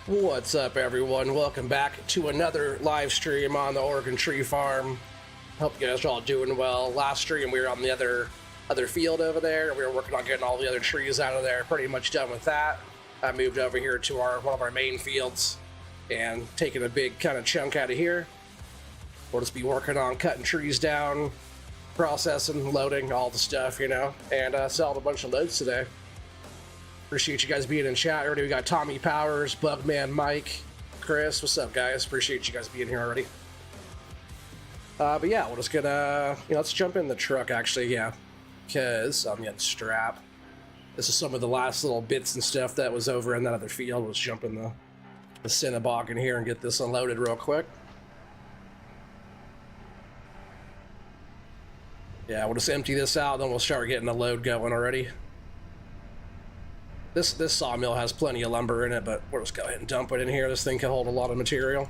What's up, everyone? Welcome back to another live stream on the Oregon Tree Farm. Hope you guys are all doing well. Last stream we were on the other field over there. We were working on getting all the other trees out of there. Pretty much done with that. I moved over here to one of our main fields and taking a big kind of chunk out of here. We'll just be working on cutting trees down, processing, loading, all the stuff, you know, and selling a bunch of loads today. Appreciate you guys being in chat already. We got Tommy Powers, Bugman, Mike, Chris. What's up, guys? Appreciate you guys being here already. But yeah, we're just gonna, let's jump in the truck actually, yeah, because I'm getting strap. This is some of the last little bits and stuff that was over in that other field. Let's jump in the Cinnabog in here and get this unloaded real quick. Yeah, we'll just empty this out, then we'll start getting the load going already. This sawmill has plenty of lumber in it, but we'll just go ahead and dump it in here. This thing can hold a lot of material.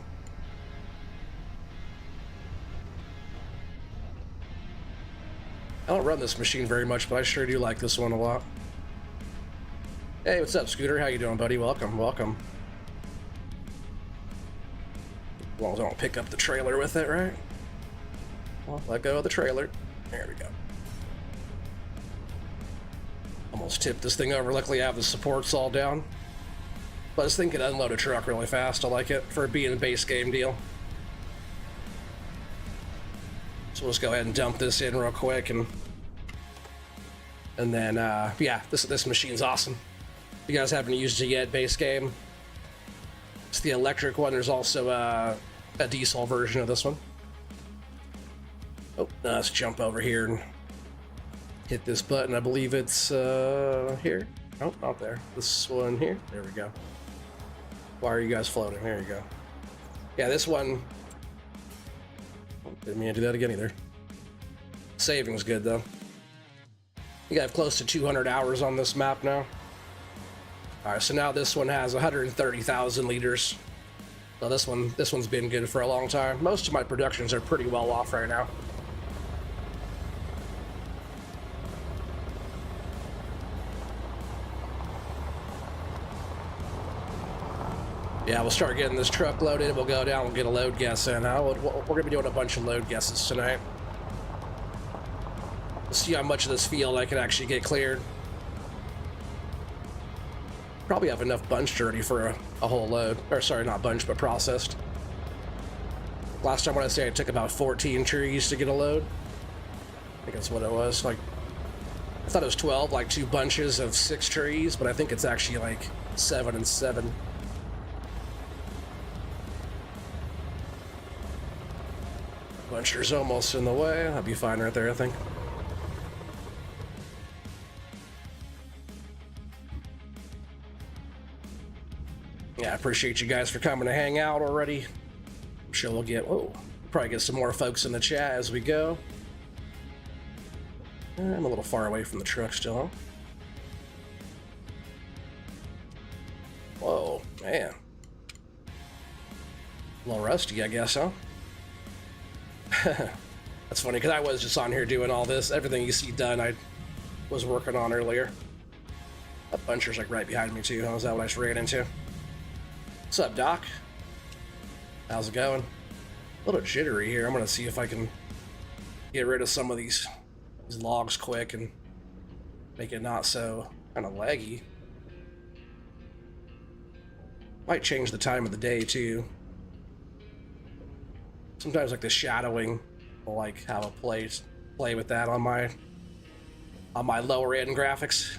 I don't run this machine very much, but I sure do like this one a lot. Hey, what's up, Scooter? How you doing, buddy? Welcome, welcome. As long as I don't pick up the trailer with it, right? Well, let go of the trailer. There we go. Almost tipped this thing over. Luckily I have the supports all down. But this thing can unload a truck really fast. I like it for being a base game deal. So we'll just go ahead and dump this in real quick and then yeah, this machine's awesome. If you guys haven't used it yet, base game. It's the electric one. There's also a diesel version of this one. Oh, let's jump over here and hit this button. I believe it's here. Oh, not there. This one here. There we go. Why are you guys floating? There you go. Yeah, this one. Didn't mean to do that again either. Saving's good though. You have close to 200 hours on this map now. All right, so now this one has 130,000 liters. So this one's been good for a long time. Most of my productions are pretty well off right now. Yeah, we'll start getting this truck loaded. We'll go down and get a load guess in. We're going to be doing a bunch of load guesses tonight. We'll see how much of this field I can actually get cleared. Probably have enough bunched already for a whole load. Or sorry, not bunched, but processed. Last time when I say I took about 14 trees to get a load. I think that's what it was. Like, I thought it was 12, like 2 bunches of 6 trees, but I think it's actually like 7 and 7. Buncher's almost in the way. That'll be fine right there, I think. Yeah, I appreciate you guys for coming to hang out already. I'm sure we'll get, probably get some more folks in the chat as we go. I'm a little far away from the truck still, huh? Whoa, man. A little rusty, I guess, huh? That's funny, because I was just on here doing all this. Everything you see done, I was working on earlier. That buncher's like right behind me too. Is that what I just ran into? What's up, Doc? How's it going? A little jittery here. I'm gonna see if I can get rid of some of these logs quick and make it not so kind of laggy. Might change the time of the day too. Sometimes like the shadowing will like have a play with that on my lower end graphics.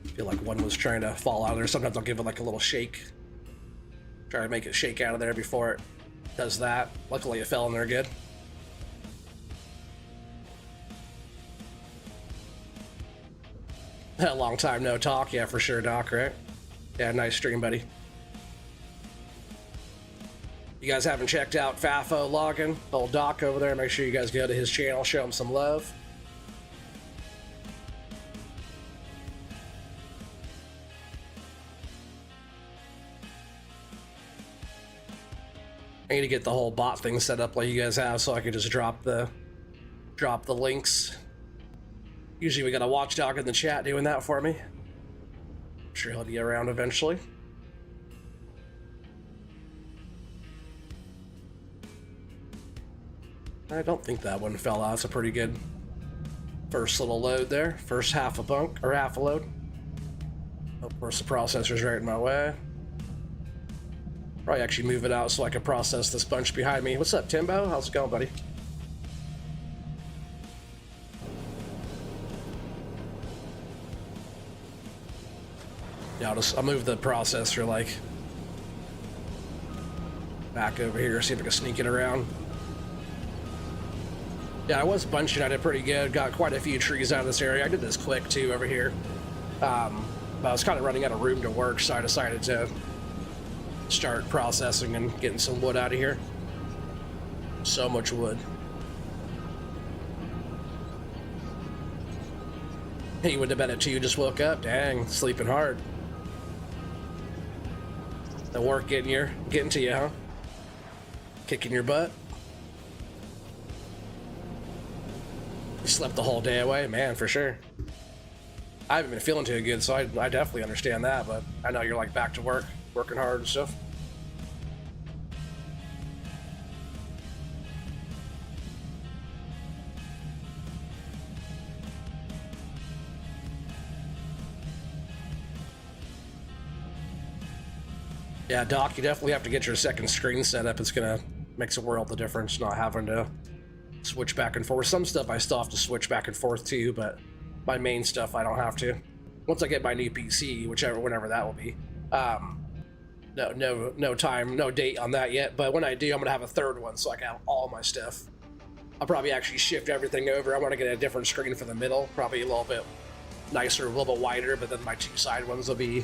I feel like one was trying to fall out of there. Sometimes I'll give it like a little shake. Try to make it shake out of there before it does that. Luckily it fell in there good. A long time no talk, yeah, for sure, Doc, right? Yeah, nice stream, buddy. You guys haven't checked out Fafo Logging, old Doc over there, make sure you guys go to his channel, show him some love. I need to get the whole bot thing set up like you guys have so I can just drop the links Usually we got a watchdog in the chat doing that for me. I'm sure he'll be around eventually. I don't think that one fell out. It's a pretty good first little load there. First half a bunk, or half a load. Of course, the processor's right in my way. Probably actually move it out so I can process this bunch behind me. What's up, Timbo? How's it going, buddy? Yeah, I'll move the processor like back over here, see if I can sneak it around. Yeah, I was bunching at it pretty good. Got quite a few trees out of this area. I did this quick too over here. But I was kind of running out of room to work, so I decided to start processing and getting some wood out of here. So much wood. Hey, you went to bed at 2, just woke up? Dang, sleeping hard. The work getting to you, huh? Kicking your butt? You slept the whole day away? Man, for sure. I haven't been feeling too good, so I definitely understand that, but I know you're like back to work, working hard and stuff. Yeah, Doc, you definitely have to get your second screen set up. It's gonna makes a world of difference not having to switch back and forth. Some stuff I still have to switch back and forth too, but my main stuff I don't have to. Once I get my new PC, whenever that will be. No time, no date on that yet, but when I do, I'm gonna have a third one so I can have all my stuff. I'll probably actually shift everything over. I want to get a different screen for the middle, probably a little bit nicer, a little bit wider, but then my two side ones will be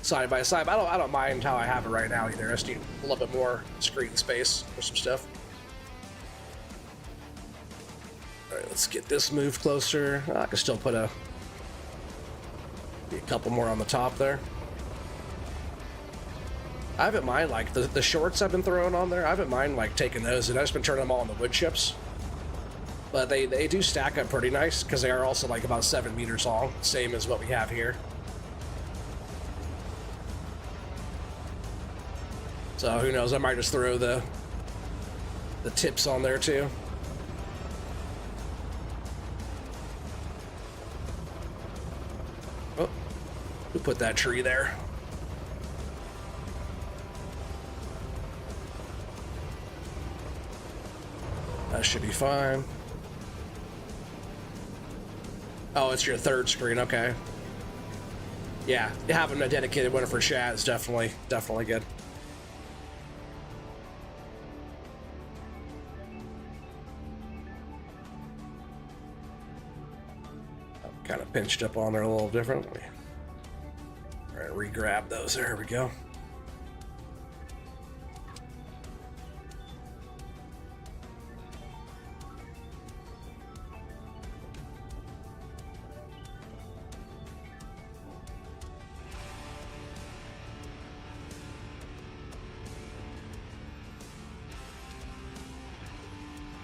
side by side. But I don't mind how I have it right now either. I just need a little bit more screen space for some stuff. All right, let's get this moved closer. I can still put a couple more on the top there. I haven't mind like the shorts I've been throwing on there. I haven't mind like taking those, and I've just been turning them all into wood chips. But they do stack up pretty nice because they are also like about 7 meters long, same as what we have here. So who knows? I might just throw the tips on there too. Oh, we put that tree there. That should be fine. Oh, it's your third screen. Okay. Yeah, having a dedicated one for chat is definitely good. Kind of pinched up on there a little differently. All right, re-grab those. There we go.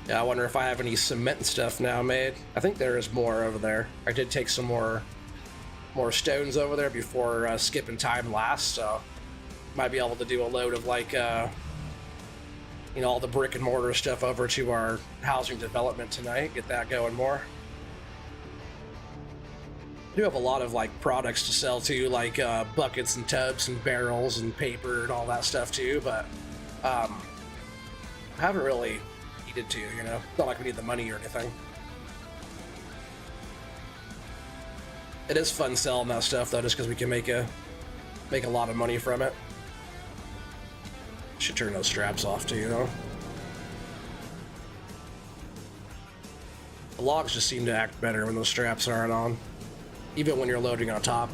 Yeah, I wonder if I have any cement and stuff now made. I think there is more over there. I did take some more stones over there before skipping time last, so might be able to do a load of like, you know, all the brick and mortar stuff over to our housing development tonight. Get that going more. I do have a lot of like products to sell too, like buckets and tubs and barrels and paper and all that stuff too, but I haven't really needed to, you know, not like we need the money or anything. It is fun selling that stuff though, just because we can make a lot of money from it. Should turn those straps off too, you know. The logs just seem to act better when those straps aren't on, even when you're loading on top.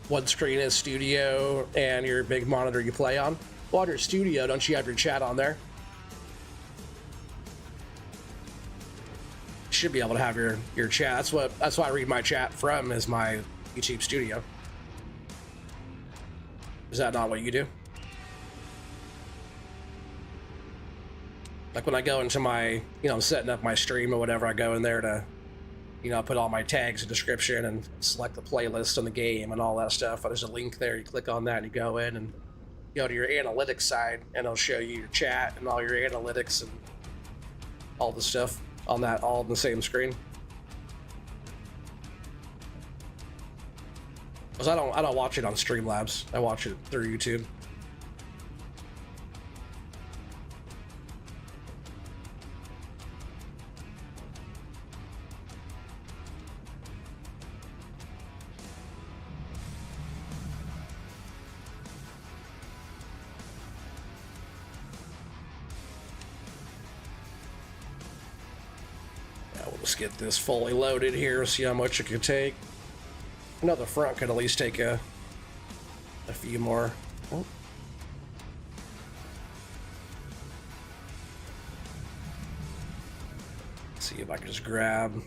One screen is studio and your big monitor you play on. Well, on your studio, don't you have your chat on there? You should be able to have your chat. That's why I read my chat from, is my YouTube studio. Is that not what you do? Like when I go into my, I'm setting up my stream or whatever, I go in there to, put all my tags and description and select the playlist on the game and all that stuff. There's a link there. You click on that and you go in and go to your analytics side, and it'll show you your chat and all your analytics and all the stuff on that, all in the same screen. Because I don't watch it on Streamlabs. I watch it through YouTube. Let's get this fully loaded here, see how much it could take. I know the front could at least take a few more. Oh. See if I can just grab.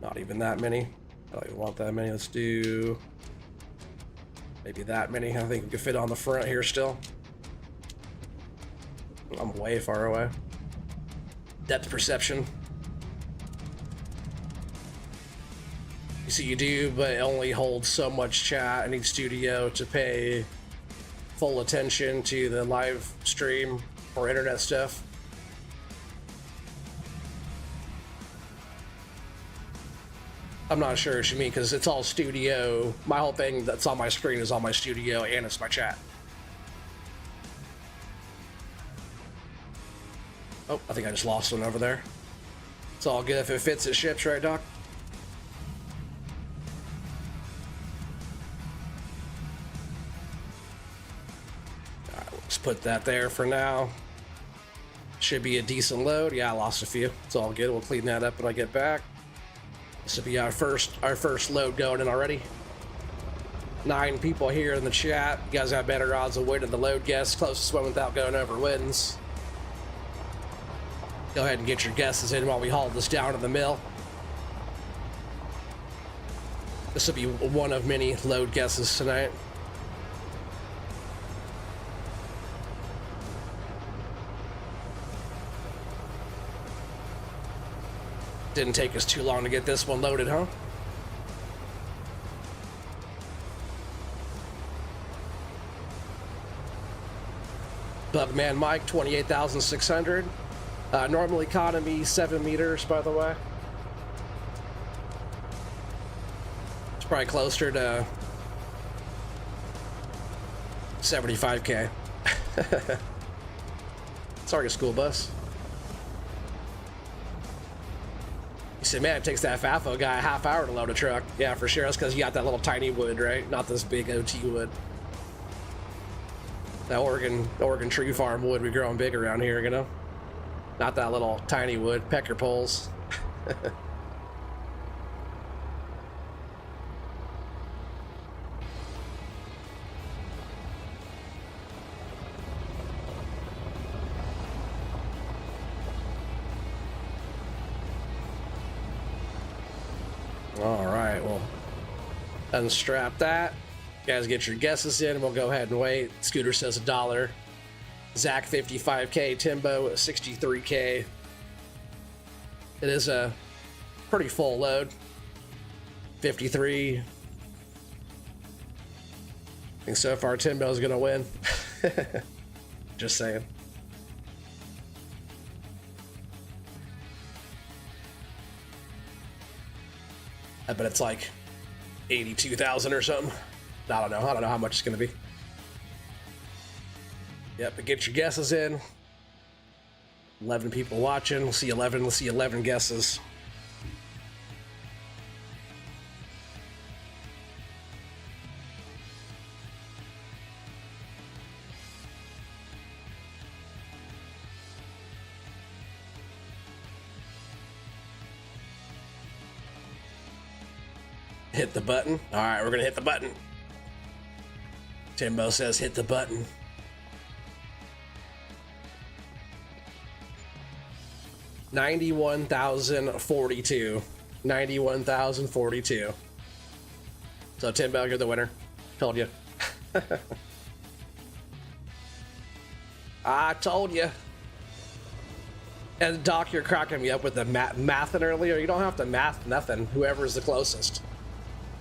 Not even that many. I don't even want that many. Let's do maybe that many. I think we could fit on the front here still. I'm way far away. Depth perception. You see, you do, but it only holds so much chat. I need Studio to pay full attention to the live stream or internet stuff. I'm not sure what you mean, because it's all Studio. My whole thing that's on my screen is on my Studio, and it's my chat. Oh, I think I just lost one over there. It's all good if it fits, it ships, right, Doc? All right, let's put that there for now. Should be a decent load. Yeah, I lost a few. It's all good. We'll clean that up when I get back. This will be our first load going in already. 9 people here in the chat. You guys have better odds of winning the load guess. Closest one without going over wins. Go ahead and get your guesses in while we haul this down to the mill. This will be one of many load guesses tonight. Didn't take us too long to get this one loaded, huh? Bugman Mike, 28,600. Normal economy, 7 meters, by the way. It's probably closer to 75K. Sorry, school bus. You said, man, it takes that FAFO guy a half hour to load a truck. Yeah, for sure. That's because you got that little tiny wood, right? Not this big OT wood. That Oregon tree farm wood we growing big around here, you know? Not that little tiny wood, pecker poles. All right, well, unstrap that. You guys get your guesses in, and we'll go ahead and wait. Scooter says $1. Zach 55K, Timbo 63K. It is a pretty full load. 53. I think so far Timbo's gonna win. Just saying. I bet it's like 82,000 or something. I don't know how much it's gonna be. Yep, but get your guesses in. 11 people watching. We'll see 11 guesses. Hit the button. All right, we're gonna hit the button. Timbo says hit the button. $91,042. 91,042. So Timbo, you're the winner. Told you. I told you. And Doc, you're cracking me up with the mathing earlier. You don't have to math nothing. Whoever's the closest.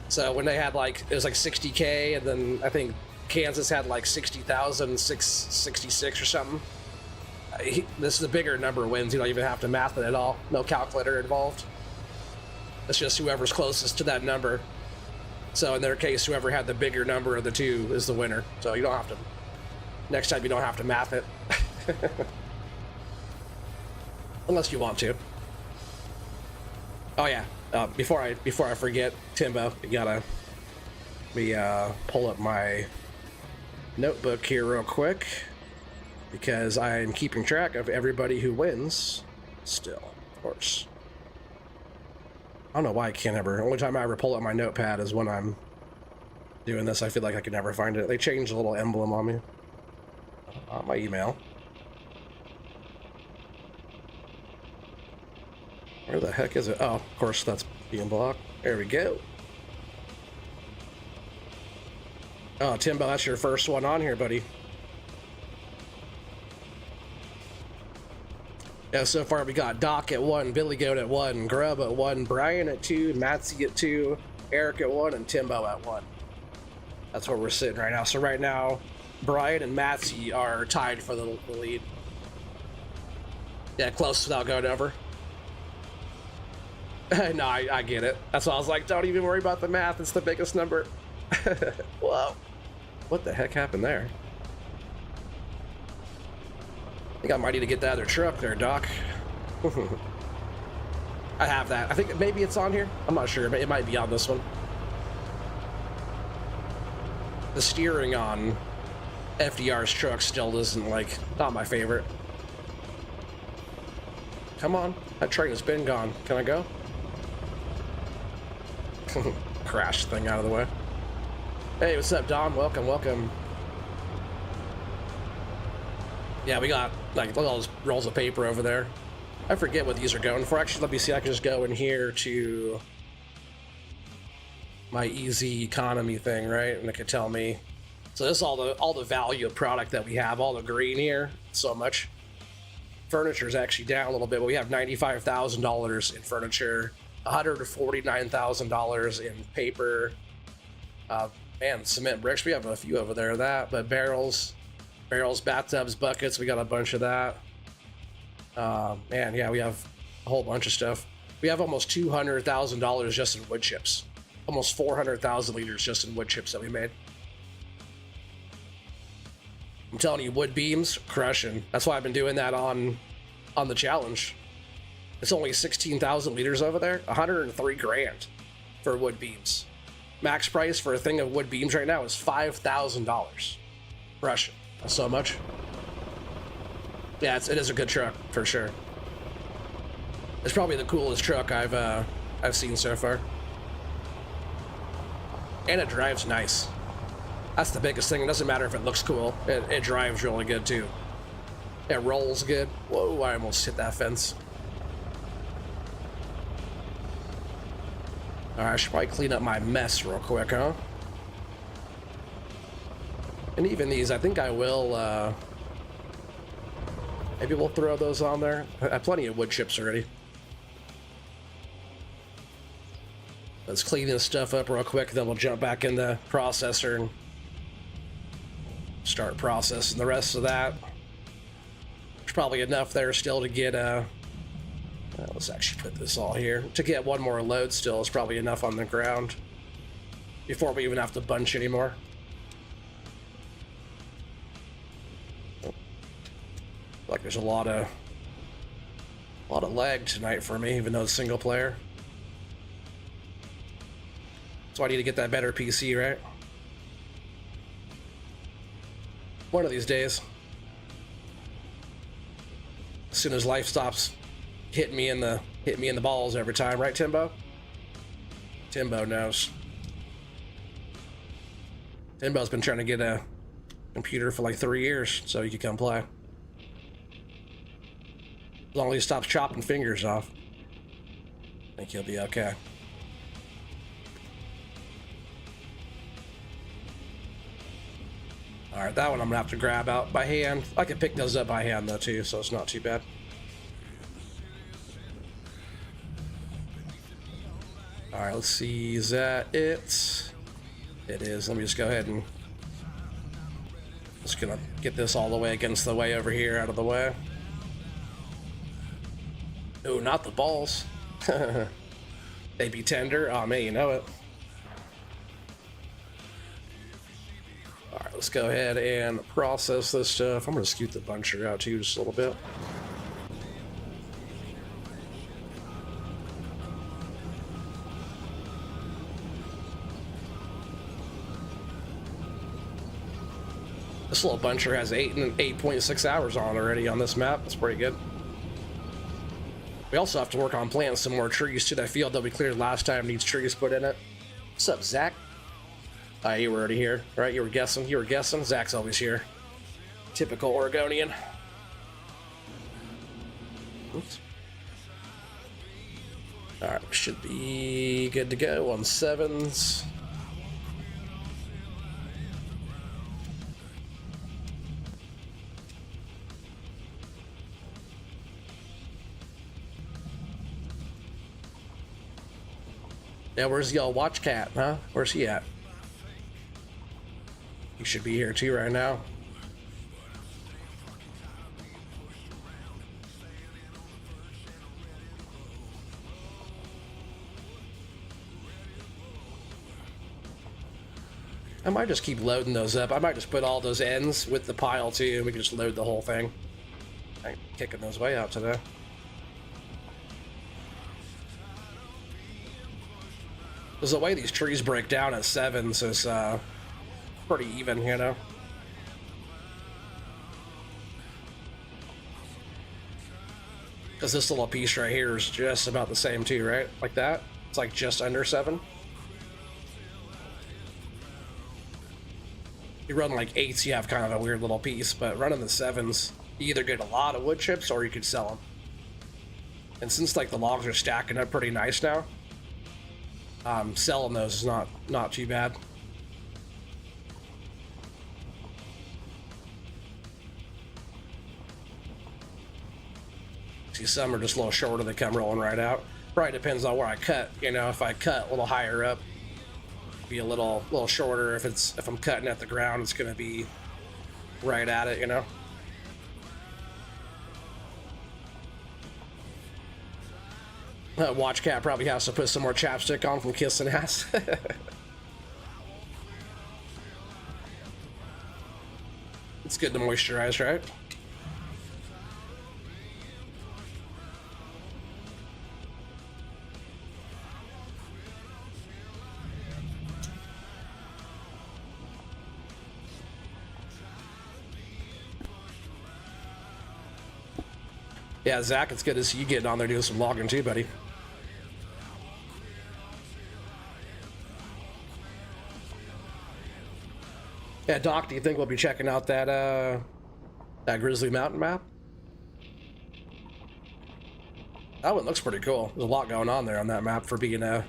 So when they had like, it was like 60K, and then I think Kansas had like 60,666 or something. This is a bigger number of wins. You don't even have to math it at all. No calculator involved. It's just whoever's closest to that number. So in their case, whoever had the bigger number of the two is the winner. So you don't have to, next time you don't have to math it. Unless you want to. Oh yeah, before I forget, Timbo, you gotta pull up my notebook here real quick, because I'm keeping track of everybody who wins still, of course. I don't know why I can't ever, only time I ever pull up my notepad is when I'm doing this. I feel like I can never find it. They changed a little emblem on me. My email. Where the heck is it? Oh, of course, that's being blocked. There we go. Oh, Timbo, that's your first one on here, buddy. Yeah, so far we got Doc at 1, Billy Goat at 1, Grub at 1, Brian at 2, Matsy at 2, Eric at 1, and Timbo at 1. That's where we're sitting right now. So right now, Brian and Matsy are tied for the lead. Yeah, close without going over. No, I get it. That's why I was like, don't even worry about the math. It's the biggest number. Whoa. What the heck happened there? I think I might need to get that other truck there, Doc. I have that. I think maybe it's on here. I'm not sure, but it might be on this one. The steering on FDR's truck still isn't, like, not my favorite. Come on. That train has been gone. Can I go? Crash thing out of the way. Hey, what's up, Don? Welcome, welcome. Yeah, we got, like, look at all those rolls of paper over there. I forget what these are going for. Actually, let me see. I can just go in here to my easy economy thing, right? And it can tell me. So this is all the value of product that we have. All the green here, so much. Furniture is actually down a little bit, but we have $95,000 in furniture, $149,000 in paper. Man, cement bricks, we have a few over there of that, but barrels, bathtubs, buckets, we got a bunch of that. Man, yeah, we have a whole bunch of stuff. We have almost $200,000 just in wood chips. Almost 400,000 liters just in wood chips that we made. I'm telling you, wood beams, crushing. That's why I've been doing that on the challenge. It's only 16,000 liters over there, 103 grand for wood beams. Max price for a thing of wood beams right now is $5,000. Crushing. That's so much. Yeah, it is a good truck for sure. It's probably the coolest truck I've seen so far, and it drives nice. That's the biggest thing. It doesn't matter if it looks cool. It drives really good too. It rolls good. Whoa! I almost hit that fence. All right, I should probably clean up my mess real quick, huh? And even these, I think I will. Maybe we'll throw those on there. I have plenty of wood chips already. Let's clean this stuff up real quick, then we'll jump back in the processor and start processing the rest of that. There's probably enough there still to get let's actually put this all here. To get one more load still is probably enough on the ground before we even have to bunch anymore. Like there's a lot of lag tonight for me, even though it's single player. So I need to get that better PC, right? One of these days. As soon as life stops hitting me in the balls every time, right, Timbo? Timbo knows. Timbo's been trying to get a computer for like 3 years so he could come play. As long as he stops chopping fingers off, I think he'll be okay. All right, that one I'm gonna have to grab out by hand. I can pick those up by hand though too, so it's not too bad. All right, let's see, is that it? It is. Let me just go ahead and just gonna get this all the way against the way over here, out of the way. Oh, not the balls. They be tender. Oh man, you know it. All right, let's go ahead and process this stuff. I'm gonna scoot the buncher out too just a little bit. This little buncher has 8.6 hours on already on this map. That's pretty good. We also have to work on planting some more trees too. That field that we cleared last time needs trees put in it. What's up, Zach? You were already here, right? You were guessing. You were guessing. Zach's always here. Typical Oregonian. Oops. All right, we should be good to go on 7s. Yeah, where's y'all watch cat, huh? Where's he at? He should be here too right now. I might just keep loading those up. I might just put all those ends with the pile too, and we can just load the whole thing. I'm kicking those way out today. Because the way these trees break down at 7s is pretty even, you know? Because this little piece right here is just about the same too, right? Like that? It's like just under 7. You run like 8s, you have kind of a weird little piece, but running the 7s, you either get a lot of wood chips or you could sell them. And since like the logs are stacking up pretty nice now, selling those is not too bad. See, some are just a little shorter, they come rolling right out. Probably depends on where I cut. You know, if I cut a little higher up, be a little shorter. If I'm cutting at the ground, it's gonna be right at it, you know. Watch cat probably has to put some more chapstick on from kissing ass. It's good to moisturize, right? Yeah, Zach, it's good to see you getting on there doing some logging too, buddy. Yeah, Doc, do you think we'll be checking out that Grizzly Mountain map? That one looks pretty cool. There's a lot going on there on that map for being a,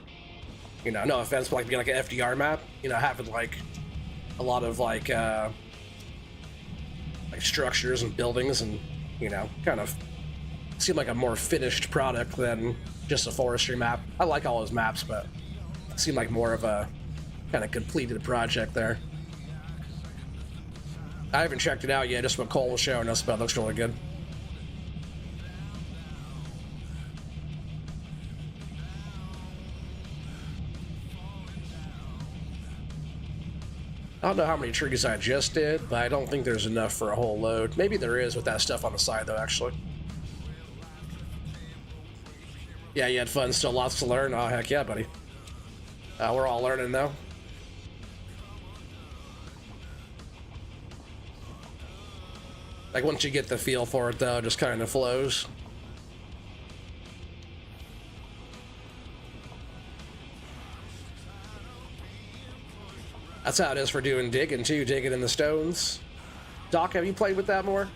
you know, no offense, but like being like an FDR map. You know, having like a lot of like structures and buildings, and you know, kind of seem like a more finished product than just a forestry map. I like all those maps, but it seemed like more of a kind of completed project there. I haven't checked it out yet, just what Cole was showing us, but it looks really good. I don't know how many trees I just did, but I don't think there's enough for a whole load. Maybe there is with that stuff on the side, though, actually. Yeah, you had fun, still lots to learn. Oh, heck yeah, buddy. We're all learning, though. Like, once you get the feel for it, though, it just kind of flows. That's how it is for doing digging, too. Digging in the stones. Doc, have you played with that more?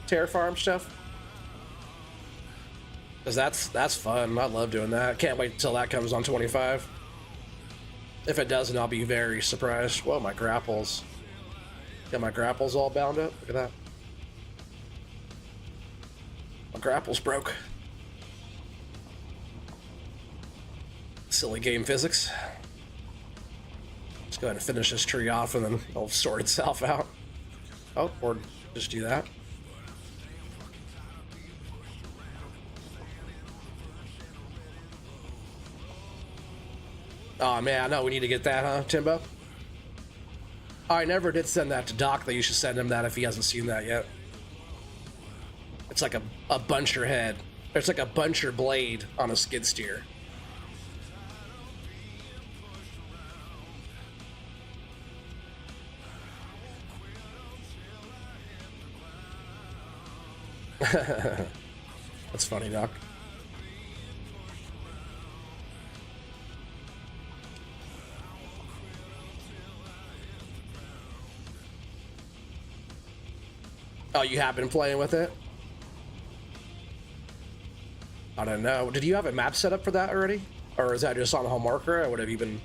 Terra Farm stuff? Because that's fun. I love doing that. Can't wait until that comes on 25. If it doesn't, I'll be very surprised. Whoa, my grapples. Got my grapples all bound up. Look at that. My grapples broke. Silly game physics. Let's go ahead and finish this tree off and then it'll sort itself out. Oh, or just do that. Oh man, I know we need to get that, huh, Timbo? I never did send that to Doc, though. You should send him that if he hasn't seen that yet. It's like a buncher head. It's like a buncher blade on a skid steer. That's funny, Doc. Oh, you have been playing with it? I don't know. Did you have a map set up for that already? Or is that just on home marker? Or what have you been,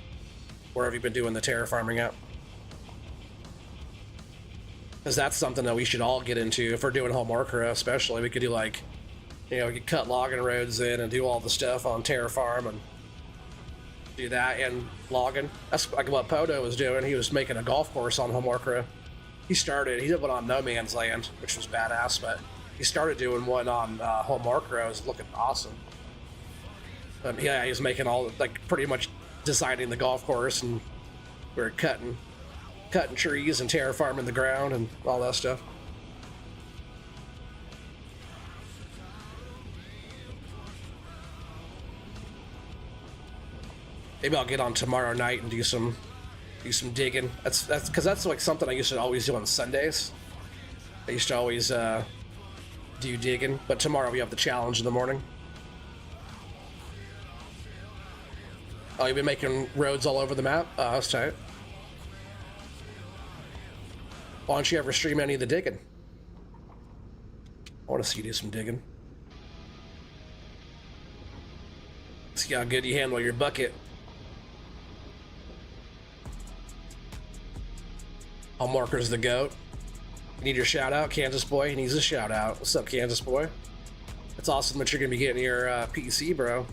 where have you been doing the terraforming at? Because that's something that we should all get into if we're doing home marker, especially. We could do like, you know, we could cut logging roads in and do all the stuff on Terraform and do that and logging. That's like what Poto was doing. He was making a golf course on Homeworkra. He did one on No Man's Land, which was badass, but he started doing one on Homeworkra. It was looking awesome. But yeah, he was making all, like, pretty much designing the golf course, and we were cutting trees and terraforming the ground and all that stuff. Maybe I'll get on tomorrow night and do some digging. That's because that's like something I used to always do on Sundays. I used to always do digging, but tomorrow we have the challenge in the morning. Oh, you've been making roads all over the map? Oh, that's tight. Why don't you ever stream any of the digging? I want to see you do some digging. See how good you handle your bucket. All markers the goat. You need your shout out, Kansas boy. He needs a shout out. What's up, Kansas boy? It's awesome that you're gonna be getting your PC, bro.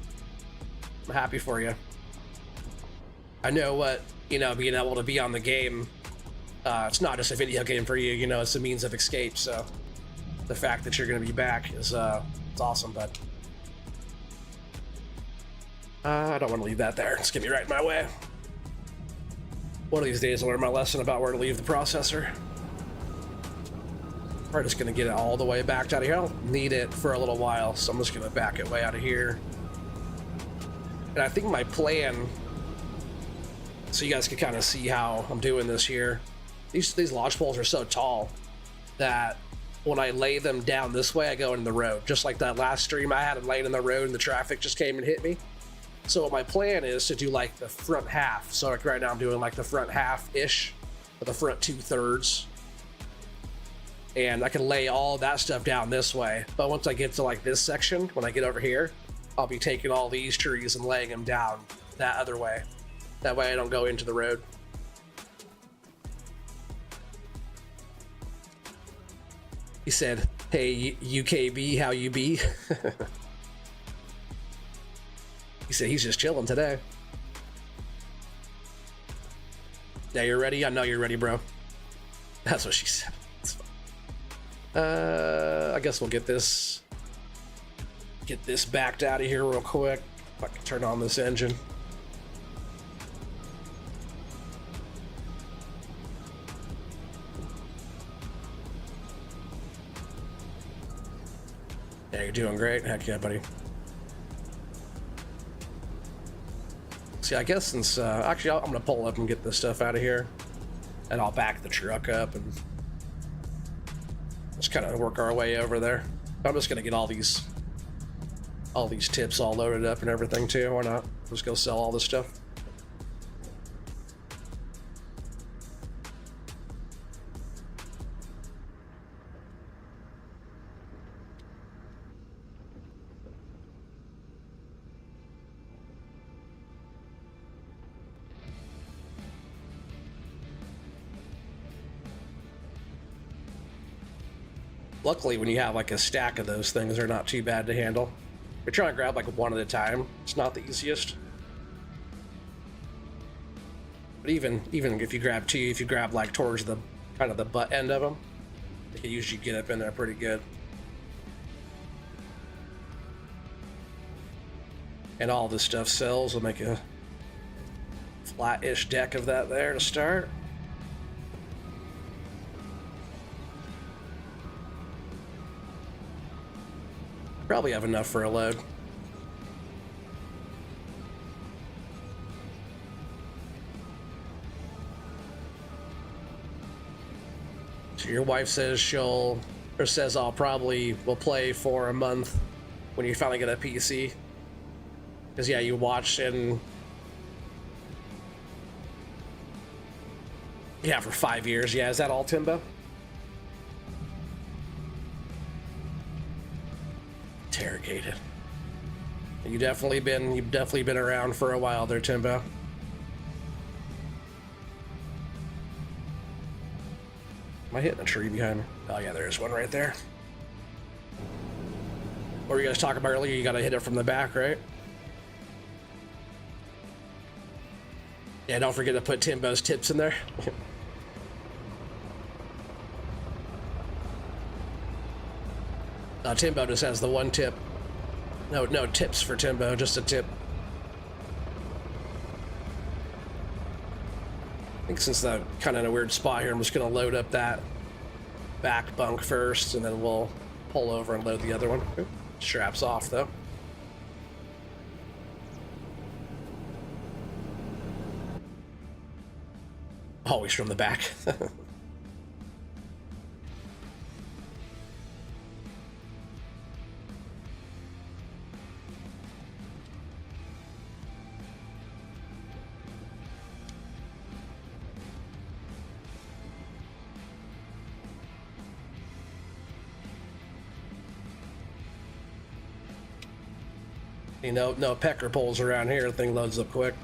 I'm happy for you. I know what, you know, being able to be on the game. It's not just a video game for you. You know, it's a means of escape. So the fact that you're gonna be back is it's awesome. But I don't want to leave that there. It's gonna be right in my way. One of these days I'll learn my lesson about where to leave the processor. We're just gonna get it all the way back out of here. I don't need it for a little while, so I'm just gonna back it way out of here. And I think my plan, so you guys can kind of see how I'm doing this here. These lodge poles are so tall that when I lay them down this way, I go in the road. Just like that last stream I had them laying in the road and the traffic just came and hit me. So my plan is to do like the front half. So like right now I'm doing like the front half-ish, or the front 2/3. And I can lay all that stuff down this way. But once I get to like this section, when I get over here, I'll be taking all these trees and laying them down that other way. That way I don't go into the road. He said, hey, UKB, how you be? He said he's just chilling today. Yeah, you're ready? I know you're ready, bro. That's what she said. It's fine. I guess we'll get this backed out of here real quick. If I can turn on this engine. Yeah, you're doing great. Heck yeah, buddy. See, I guess since actually I'm gonna pull up and get this stuff out of here, and I'll back the truck up and just kind of work our way over there. I'm just gonna get all these tips all loaded up and everything too. Why not? Let's go sell all this stuff. Luckily, when you have like a stack of those things, they're not too bad to handle. If you're trying to grab like one at a time, it's not the easiest. But even if you grab two, if you grab like towards the kind of the butt end of them, you can usually get up in there pretty good. And all this stuff sells. We'll make a flat-ish deck of that there to start. Probably have enough for a load. So your wife says says I'll probably will play for a month when you finally get a PC. Because yeah, you watched and yeah, for 5 years. Yeah, is that all, Timbo? Interrogated. You've definitely been around for a while there, Timbo. Am I hitting a tree behind me? Oh yeah, there is one right there. What were you guys talking about earlier? You gotta hit it from the back, right? Yeah, don't forget to put Timbo's tips in there. Timbo just has the one tip. No tips for Timbo, just a tip. I think since I'm kind of in a weird spot here, I'm just gonna load up that back bunk first, and then we'll pull over and load the other one. Oops, straps off though. Always from the back. You know, no pecker pulls around here. The thing loads up quick.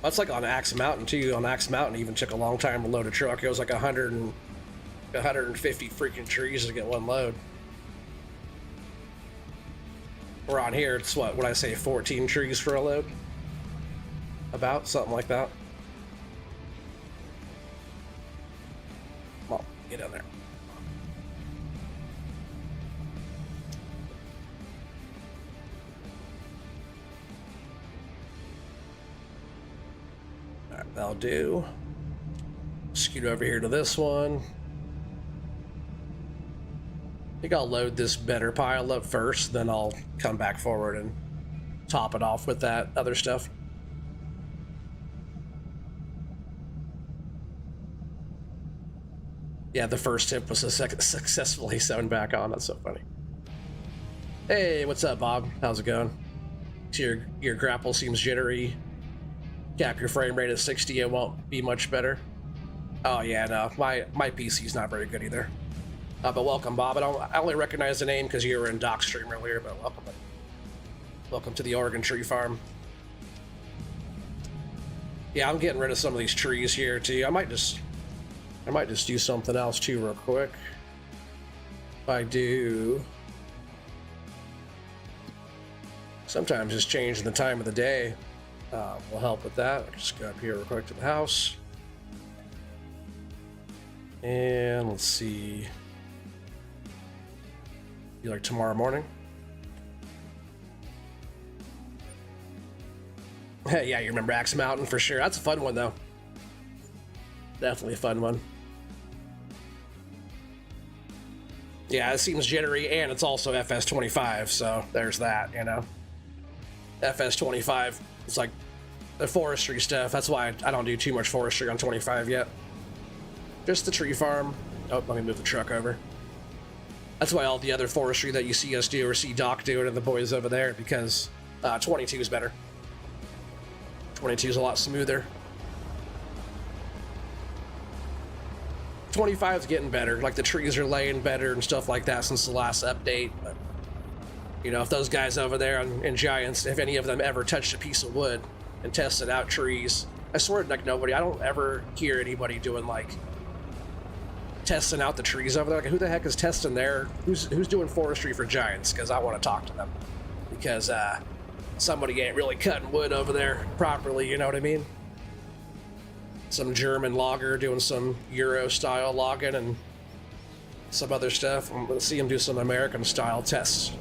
That's like on Axe Mountain too. On Axe Mountain, it even took a long time to load a truck. It was like 150 freaking trees to get one load. We're on here, it's what would I say, 14 trees for a load? About something like that. Well, get in there. Alright, that'll do. Scoot over here to this one. I think I'll load this better pile up first, then I'll come back forward and top it off with that other stuff. Yeah, the first tip was successfully sewn back on. That's so funny. Hey, what's up, Bob? How's it going? So your grapple seems jittery. Cap your frame rate at 60, it won't be much better. Oh yeah, no, my PC's not very good either. But welcome, Bob. I only recognize the name because you were in Doc's stream earlier, but welcome. Welcome to the Oregon Tree Farm. Yeah, I'm getting rid of some of these trees here too. I might just do something else too real quick. If I do, sometimes just changing the time of the day will help with that. I'll just go up here real quick to the house. And let's see. You like tomorrow morning? Hey, yeah, you remember Axe Mountain for sure. That's a fun one though. Definitely a fun one. Yeah, it seems jittery, and it's also FS25, so there's that, you know. FS25, it's like the forestry stuff. That's why I don't do too much forestry on 25 yet. Just the tree farm. Oh, let me move the truck over. That's why all the other forestry that you see us do or see Doc do and the boys over there, because 22 is better. 22 is a lot smoother. 25 is getting better. Like the trees are laying better and stuff like that since the last update. But, you know, if those guys over there in Giants, if any of them ever touched a piece of wood and tested out trees, I swear, like, nobody, I don't ever hear anybody doing, like, testing out the trees over there. Like, who the heck is testing there? Who's doing forestry for giants? Because I want to talk to them. Because somebody ain't really cutting wood over there properly, you know what I mean? Some German logger doing some Euro-style logging and some other stuff. I'm gonna see him do some American-style tests.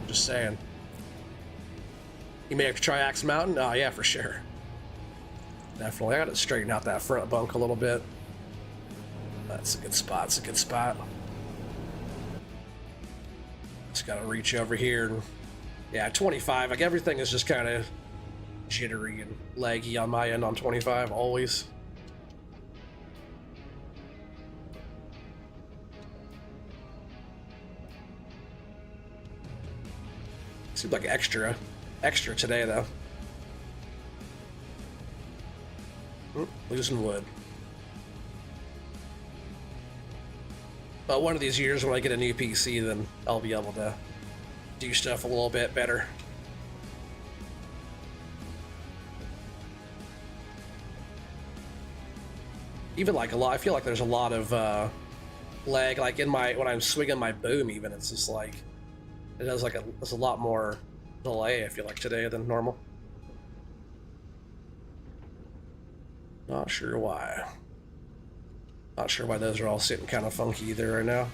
Just saying. You may have to try Axe Mountain? Oh, yeah, for sure. Definitely. I gotta straighten out that front bunk a little bit. That's a good spot. It's a good spot. Just gotta reach over here and, yeah, 25. Like, everything is just kind of jittery and laggy on my end on 25 always. Seems like extra today though. Losing wood. But one of these years when I get a new PC, then I'll be able to do stuff a little bit better. Even like a lot, I feel like there's a lot of lag, like in my, when I'm swinging my boom even, it's just like, it does like there's a lot more delay, I feel like, today than normal. Not sure why. Not sure why those are all sitting kind of funky either right now.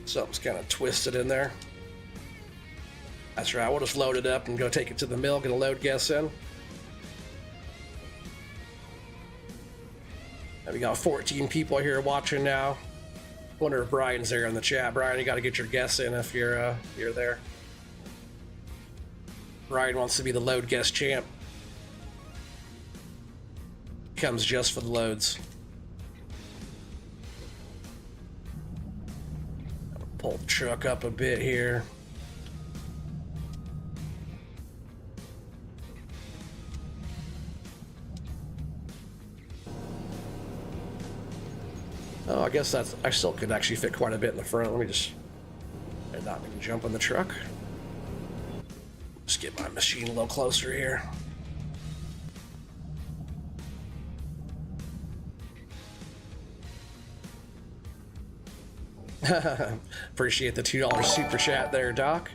Something's kind of twisted in there. That's right, we'll just load it up and go take it to the mill, get a load guess in. And we got 14 people here watching now. Wonder if Brian's there in the chat. Brian, you got to get your guess in if you're there. Brian wants to be the load guess champ. Comes just for the loads. Pull the truck up a bit here. Oh, I guess that's, I still could actually fit quite a bit in the front. Let me just, and not even jump in the truck. Just get my machine a little closer here. Appreciate the $2 super chat there, Doc.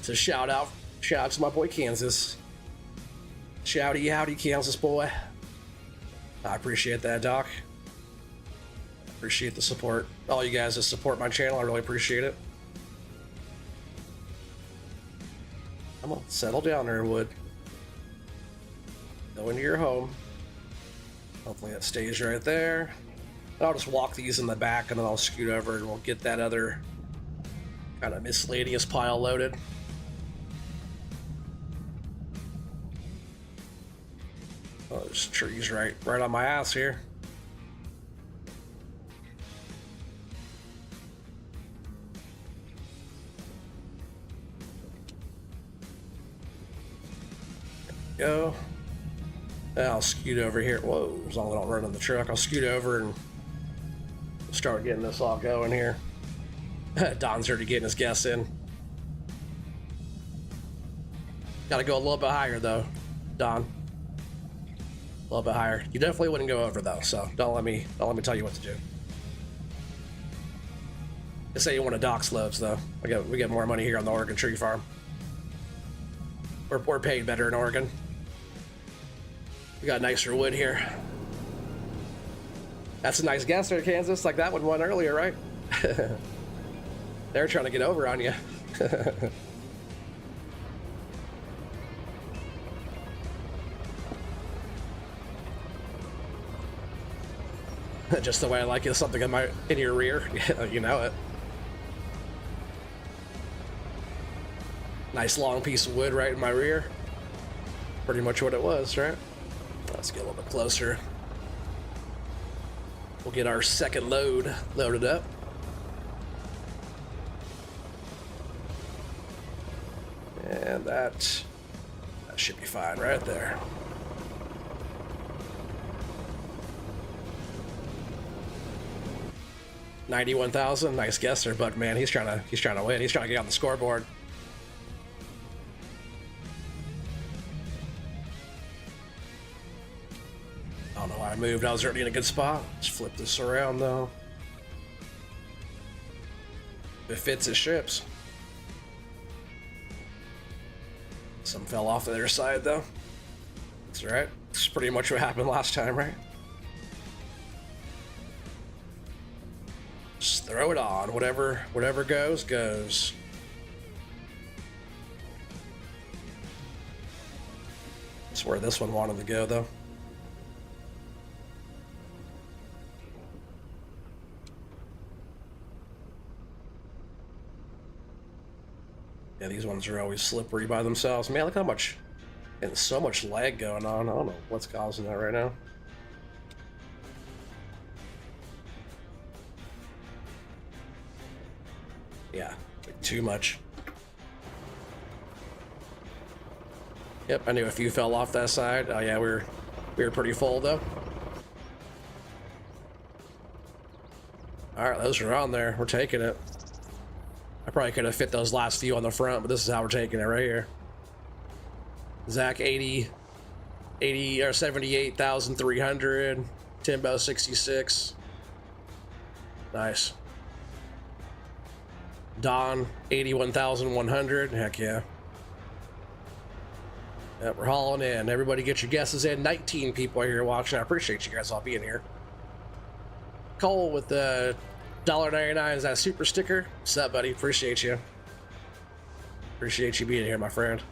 It's a shout out to my boy Kansas. Shouty howdy, Kansas boy. I appreciate that, Doc. Appreciate the support. All you guys that support my channel, I really appreciate it. Come on, settle down there, Wood. Go into your home. Hopefully that stays right there. I'll just walk these in the back and then I'll scoot over and we'll get that other kind of miscellaneous pile loaded. Oh, there's trees right on my ass here. Go. I'll scoot over here. Whoa, as long as I don't run in the truck, I'll scoot over and start getting this all going here. Don's already getting his guess in. Gotta go a little bit higher though, Don. A little bit higher. You definitely wouldn't go over though, so don't let me tell you what to do. Just say you want to dock slopes though. We get more money here on the Oregon tree farm. We're paid better in Oregon. We got nicer wood here. That's a nice guess there, Kansas. Like that one won earlier, right? They're trying to get over on you. Just the way I like it, something in your rear. You know it. Nice long piece of wood right in my rear. Pretty much what it was, right? Let's get a little bit closer. We'll get our second load loaded up. And that should be fine right there. $91,000, nice guess there, but man, he's trying to win. He's trying to get on the scoreboard. don't know why I moved. I was already in a good spot. Just flip this around though. If it fits, it ships. Some fell off the other side though. That's right. That's pretty much what happened last time, right? Just throw it on. Whatever goes, goes. That's where this one wanted to go though. Yeah, these ones are always slippery by themselves. Man, look how much, and so much lag going on. I don't know what's causing that right now. Yeah, like too much. Yep, I knew a few fell off that side. Oh yeah, we were pretty full though. All right, those are on there. We're taking it. I probably could have fit those last few on the front, but this is how we're taking it right here. Zach 80 or 78,300. Timbo 66. Nice. Don 81,100. Heck yeah. Yep, we're hauling in. Everybody get your guesses in. 19 people are here watching. I appreciate you guys all being here. Cole with the $1.99 is that super sticker. What's up, buddy? Appreciate you. Appreciate you being here, my friend.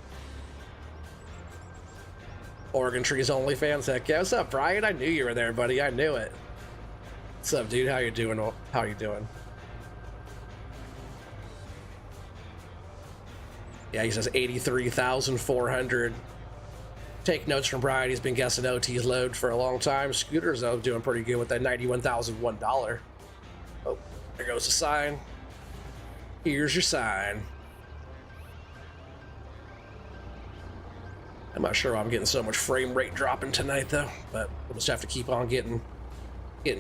Oregon Trees Only fans. Heck yeah. What's up, Brian? I knew you were there, buddy. I knew it. What's up, dude? How you doing? How you doing? Yeah, he says 83,400. Take notes from Brian. He's been guessing OT's load for a long time. Scooters, though, doing pretty good with that $91,001. Oh, there goes the sign. Here's your sign. I'm not sure why I'm getting so much frame rate dropping tonight, though, but we'll just have to keep on getting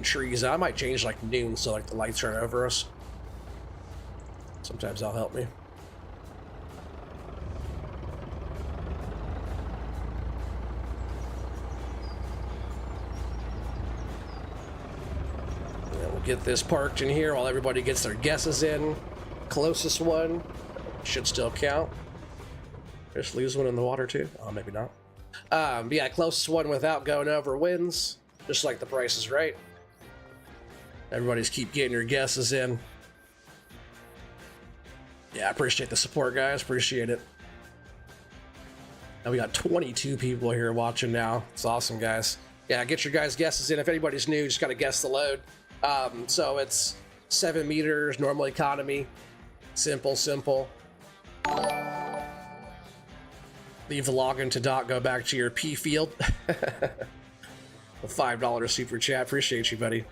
trees. I might change like noon so like the lights aren't over us. Sometimes that'll help me. Get this parked in here while everybody gets their guesses in. Closest one should still count. Just lose one in the water too. Oh, maybe not. Yeah, closest one without going over wins. Just like the Price is Right. Everybody's keep getting your guesses in. Yeah, I appreciate the support, guys. Appreciate it. Now we got 22 people here watching now. It's awesome, guys. Yeah, get your guys' guesses in. If anybody's new, just gotta guess the load. So it's 7 meters, normal economy, simple. Leave the login to Doc, go back to your P field. A $5 super chat, appreciate you, buddy.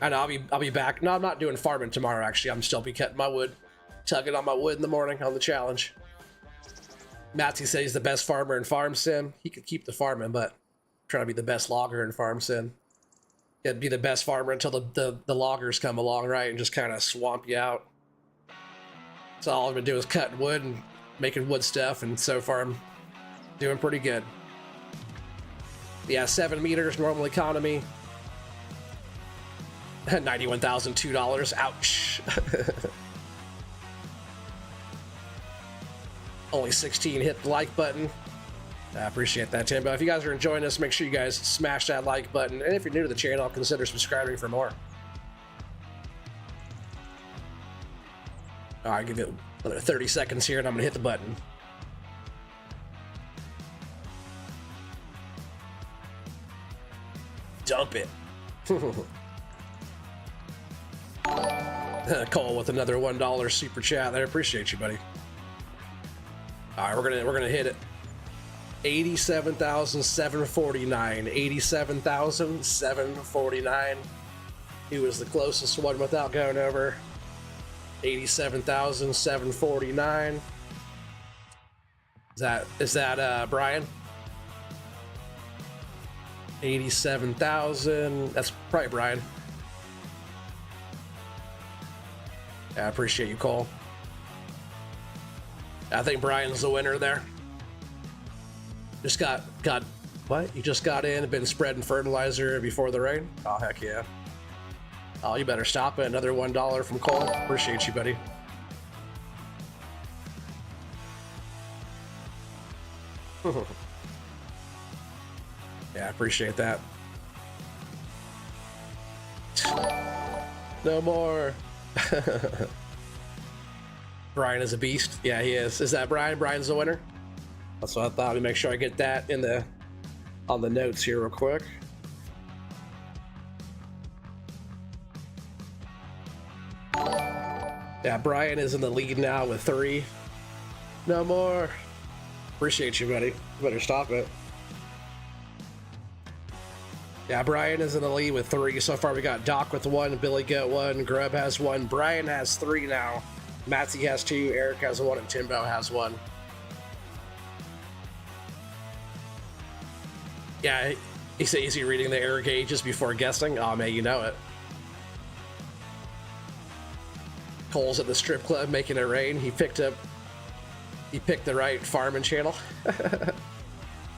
I know I'll be back. No, I'm not doing farming tomorrow. Actually, I'm still be cutting my wood, tugging on my wood in the morning on the challenge. Matsy says he's the best farmer in Farm Sim. He could keep the farming, but I'm trying to be the best logger in Farm Sim. It'd be the best farmer until the loggers come along, right, and just kind of swamp you out. So all I've been doing is cutting wood and making wood stuff, and so far I'm doing pretty good. Yeah, 7 meters, normal economy. $91,002. Ouch. Only 16 hit the like button. I appreciate that, Timbo. If you guys are enjoying this, make sure you guys smash that like button. And if you're new to the channel, consider subscribing for more. All right, give it another 30 seconds here, and I'm going to hit the button. Dump it. Cole with another $1 super chat there. Appreciate you, buddy. All right, we're gonna hit it. 87,749. 87,749. He was the closest one without going over. 87,749. Is that Brian? 87,000. That's probably Brian. Yeah, I appreciate you, Cole. I think Brian's the winner there. Just got What? You just got in and been spreading fertilizer before the rain? Oh, heck yeah. Oh, you better stop it. Another $1 from Cole. Appreciate you, buddy. Yeah, I appreciate that. No more. Brian is a beast. Yeah, he is. Is that Brian? Brian's the winner? That's what I thought. Let me make sure I get that in the on the notes here real quick. Yeah, Brian is in the lead now with 3. No more. Appreciate you, buddy. You better stop it. Yeah, Brian is in the lead with 3. So far we got Doc with 1, Billy Goat 1, Grub has 1, Brian has 3 now. Matsy has 2, Eric has 1, and Timbo has 1. Yeah, he's easy reading the error gauges before guessing. Oh man, you know it. Cole's at the strip club making it rain. He picked the right farming channel.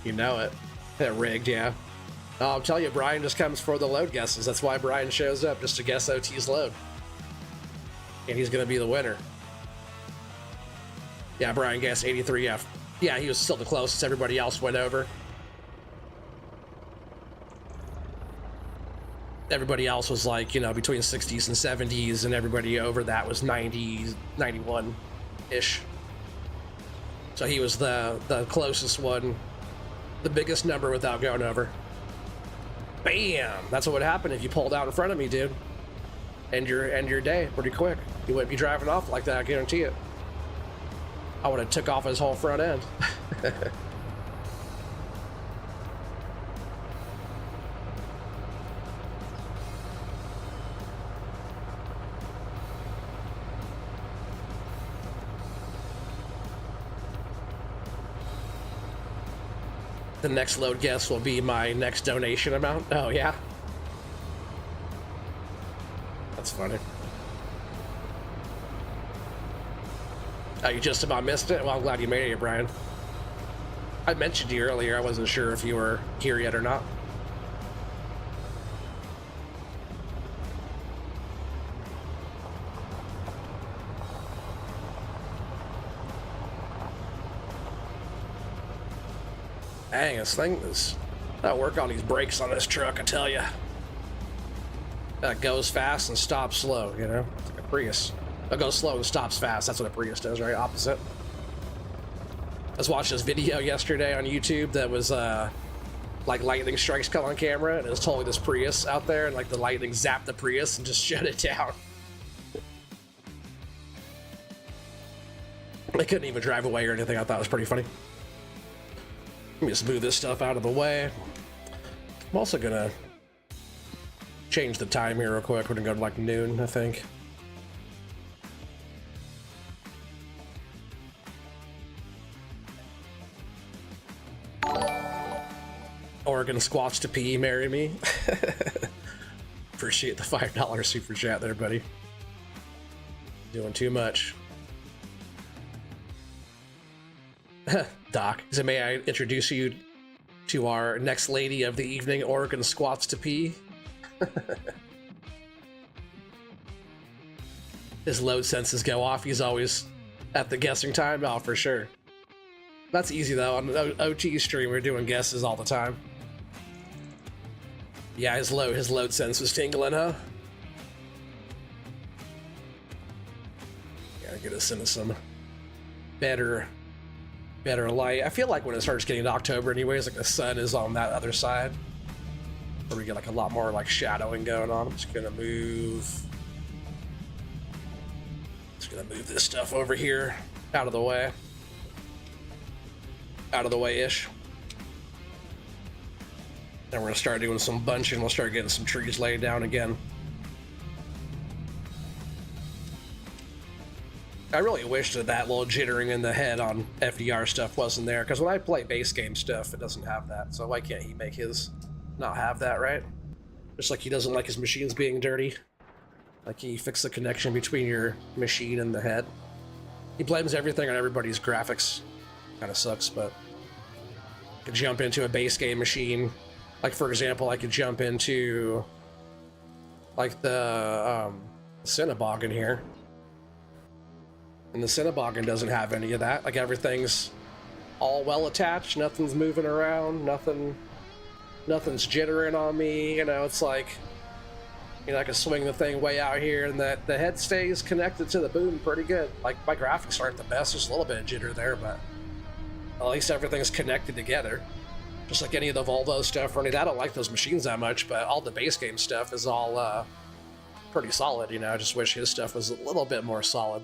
You know it. That rigged, yeah. Oh, I'll tell you, Brian just comes for the load guesses. That's why Brian shows up, just to guess OT's load. And he's gonna be the winner. Yeah, Brian guessed 83F. Yeah, he was still the closest. Everybody else went over. Everybody else was like, you know, between 60s and 70s, and everybody over that was 90s, 91-ish. So he was the closest one, the biggest number without going over. Bam! That's what would happen if you pulled out in front of me, dude. End your day pretty quick. You wouldn't be driving off like that, I guarantee it. I would have took off his whole front end. The next load guess will be my next donation amount. Oh, yeah? That's funny. Oh, you just about missed it? Well, I'm glad you made it, Brian. I mentioned to you earlier, I wasn't sure if you were here yet or not. Dang, this thing is not work on these brakes on this truck, I tell you. That goes fast and stops slow, you know? It's like a Prius. It goes slow and stops fast. That's what a Prius does, right? Opposite. I was watching this video yesterday on YouTube that was like lightning strikes come on camera, and it was totally this Prius out there, and like the lightning zapped the Prius and just shut it down. They couldn't even drive away or anything. I thought it was pretty funny. Let me just move this stuff out of the way. I'm also gonna change the time here real quick. We're gonna go to like noon, I think. Oregon squats to pee, marry me. Appreciate the $5 super chat there, buddy. Doing too much. Doc, so may I introduce you to our next lady of the evening, Oregon squats to pee? His load senses go off. He's always at the guessing time. Oh, for sure. That's easy though. On the OT stream, we're doing guesses all the time. Yeah, his load sense was tingling, huh? Gotta get us into some better light. I feel like when it starts getting to October anyways, like the sun is on that other side, where we get like a lot more like shadowing going on. I'm just gonna move this stuff over here out of the way ish. Then we're gonna start doing some bunching. We'll start getting some trees laid down again. I really wish that little jittering in the head on FDR stuff wasn't there, because when I play base game stuff, it doesn't have that. So why can't he make his not have that, right? Just like he doesn't like his machines being dirty. Like, he fixed the connection between your machine and the head. He blames everything on everybody's graphics. Kind of sucks, but I could jump into a base game machine. Like, for example, I could jump into, like, the Cinnaboggan here. And the Cinnaboggan doesn't have any of that. Like, everything's all well attached, nothing's moving around, nothing's jittering on me, you know. It's like, you know, I can swing the thing way out here, and the head stays connected to the boom pretty good. Like, my graphics aren't the best, there's a little bit of jitter there, but at least everything's connected together. Just like any of the Volvo stuff or any of that. I don't like those machines that much, but all the base game stuff is all pretty solid, you know. I just wish his stuff was a little bit more solid.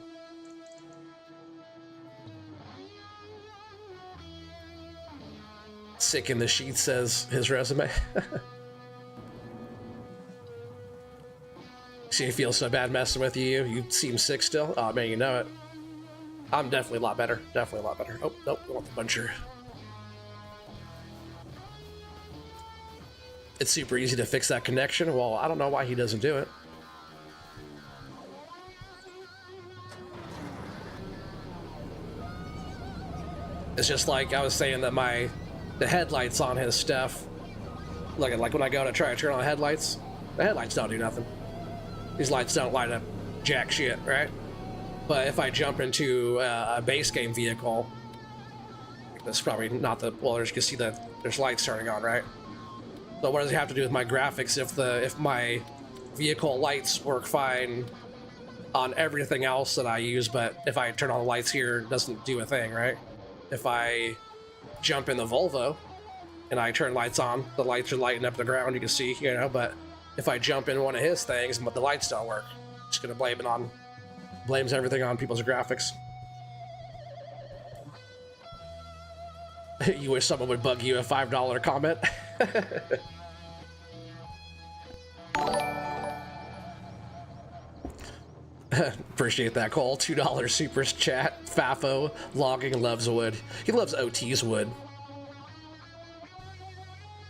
Sick in the sheet, says his resume. See, you feel so bad messing with you. You seem sick still. Oh man, you know it. I'm definitely a lot better. Definitely a lot better. Oh, nope, I want the buncher. It's super easy to fix that connection. Well, I don't know why he doesn't do it. It's just like I was saying that the headlights on his stuff, like when I go to try to turn on the headlights don't do nothing. These lights don't light up jack shit, right? But if I jump into a base game vehicle, that's probably not the, well, you can see that there's lights turning on, right? So what does it have to do with my graphics if my vehicle lights work fine on everything else that I use, but if I turn on the lights here, it doesn't do a thing, right? If I jump in the Volvo and I turn lights on, the lights are lighting up the ground, you can see, you know, but if I jump in one of his things, but the lights don't work, just gonna blames everything on people's graphics. You wish someone would bug you a $5 comment? Appreciate that, Cole. $2 super chat. Fafo logging loves wood. He loves OT's wood.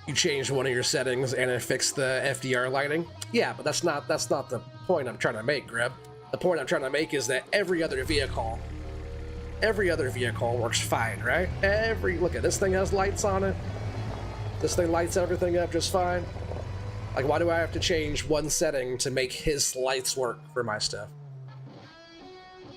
You changed one of your settings and it fixed the FDR lighting. Yeah, but that's not the point I'm trying to make, Greb. The point I'm trying to make is that every other vehicle works fine, right? Look at this thing has lights on it. This thing lights everything up just fine. Like, why do I have to change one setting to make his lights work for my stuff?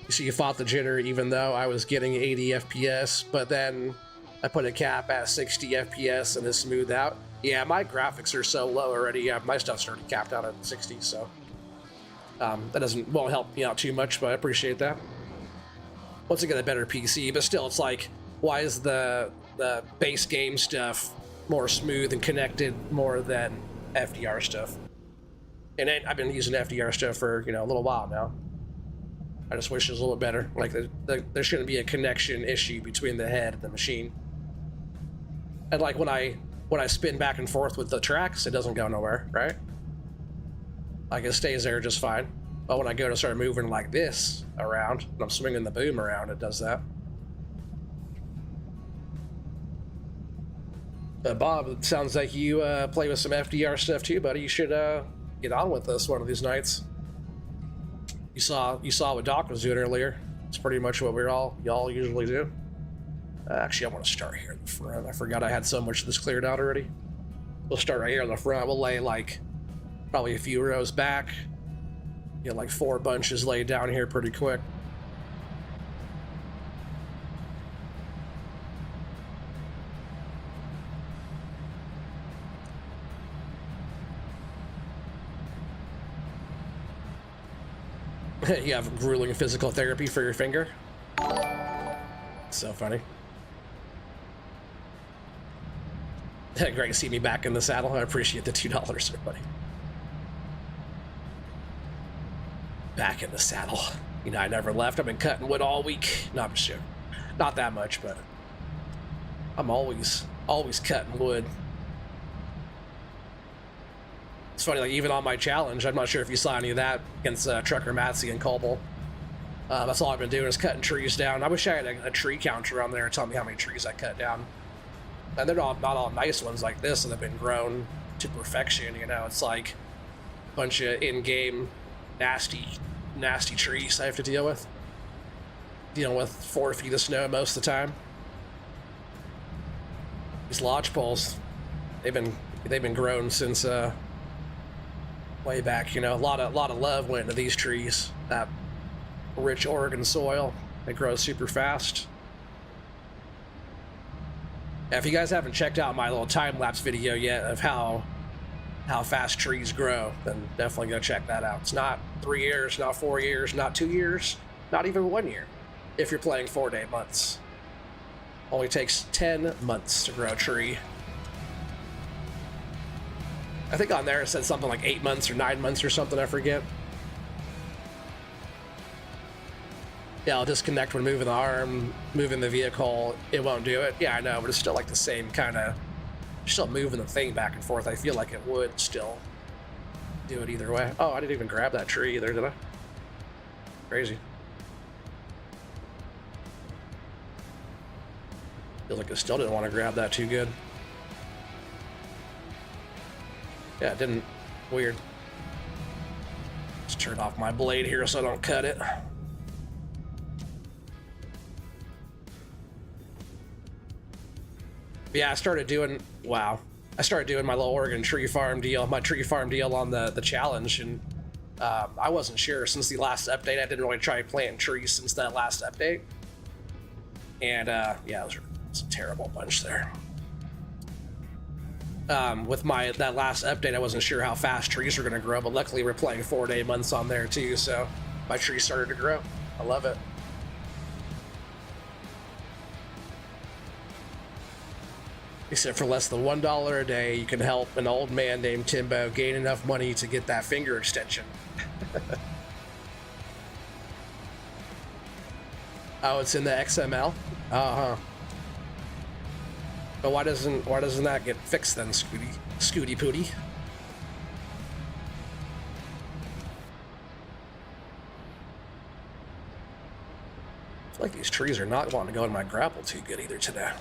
You see, you fought the jitter even though I was getting 80 FPS, but then I put a cap at 60 FPS and it smoothed out. Yeah, my graphics are so low already. Yeah, my stuff's already capped out at 60, so that won't help me out too much, but I appreciate that. Once I get a better PC, but still, it's like, why is the base game stuff more smooth and connected more than FDR stuff? And I've been using FDR stuff for, you know, a little while now. I just wish it was a little better. Like, there shouldn't be a connection issue between the head and the machine. And like when I spin back and forth with the tracks, it doesn't go nowhere, right? Like, it stays there just fine. But when I go to start moving like this around, and I'm swinging the boom around, it does that. Bob, it sounds like you play with some FDR stuff too, buddy. You should get on with this one of these nights. You saw what Doc was doing earlier. It's pretty much what y'all usually do. Actually, I want to start here in the front. I forgot I had so much of this cleared out already. We'll start right here in the front. We'll lay like probably a few rows back. Get like 4 bunches laid down here pretty quick. You have grueling physical therapy for your finger? So funny. Great to see me back in the saddle. I appreciate the $2, everybody. Back in the saddle. You know, I never left. I've been cutting wood all week. No, I'm just joking. Not that much, but I'm always cutting wood. It's funny, like, even on my challenge, I'm not sure if you saw any of that against Trucker Matsy and Colble. That's all I've been doing is cutting trees down. I wish I had a tree counter on there to tell me how many trees I cut down. And they're not all nice ones like this that have been grown to perfection, you know. It's like a bunch of in-game nasty trees I have to deal with. Dealing with 4 feet of snow most of the time. These lodge poles, they've been grown since way back. You know, a lot of love went into these trees. That rich Oregon soil, they grow super fast. Yeah, if you guys haven't checked out my little time-lapse video yet of how fast trees grow, then definitely go check that out. It's not 3 years, not 4 years, not 2 years, not even 1 year. If you're playing 4-day months, only takes 10 months to grow a tree. I think on there it said something like 8 months or 9 months or something, I forget. Yeah, I'll disconnect when moving the arm, moving the vehicle, it won't do it. Yeah, I know, but it's still like the same kind of, still moving the thing back and forth. I feel like it would still do it either way. Oh, I didn't even grab that tree either, did I? Crazy. Feels like I still didn't want to grab that too good. Yeah, it didn't. Weird. Let's turn off my blade here so I don't cut it. Yeah, I started doing, wow. I started doing my little Oregon tree farm deal, my tree farm deal on the challenge, and I wasn't sure since the last update. I didn't really try planting trees since that last update. And yeah, it was a terrible bunch there. With that last update, I wasn't sure how fast trees were going to grow, but luckily we're playing 4-day months on there too, so my trees started to grow. I love it. He said for less than $1 a day, you can help an old man named Timbo gain enough money to get that finger extension. Oh, it's in the XML? Uh-huh. But why doesn't that get fixed then, Scooty Pooty? I feel like these trees are not wanting to go in my grapple too good either today.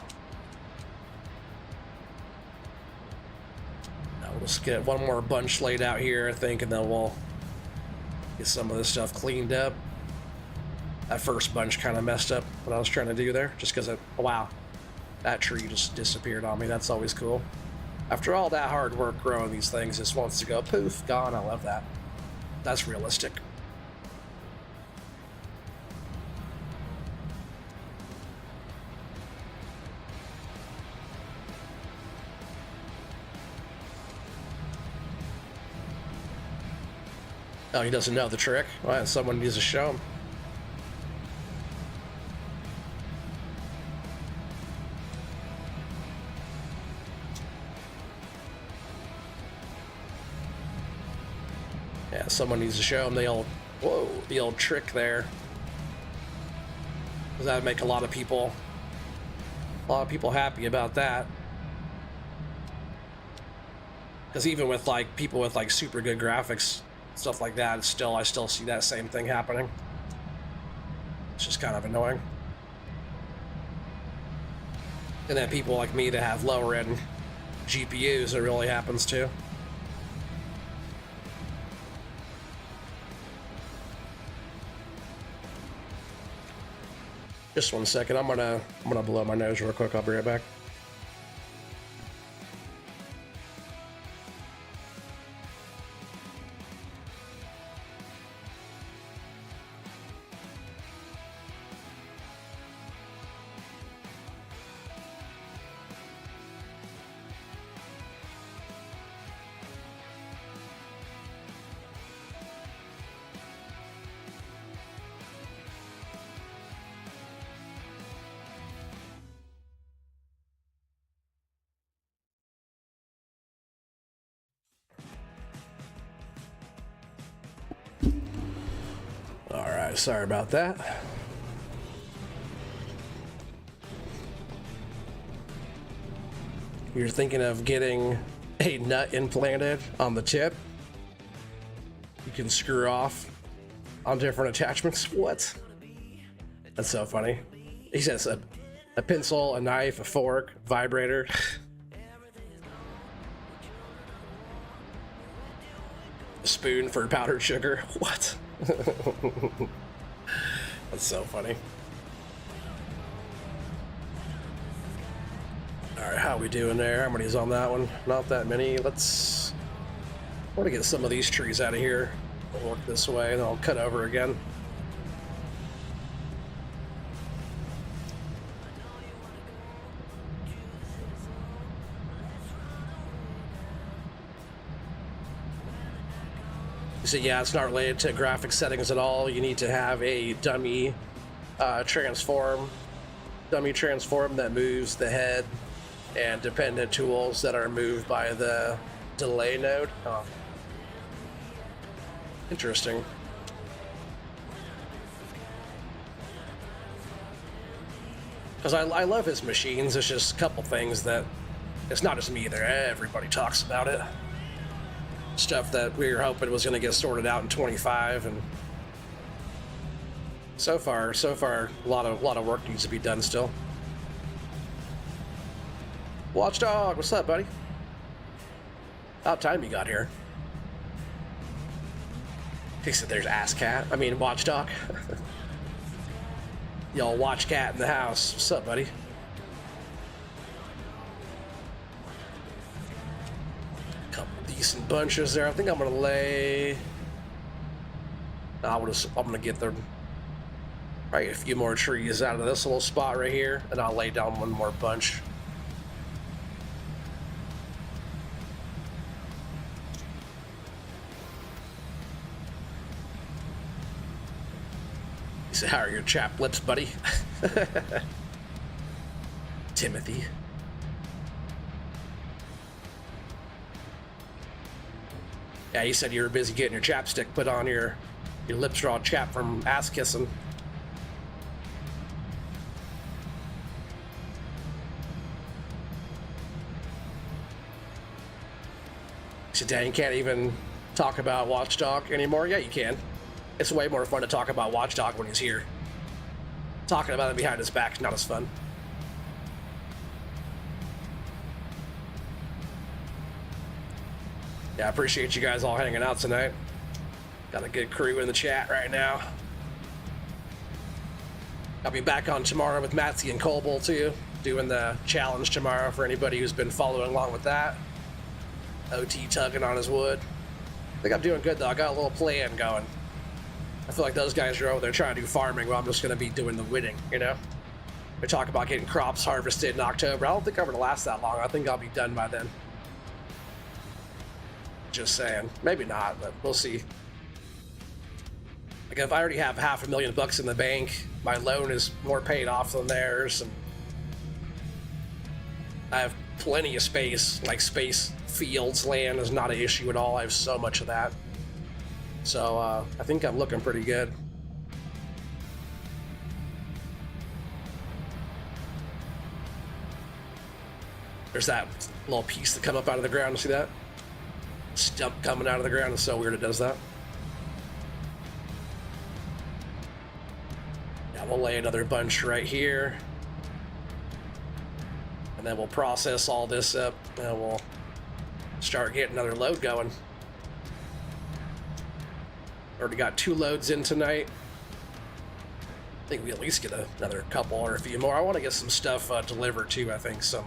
We'll just get one more bunch laid out here, I think, and then we'll get some of this stuff cleaned up. That first bunch kind of messed up what I was trying to do there, just because wow, that tree just disappeared on me. That's always cool. After all that hard work growing these things, just wants to go poof, gone. I love that. That's realistic. Oh, he doesn't know the trick? Well, someone needs to show him. Yeah, someone needs to show him the old trick there. Because that would make a lot of people happy about that. Because even with like people with like super good graphics, stuff like that, I still see that same thing happening. It's just kind of annoying. And then people like me that have lower end GPUs, it really happens too. Just 1 second. I'm gonna blow my nose real quick. I'll be right back. Alright, sorry about that. You're thinking of getting a nut implanted on the tip? You can screw off on different attachments? What? That's so funny. He says a pencil, a knife, a fork, vibrator. A spoon for powdered sugar. What? That's so funny. All Alright, how we doing there? How many's on that one? Not that many. I want to get some of these trees out of here. I'll work this way and I'll cut over again. So yeah, it's not related to graphic settings at all. You need to have a dummy transform that moves the head and dependent tools that are moved by the delay node. Oh. Interesting. Because I love his machines. It's just a couple things that it's not just me either. Everybody talks about it. Stuff that we were hoping was going to get sorted out in 25, and so far a lot of work needs to be done still. Watchdog, what's up, buddy? About time you got here. He said there's Watchdog. Y'all watch cat in the house. What's up, buddy? Decent bunches there. I think I'm gonna lay. I'm gonna get probably a few more trees out of this little spot right here, and I'll lay down one more bunch. He said, "How are your chap lips, buddy?" Timothy. Yeah, you said you were busy getting your chapstick put on. Your lips are all chapped from ass kissing. So Dan, you can't even talk about Watchdog anymore? Yeah, you can. It's way more fun to talk about Watchdog when he's here. Talking about it behind his back is not as fun. Yeah, I appreciate you guys all hanging out tonight. Got a good crew in the chat right now. I'll be back on tomorrow with Matsy and Colbull too, doing the challenge tomorrow for anybody who's been following along with that. OT tugging on his wood. I think I'm doing good though. I got a little plan going. I feel like those guys are over there trying to do farming while I'm just going to be doing the winning, you know? We talk about getting crops harvested in October. I don't think I'm going to last that long. I think I'll be done by then. Just saying. Maybe not, but we'll see. Like if I already have $500,000 in the bank, my loan is more paid off than theirs, and I have plenty of space. Like space, fields, land is not an issue at all. I have so much of that. So I think I'm looking pretty good. There's that little piece that come up out of the ground. See that? Stump coming out of the ground. It's so weird it does that. Yeah, we'll lay another bunch right here. And then we'll process all this up and we'll start getting another load going. Already got 2 loads in tonight. I think we at least get another couple or a few more. I want to get some stuff delivered too. I think some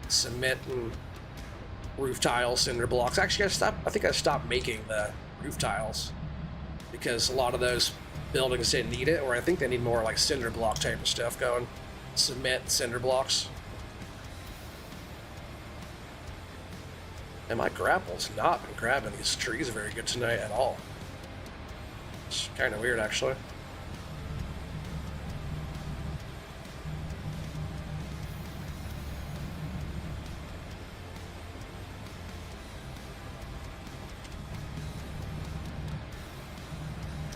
cement and roof tiles, cinder blocks. Actually, I think I stopped making the roof tiles because a lot of those buildings didn't need it, or I think they need more like cinder block type of stuff going. Cement, cinder blocks. And my grapple's not been grabbing these trees very good tonight at all. It's kind of weird, actually.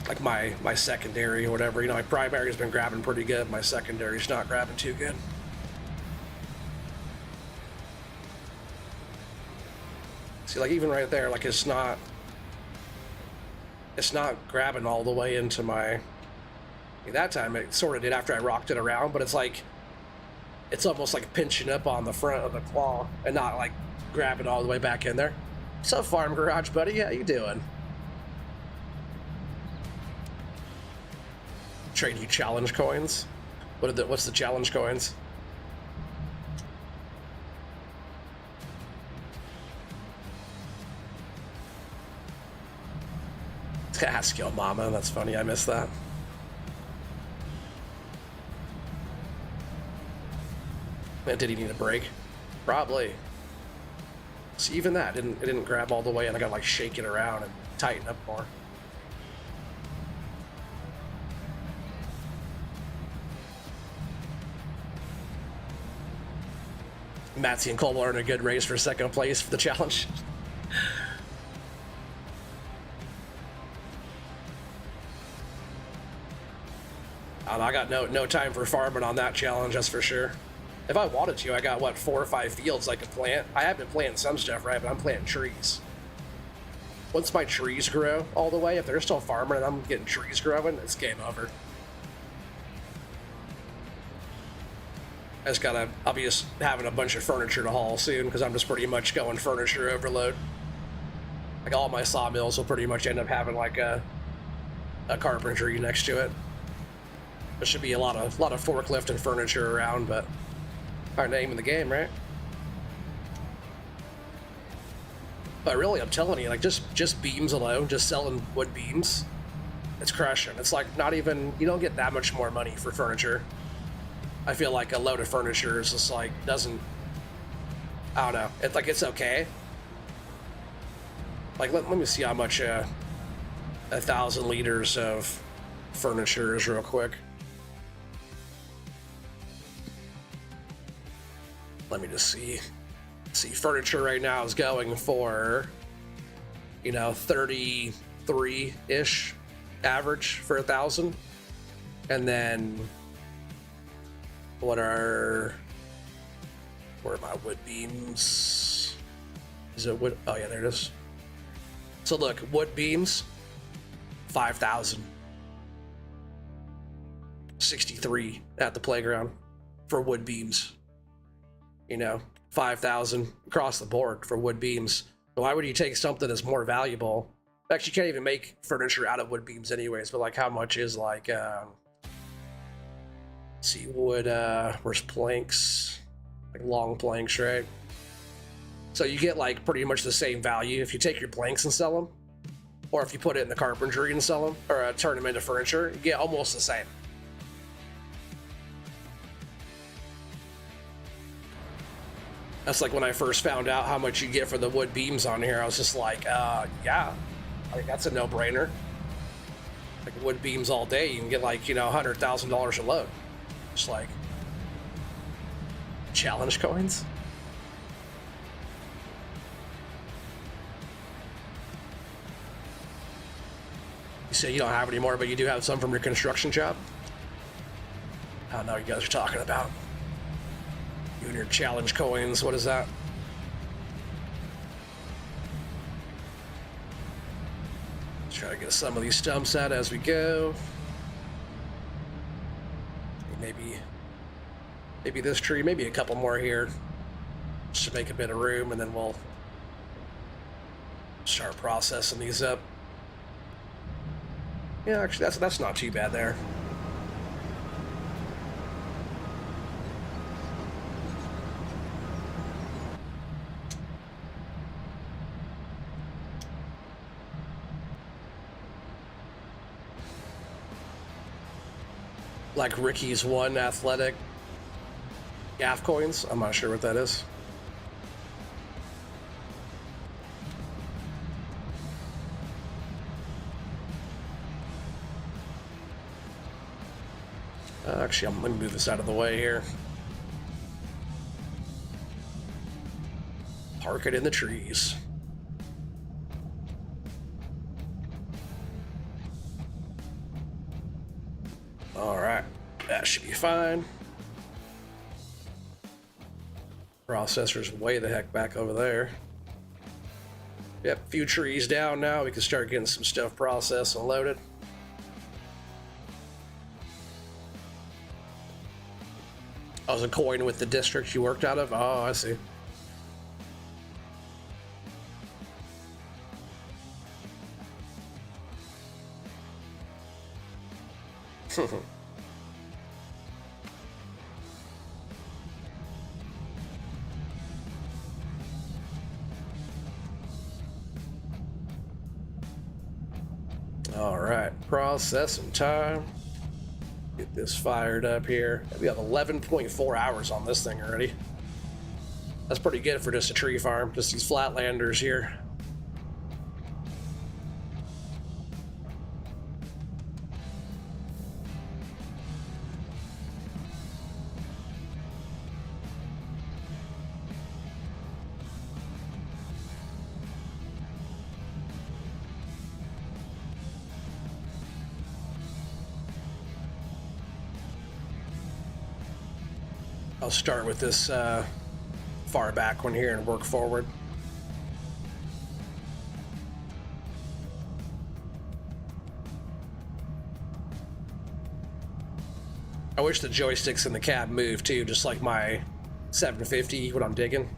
Like my secondary or whatever, you know, my primary's been grabbing pretty good. My secondary's not grabbing too good. See, like even right there, like it's not grabbing all the way into my. That time it sort of did after I rocked it around, but it's like it's almost like pinching up on the front of the claw and not like grabbing all the way back in there. What's up, Farm Garage, buddy? How you doing? Trade you challenge coins. What's the challenge coins? Ask your mama. That's funny. I missed that. And did he need a break? Probably. See, even that it didn't grab all the way, and I gotta like shake it around and tighten up more. Matsy and Cole are in a good race for second place for the challenge. I got no time for farming on that challenge, that's for sure. If I wanted to, I got, what, 4 or 5 fields I could plant. I have been planting some stuff, right, but I'm planting trees. Once my trees grow all the way, if they're still farming and I'm getting trees growing, it's game over. I'll be just having a bunch of furniture to haul soon, because I'm just pretty much going furniture overload. Like, all my sawmills will pretty much end up having, like, a carpentry next to it. There should be a lot of forklift and furniture around, but our name in the game, right? But really, I'm telling you, like, just beams alone, just selling wood beams, it's crushing. It's like not even, you don't get that much more money for furniture. I feel like a load of furniture is just like, doesn't, I don't know. It's like, it's okay. Like, let me see how much 1,000 liters of furniture is real quick. Let me just see. See, furniture right now is going for, 33-ish average for 1,000. And then where are my wood beams? Is it wood? Oh yeah, there it is. So look, wood beams, 5,000. 63 at the playground for wood beams. 5,000 across the board for wood beams. Why would you take something that's more valuable? Actually, you can't even make furniture out of wood beams anyways, but like how much is like, let's see, wood, where's planks? Like long planks, right? So you get like pretty much the same value if you take your planks and sell them, or if you put it in the carpentry and sell them, or turn them into furniture, you get almost the same. That's like when I first found out how much you get for the wood beams on here, I was just like, yeah, I think that's a no-brainer. Like wood beams all day, you can get like, $100,000 a load. Just like challenge coins. You say you don't have any more, but you do have some from your construction job? I don't know what you guys are talking about. You and your challenge coins, what is that? Let's try to get some of these stumps out as we go. Maybe this tree, maybe a couple more here, just to make a bit of room, and then we'll start processing these up. Yeah, actually, that's not too bad there. Like Ricky's one athletic gaff coins. I'm not sure what that is. Actually, let me move this out of the way here. Park it in the trees. All right, that should be fine. Processor's way the heck back over there. Yep, a few trees down now. We can start getting some stuff processed and loaded. I was a coin with the district you worked out of? Oh, I see. All right, processing time. Get this fired up here. We have 11.4 hours on this thing already. That's pretty good for just a tree farm, just these flatlanders here. I'll start with this far back one here and work forward. I wish the joysticks in the cab move too, just like my 750 when I'm digging.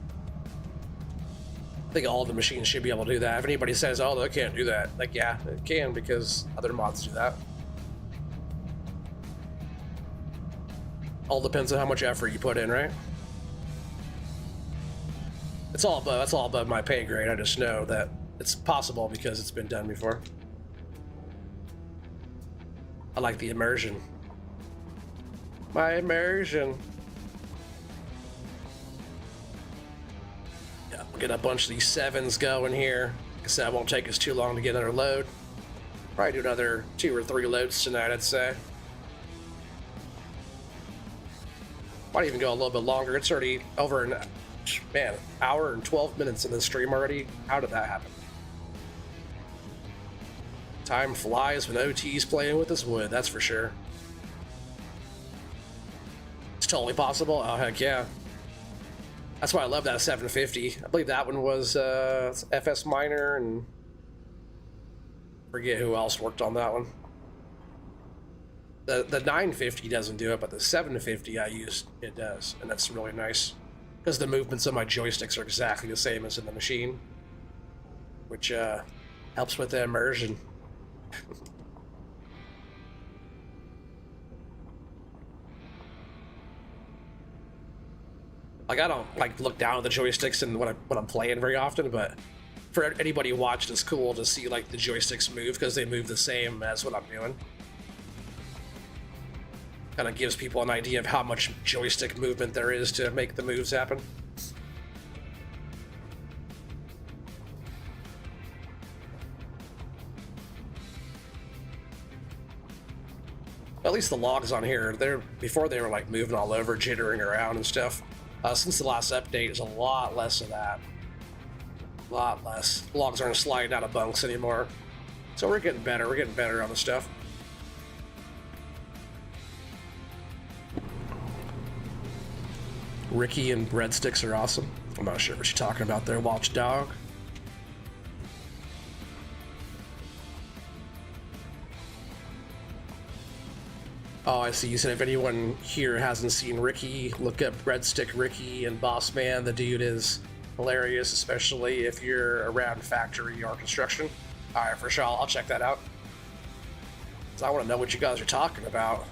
I think all the machines should be able to do that. If anybody says, oh, they can't do that, like, yeah, it can, because other mods do that. All depends on how much effort you put in, right? That's all above my pay grade. I just know that it's possible because it's been done before. I like the immersion. My immersion. Yeah, we'll get a bunch of these 7s going here. Like I said, it won't take us too long to get another load. Probably do another 2 or 3 loads tonight, I'd say. Might even go a little bit longer. It's already over an hour and 12 minutes in the stream already. How did that happen? Time flies when OT's playing with his wood, that's for sure. It's totally possible. Oh, heck yeah. That's why I love that 750. I believe that one was FS Minor, and forget who else worked on that one. The 950 doesn't do it, but the 750 I used, it does, and that's really nice because the movements of my joysticks are exactly the same as in the machine, which helps with the immersion. Like, I don't like look down at the joysticks and when I'm playing very often, but for anybody watching, it's cool to see like the joysticks move because they move the same as what I'm doing. Kind of gives people an idea of how much joystick movement there is to make the moves happen. At least the logs on here, before they were like moving all over, jittering around and stuff. Since the last update, there's a lot less of that. A lot less. Logs aren't sliding out of bunks anymore. So we're getting better. We're getting better on the stuff. Ricky and breadsticks are awesome. I'm not sure what you're talking about there, Watchdog. Oh, I see. You said if anyone here hasn't seen Ricky, look up Breadstick Ricky and Boss Man. The dude is hilarious, especially if you're around factory or construction. All right, for sure, I'll check that out. So I want to know what you guys are talking about.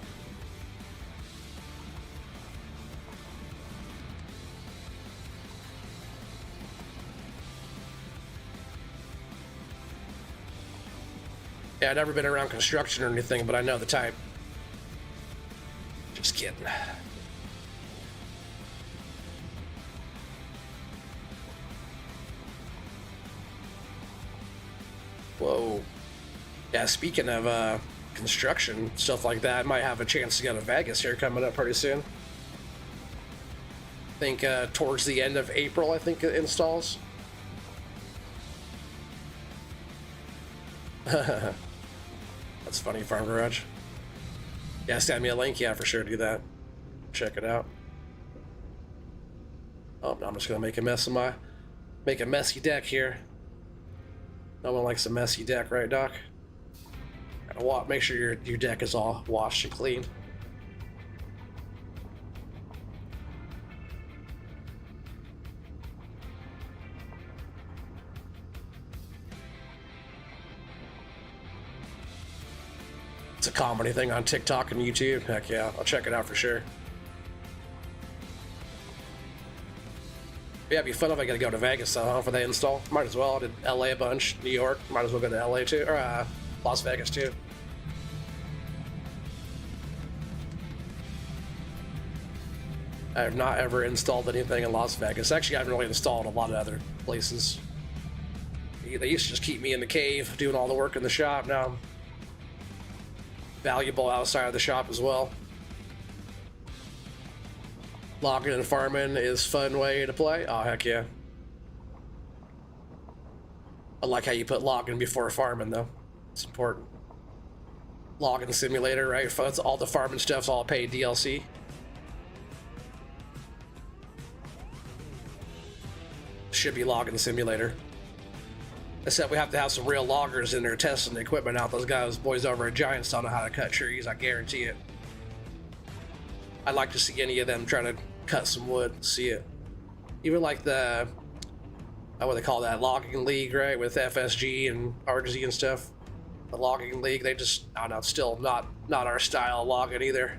Yeah, I've never been around construction or anything, but I know the type. Just kidding. Whoa. Yeah, speaking of construction, stuff like that, I might have a chance to go to Vegas here coming up pretty soon. I think towards the end of April, I think it installs. That's funny, Farm Garage. Yeah, send me a link. Yeah, for sure, do that. Check it out. Oh, I'm just gonna make a mess of make a messy deck here. No one likes a messy deck, right, Doc? Gotta make sure your deck is all washed and clean. It's a comedy thing on TikTok and YouTube. Heck yeah, I'll check it out for sure. Yeah, it'd be fun if I gotta go to Vegas for the install. Might as well. I did LA a bunch, New York. Might as well go to LA too. Or Las Vegas too. I have not ever installed anything in Las Vegas. Actually, I haven't really installed a lot of other places. They used to just keep me in the cave doing all the work in the shop. Now I'm valuable outside of the shop as well. Logging and farming is a fun way to play. Oh, heck yeah. I like how you put logging before farming, though. It's important. Logging simulator, right? It's all the farming stuff's all paid DLC. Should be logging simulator. Except we have to have some real loggers in there testing the equipment out. Those boys over at Giants don't know how to cut trees, I guarantee it. I'd like to see any of them trying to cut some wood, see it. Even like the, what do they call that, logging league, right? With FSG and RGZ and stuff. The logging league, they just, I don't know, still not our style of logging either.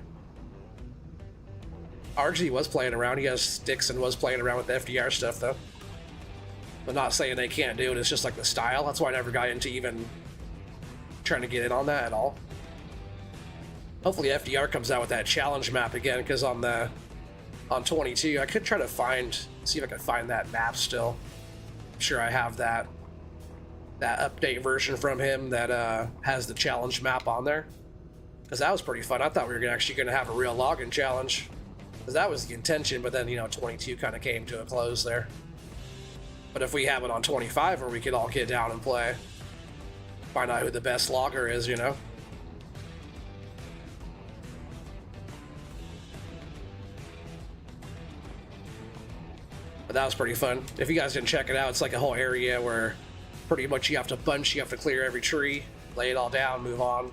RGZ was playing around. He has Dixon was playing around with the FDR stuff though. I'm not saying they can't do it, it's just like the style. That's why I never got into even trying to get in on that at all. Hopefully FDR comes out with that challenge map again, because on 22, I could try to see if I can find that map still. I'm sure I have that update version from him that has the challenge map on there. Because that was pretty fun. I thought we were actually going to have a real login challenge. Because that was the intention, but then, 22 kind of came to a close there. But if we have it on 25, where we could all get down and play, find out who the best logger is, But that was pretty fun. If you guys didn't check it out, it's like a whole area where pretty much you have to clear every tree, lay it all down, move on.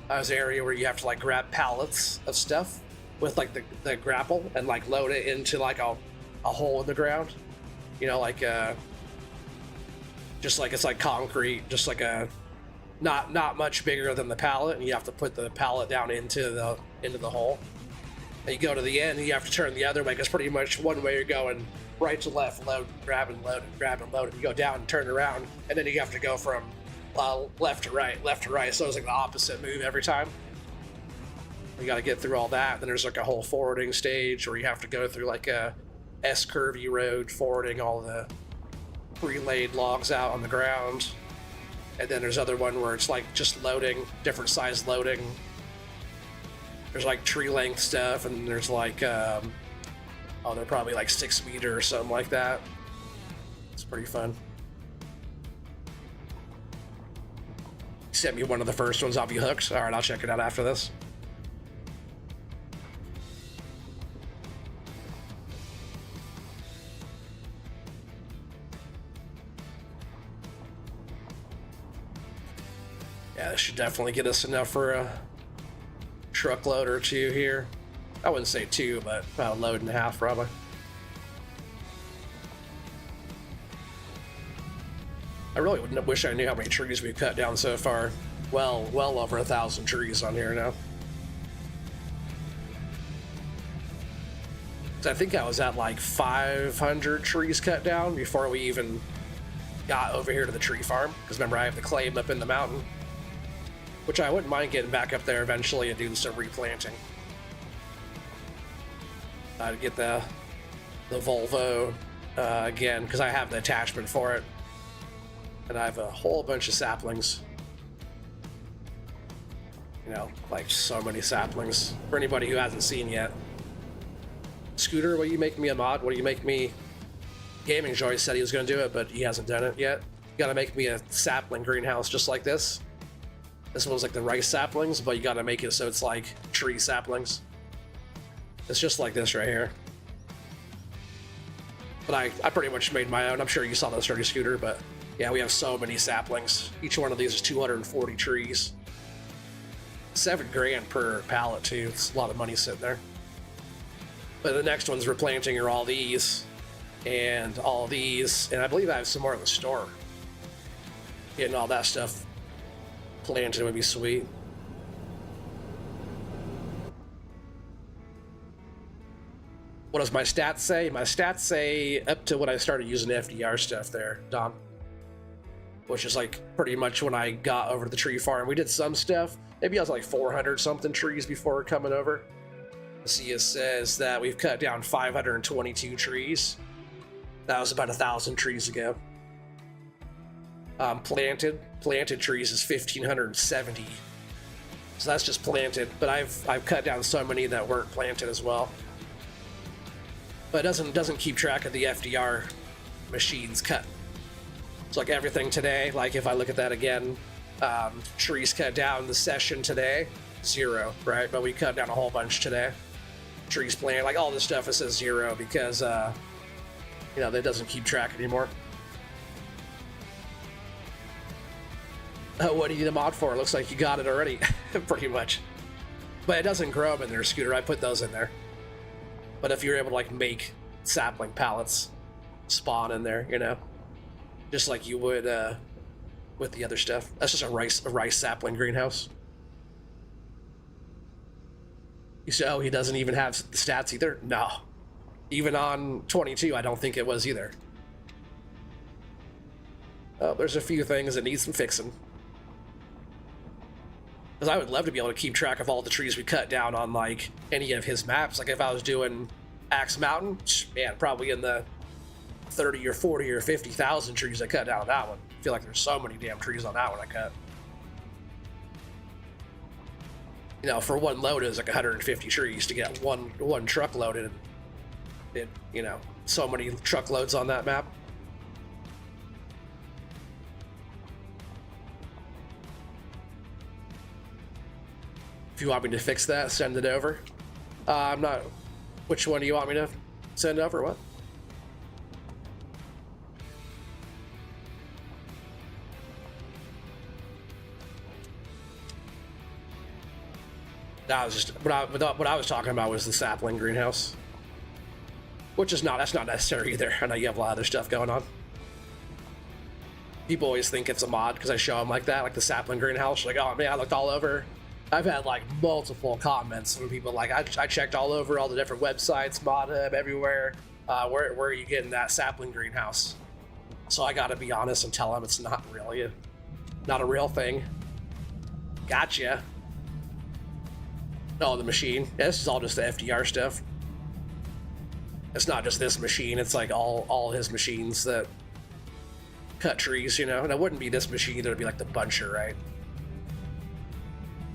There's an area where you have to like grab pallets of stuff with like the grapple and like load it into like a hole in the ground. Just like it's like concrete, just like a not much bigger than the pallet, and you have to put the pallet down into the hole. And you go to the end, and you have to turn the other way, because pretty much one way you're going right to left, load, grab and load, and grab and load, and you go down and turn around, and then you have to go from left to right, so it's like the opposite move every time. You got to get through all that. Then there's like a whole forwarding stage where you have to go through like a S-curvy road, forwarding all the pre-laid logs out on the ground. And then there's other one where it's like just loading, different size loading. There's like tree length stuff, and there's like they're probably like 6 meter or something like that. It's pretty fun. Sent me one of the first ones, I'll be hooked. All right, I'll check it out after this. Yeah, this should definitely get us enough for a truckload or two here. I wouldn't say 2, but about a load and a half probably. I really wish I knew how many trees we've cut down so far. Well over 1,000 trees on here now. So I think I was at like 500 trees cut down before we even got over here to the tree farm. Because remember, I have the claim up in the mountain, which I wouldn't mind getting back up there eventually and doing some replanting. I'd get the Volvo again, because I have the attachment for it. And I have a whole bunch of saplings. Like so many saplings. For anybody who hasn't seen yet. Scooter, will you make me a mod? Will you make me... Gaming Joy said he was going to do it, but he hasn't done it yet. You gotta make me a sapling greenhouse just like this. This one's like the rice saplings, but you gotta make it so it's like tree saplings. It's just like this right here. But I pretty much made my own. I'm sure you saw the sturdy Scooter, but yeah, we have so many saplings. Each one of these is 240 trees. $7 grand per pallet too. It's a lot of money sitting there. But the next ones we're planting are all these and all these, and I believe I have some more in the store. Getting all that stuff planted would be sweet. What does my stats say? My stats say up to when I started using FDR stuff there, Don. which is like pretty much when I got over to the tree farm. We did some stuff. Maybe I was like 400 something trees before coming over. See, it says that we've cut down 522 trees. That was about 1,000 trees ago. Planted trees is 1,570. So that's just planted, but I've cut down so many that weren't planted as well. But it doesn't keep track of the FDR machines cut. So like everything today, like if I look at that again, trees cut down the session today, 0, right? But we cut down a whole bunch today. Trees planted, like all this stuff, it says 0 because you know, that doesn't keep track anymore. What do you need a mod for? It looks like you got it already, pretty much. But it doesn't grow them in there, Scooter. I put those in there. But if you're able to like make sapling pallets spawn in there, you know, just like you would with the other stuff. That's just a rice sapling greenhouse. You say, oh, he doesn't even have the stats either? No. Even on 22, I don't think it was either. Oh, there's a few things that need some fixing. Because I would love to be able to keep track of all the trees we cut down on like any of his maps. Like if I was doing Axe Mountain, man, probably in the 30 or 40 or 50,000 trees I cut down on that one. I feel like there's so many damn trees on that one I cut. You know, for one load it was like 150 trees to get one truck loaded. It, you know, so many truckloads on that map. If you want me to fix that, send it over. I'm not. Which one do you want me to send over? What? That was just what I was talking about was the sapling greenhouse, which is that's not necessary either. I know you have a lot of other stuff going on. People always think it's a mod because I show them like that, like the sapling greenhouse. Like, oh man, I looked all over. I've had like multiple comments from people like, I checked all over all the different websites, Mod Hub, everywhere. Where are you getting that sapling greenhouse? So I got to be honest and tell them it's not really not a real thing. Gotcha. Oh, the machine. Yeah, this is all just the FDR stuff. It's not just this machine. It's like all his machines that cut trees, you know. And it wouldn't be this machine. It would be like the buncher, right?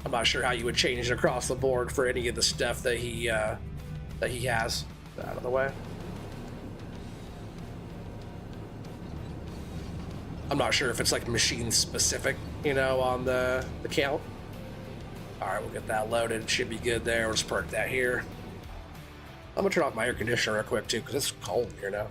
I'm not sure how you would change it across the board for any of the stuff that he has. Out of the way. I'm not sure if it's like machine specific, you know, on the count. All right, we'll get that loaded. It should be good there. We'll just perk that here. I'm gonna turn off my air conditioner real quick too, because it's cold here now.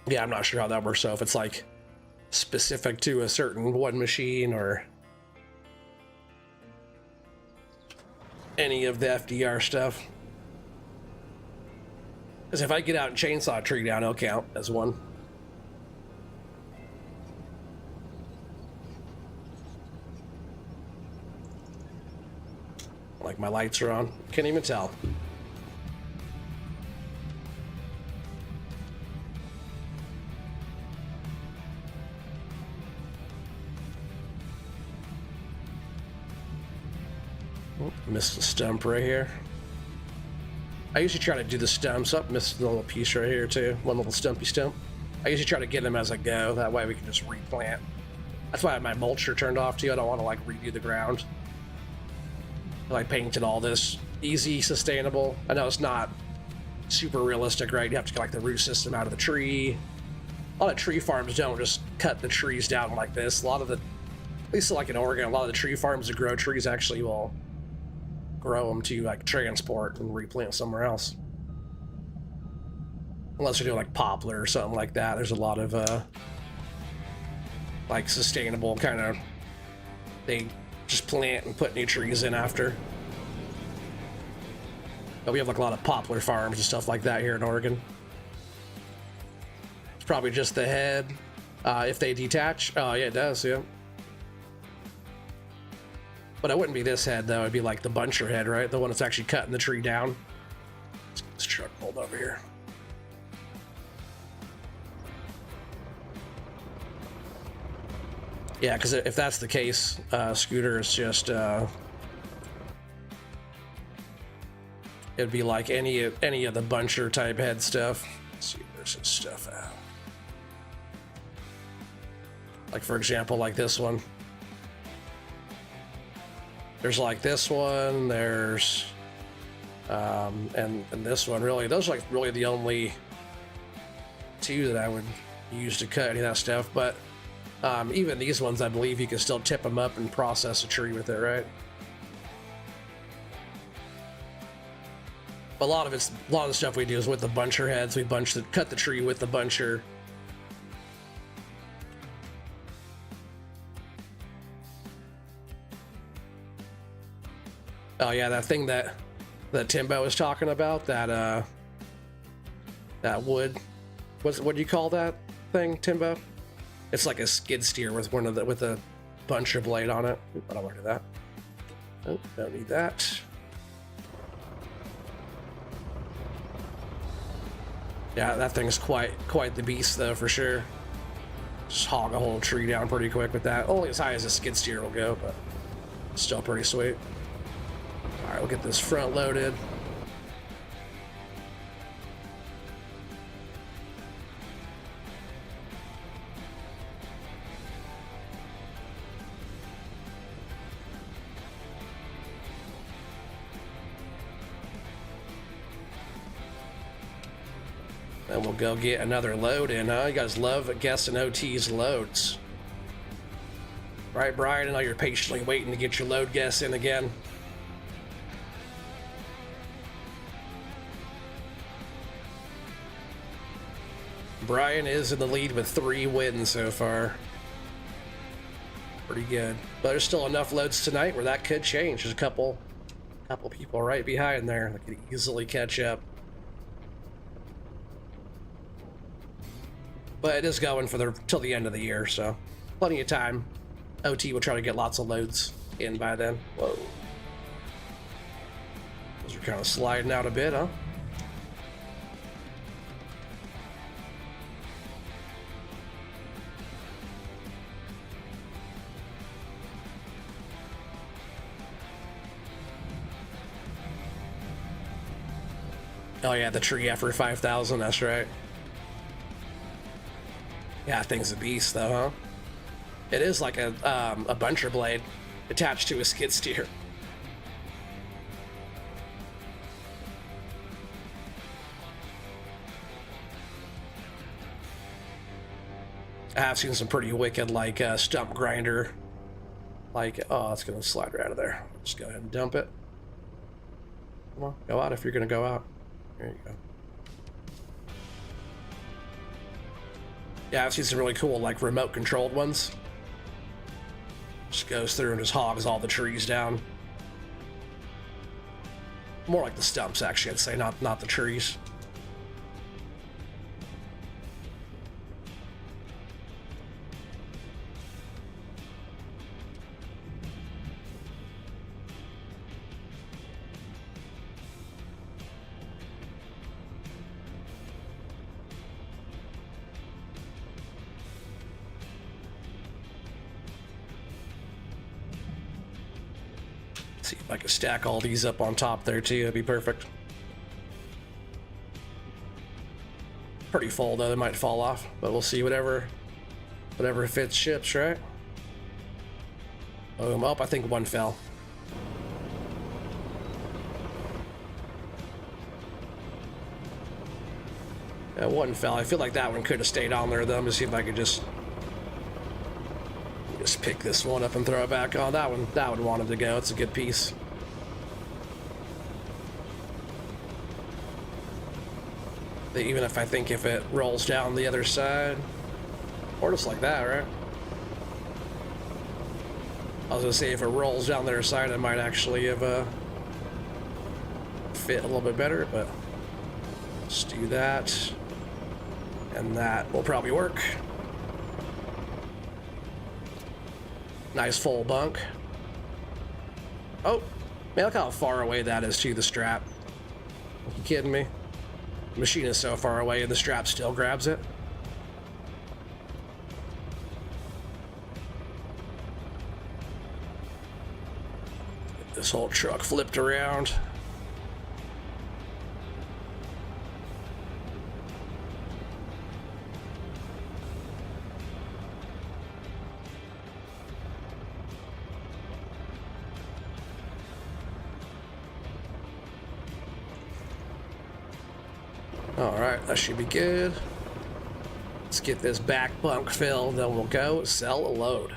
Yeah, I'm not sure how that works. So if it's like specific to a certain one machine or any of the FDR stuff. Because if I get out and chainsaw a tree down, it'll count as one. Like my lights are on. Can't even tell. Missed the stump right here. I usually try to do the stumps up. Missed the little piece right here too. One little stumpy stump. I usually try to get them as I go. That way we can just replant. That's why I have my mulcher turned off too. I don't want to like redo the ground. I painted all this easy, sustainable. I know it's not super realistic, right? You have to get like the root system out of the tree. A lot of tree farms don't just cut the trees down like this. A lot of the, at least like in Oregon, a lot of the tree farms that grow trees actually will grow them to like transport and replant somewhere else. Unless you're doing like poplar or something like that. There's a lot of like sustainable kind of. They just plant and put new trees in after. But we have like a lot of poplar farms and stuff like that here in Oregon. It's probably just the head. If they detach, oh yeah, it does, yeah. But it wouldn't be this head though, it'd be like the buncher head, right? The one that's actually cutting the tree down. Let's get this truck pulled over here. Yeah, because if that's the case, Scooter is just it'd be like any of the buncher type head stuff. Let's see, where's his stuff at? Like for example, like this one. There's like this one, there's and this one. Really, those are like really the only two that I would use to cut any of that stuff. But even these ones, I believe you can still tip them up and process a tree with it, right? A lot of the stuff we do is with the buncher heads. We cut the tree with the buncher. Oh yeah, that thing that Timbo was talking about, that wood. What do you call that thing, Timbo? It's like a skid steer with a buncher blade on it. I don't want to do that. Oh, don't need that. Yeah, that thing's quite the beast though, for sure. Just hog a whole tree down pretty quick with that. Only as high as a skid steer will go, but still pretty sweet. All right, we'll get this front loaded. And we'll go get another load in, huh? You guys love guessing OT's loads. Right, Brian? I know you're patiently waiting to get your load guess in again. Brian is in the lead with 3 wins so far. Pretty good. But there's still enough loads tonight where that could change. There's a couple people right behind there that could easily catch up. But it is going till the end of the year, so plenty of time. OT will try to get lots of loads in by then. Whoa. Those are kind of sliding out a bit, huh? Oh yeah, the tree after 5,000, that's right. Yeah, that thing's a beast though, huh? It is like a buncher blade attached to a skid steer. I have seen some pretty wicked like stump grinder. Like, oh, it's gonna slide right out of there. Just go ahead and dump it. Come on, go out if you're gonna go out. There you go. Yeah, I've seen some really cool, like, remote-controlled ones. Just goes through and just hogs all the trees down. More like the stumps, actually, I'd say, not the trees. See if I can stack all these up on top there too, that'd be perfect. Pretty full though, they might fall off, but we'll see. Whatever fits ships, right? Boom, up, I think one fell. Yeah, one fell. I feel like that one could have stayed on there though. Let me see if I could just pick this one up and throw it back. Oh, that one wanted to go. It's a good piece. Even if I think if it rolls down the other side, or just like that, right? I was gonna say if it rolls down their side, it might actually have fit a little bit better, but let's do that. And that will probably work. Nice full bunk. Oh, man, look how far away that is to the strap. Are you kidding me? The machine is so far away and the strap still grabs it. Get this whole truck flipped around. Alright, that should be good. Let's get this back bunk filled, then we'll go sell a load.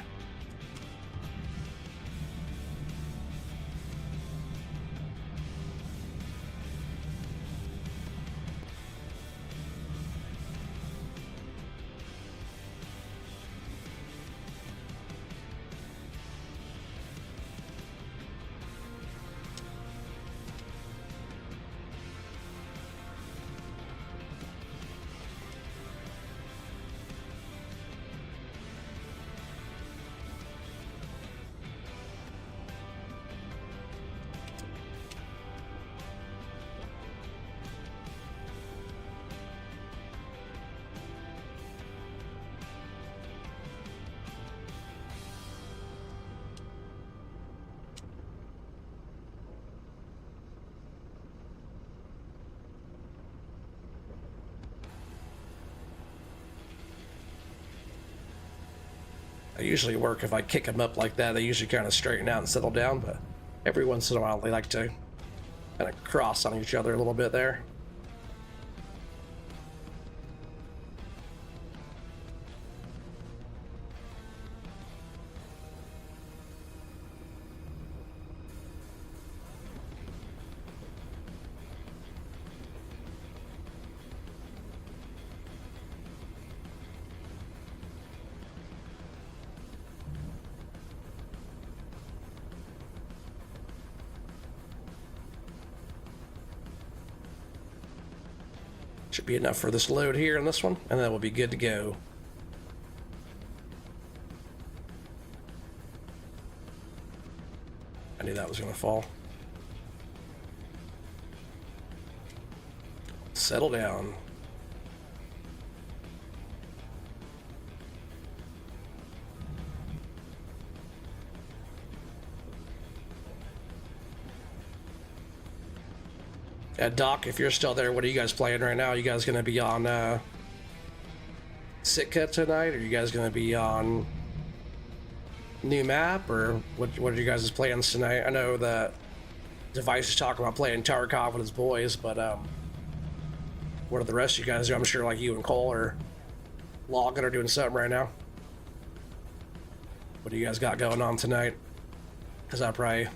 I usually work if I kick them up like that. They usually kind of straighten out and settle down, but every once in a while they like to kind of cross on each other a little bit there. Should be enough for this load here in this one, and then we'll be good to go. I knew that was going to fall. Settle down. Doc, if you're still there, what are you guys playing right now? Are you guys going to be on Sitka tonight? Are you guys going to be on new map? Or what are you guys' plans tonight? I know that Device is talking about playing Tarkov with his boys, but what are the rest of you guys do? I'm sure like you and Cole are logging or doing something right now. What do you guys got going on tonight? Because I probably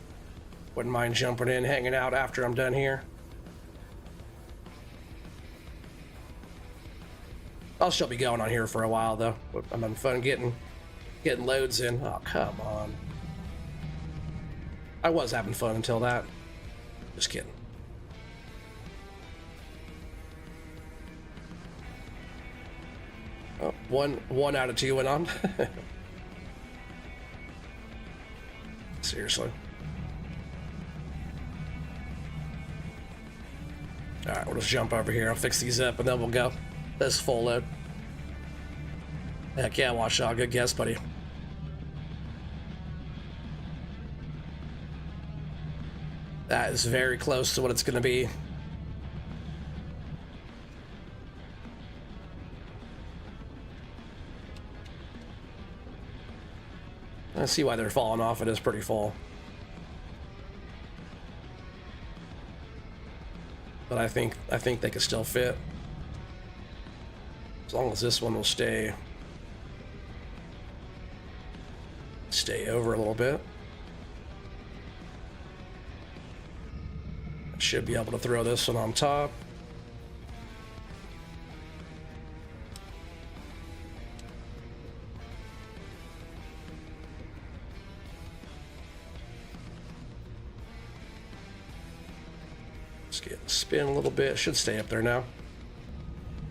wouldn't mind jumping in, hanging out after I'm done here. I'll still be going on here for a while though. I'm having fun getting loads in. Oh, come on. I was having fun until that. Just kidding. Oh, one out of two went on. Seriously. Alright, we'll just jump over here. I'll fix these up and then we'll go. This full load. Heck yeah, Watchdog. Good guess, buddy. That is very close to what it's going to be. I see why they're falling off. It is pretty full. But I think they could still fit. As long as this one will stay over a little bit. I should be able to throw this one on top. Just get spin a little bit. Should stay up there now.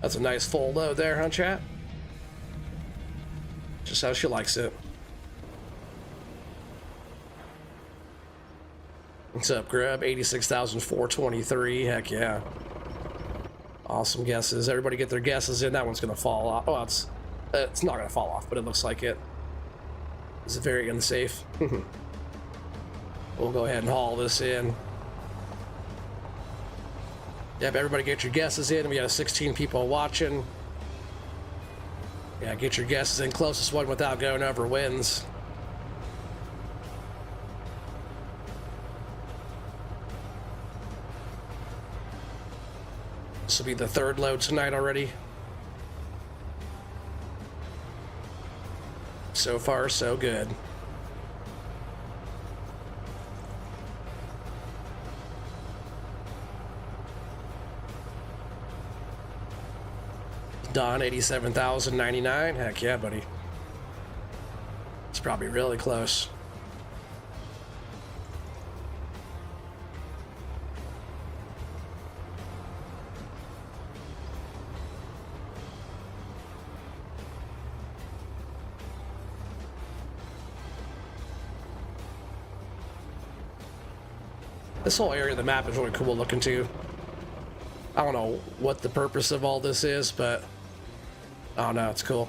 That's a nice full load there, huh, chat? Just how she likes it. What's up, Grub? 86,423. Heck yeah. Awesome guesses. Everybody get their guesses in. That one's gonna fall off. Oh, it's not gonna fall off, but it looks like it. It's very unsafe. We'll go ahead and haul this in. Yep, everybody get your guesses in. We got 16 people watching. Yeah, get your guesses in. Closest one without going over wins. This will be the third load tonight already. So far, so good. Don, 87,099. Heck yeah, buddy. It's probably really close. This whole area of the map is really cool looking too. I don't know what the purpose of all this is, but I don't know, it's cool.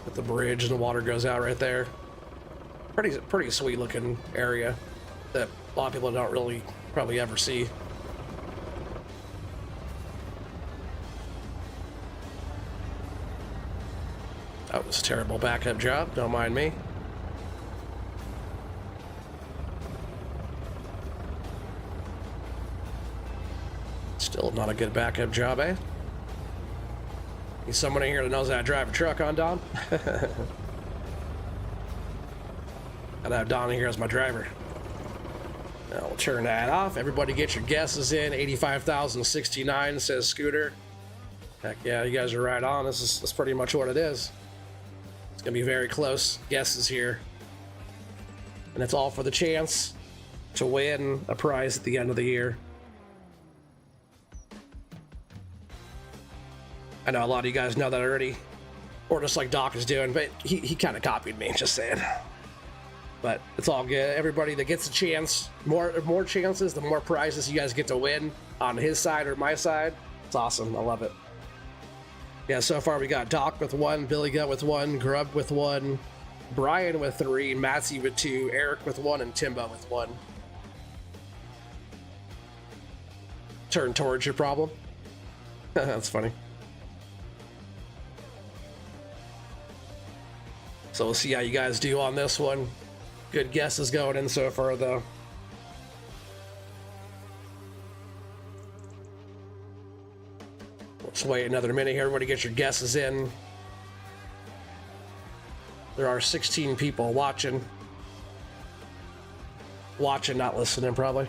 With the bridge and the water goes out right there. Pretty sweet looking area that a lot of people don't really probably ever see. That was a terrible backup job, don't mind me. Still not a good backup job, eh? Need someone in here that knows how to drive a truck on, Don? I'd have Don in here as my driver. Now we'll turn that off. Everybody get your guesses in. 85,069 says Scooter. Heck yeah, you guys are right on. That's pretty much what it is. It's gonna be very close guesses here. And it's all for the chance to win a prize at the end of the year. I know a lot of you guys know that already, or just like Doc is doing, but he kind of copied me, just saying. But it's all good. Everybody that gets a chance, more chances, the more prizes you guys get to win on his side or my side. It's awesome. I love it. Yeah, so far we got Doc with 1, Billy Gut with 1, Grub with 1, Brian with 3, Matsy with 2, Eric with 1, and Timbo with 1. Turn towards your problem. That's funny. So we'll see how you guys do on this one. Good guesses going in so far, though. Let's wait another minute here. Everybody get your guesses in. There are 16 people watching. Watching, not listening, probably.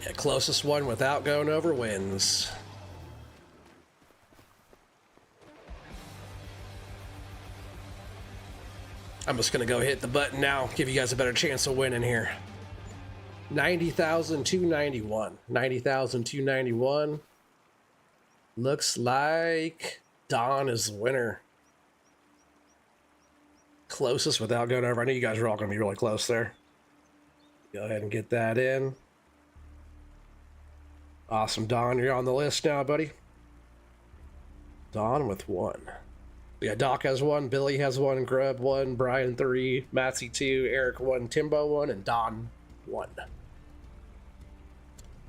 Yeah, closest one without going over wins. I'm just gonna go hit the button now, give you guys a better chance of winning here. 90,291. 90,291. Looks like Don is the winner. Closest without going over. I know you guys are all gonna be really close there. Go ahead and get that in. Awesome, Don. You're on the list now, buddy. Don with 1. Yeah, Doc has 1, Billy has 1, Grub 1, Brian 3, Matsy 2, Eric 1, Timbo 1, and Don 1. So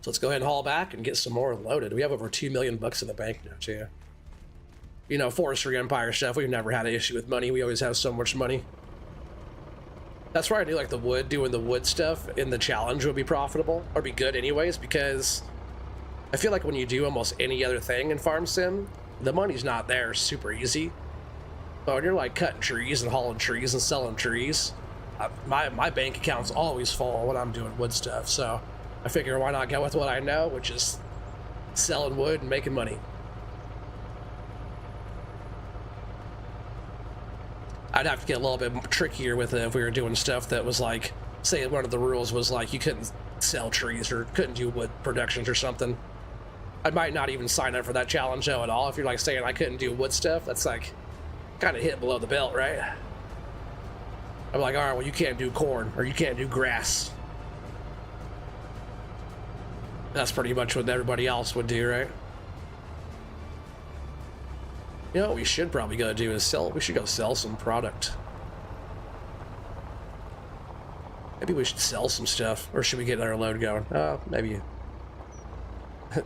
let's go ahead and haul back and get some more loaded. We have over 2 million bucks in the bank now, too. You know, Forestry Empire stuff, we've never had an issue with money. We always have so much money. That's why I do like the wood, doing the wood stuff in the challenge would be profitable, or be good anyways, because I feel like when you do almost any other thing in Farm Sim, the money's not there super easy. But when you're like cutting trees and hauling trees and selling trees, my bank account's always full when I'm doing wood stuff. So I figure why not go with what I know, which is selling wood and making money. I'd have to get a little bit trickier with it if we were doing stuff that was like, say one of the rules was like you couldn't sell trees or couldn't do wood productions or something. I might not even sign up for that challenge though at all. If you're like saying I couldn't do wood stuff, that's like kind of hit below the belt, right? I'm like, all right, well, you can't do corn or you can't do grass. That's pretty much what everybody else would do, right? You know what we should probably go do is we should go sell some product. Maybe we should sell some stuff, or should we get our load going? Maybe.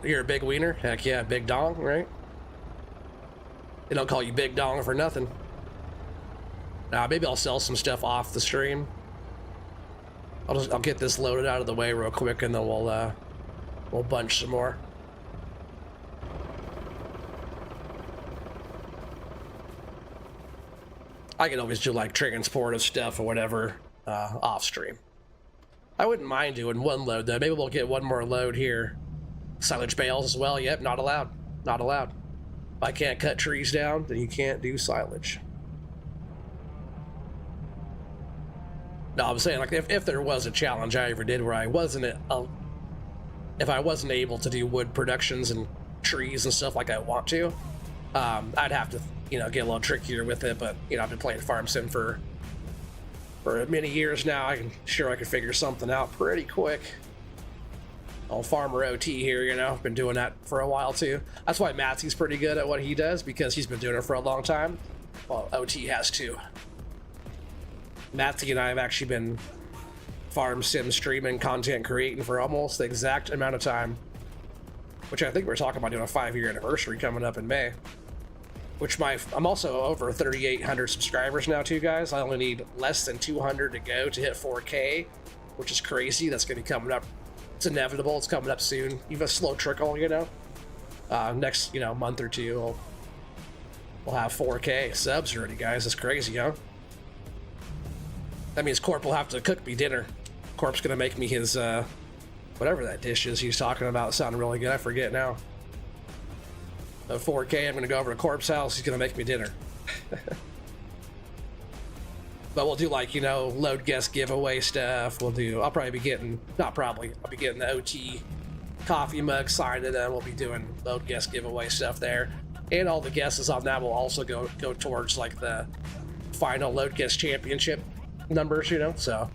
You're a big wiener? Heck yeah, big dong, right? They don't call you big dong for nothing. Maybe I'll sell some stuff off the stream. I'll get this loaded out of the way real quick, and then we'll bunch some more. I can always do like transport of stuff or whatever off stream. I wouldn't mind doing one load though. Maybe we'll get one more load here. Silage bales as well. Yep, not allowed. Not allowed. If I can't cut trees down, then you can't do silage. No, I'm saying like if there was a challenge I ever did where I wasn't if I wasn't able to do wood productions and trees and stuff like I want to, I'd have to, you know, get a little trickier with it. But you know, I've been playing Farm Sim for many years now. I'm sure I could figure something out pretty quick. Old Farmer OT here, you know, been doing that for a while too. That's why Matsy's pretty good at what he does, because he's been doing it for a long time. Well, OT has too. Matsy and I have actually been Farm Sim streaming, content creating for almost the exact amount of time, which I think we're talking about doing a 5-year anniversary coming up in May. Which I'm also over 3,800 subscribers now too, guys. I only need less than 200 to go to hit 4K, which is crazy. That's going to be coming up. It's inevitable. It's coming up soon. Even a slow trickle, you know. Next, you know, month or two, we'll have 4K subs already, guys. That's crazy, huh? That means Corp will have to cook me dinner. Corp's gonna make me his whatever that dish is he's talking about. It sounded really good. I forget now. 4K, I'm gonna go over to Corp's house. He's gonna make me dinner. But we'll do like, you know, load guest giveaway stuff. I'll probably be getting, not probably, I'll be getting the OT coffee mug signed, and then we'll be doing load guest giveaway stuff there. And all the guesses on that will also go towards like the final load guest championship numbers, you know. So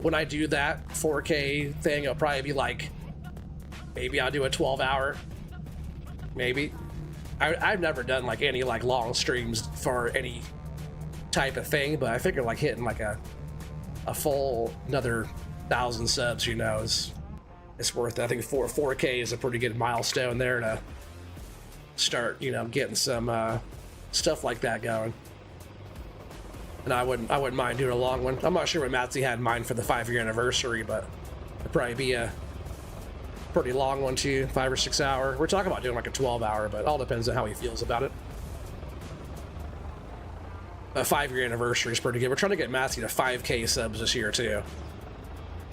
when I do that 4K thing, it'll probably be like, maybe I'll do a 12-hour. Maybe. I've never done like any like long streams for any type of thing, but I figure like hitting like a full another 1,000 subs, you know, is worth it. I think 4K is a pretty good milestone there to start, you know, getting some stuff like that going. And I wouldn't mind doing a long one. I'm not sure what Matsy had in mind for the 5-year anniversary, but it'd probably be a pretty long one too, 5 or 6 hour. We're talking about doing like a 12-hour, but it all depends on how he feels about it. A 5-year anniversary is pretty good. We're trying to get Matsy to 5K subs this year too.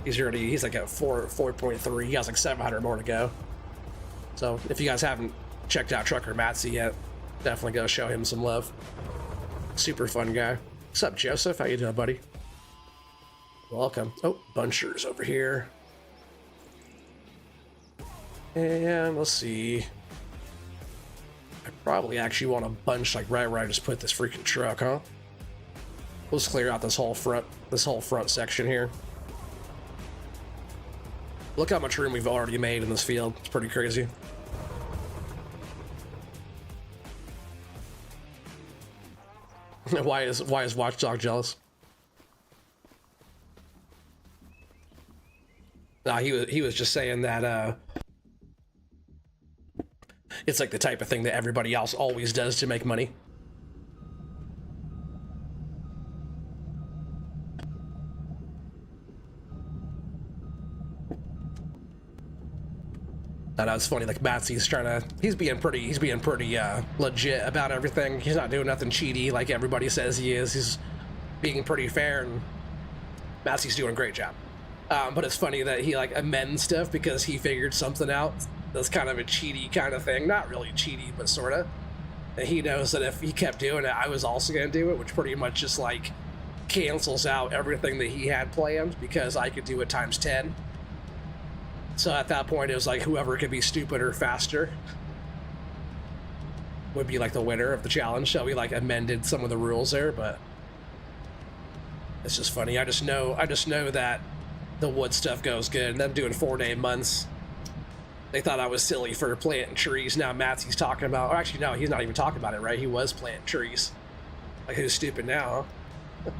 He's like at 4.3. He has like 700 more to go. So if you guys haven't checked out Trucker Matsy yet, definitely go show him some love. Super fun guy. What's up, Joseph? How you doing, buddy? Welcome. Oh, Bunchers over here. And let's see. I probably actually want to bunch like right where I just put this freaking truck, huh? We'll just clear out this whole front section here. Look how much room we've already made in this field. It's pretty crazy. Why is Watchdog jealous? Nah, he was just saying that it's like the type of thing that everybody else always does to make money. I know it's funny, like Matsy's being pretty legit about everything. He's not doing nothing cheaty like everybody says he is. He's being pretty fair, and Matsy's doing a great job. But it's funny that he like amends stuff because he figured something out that's kind of a cheaty kind of thing. Not really cheaty, but sorta. And he knows that if he kept doing it, I was also going to do it, which pretty much just like cancels out everything that he had planned because I could do it times 10. So at that point, it was like whoever could be stupider faster would be like the winner of the challenge. So we like amended some of the rules there, but it's just funny. I just know that the wood stuff goes good, and them doing 4-day months. They thought I was silly for planting trees. Now Matthew's talking about, or actually no, he's not even talking about it, right? He was planting trees. Like, who's stupid now, huh?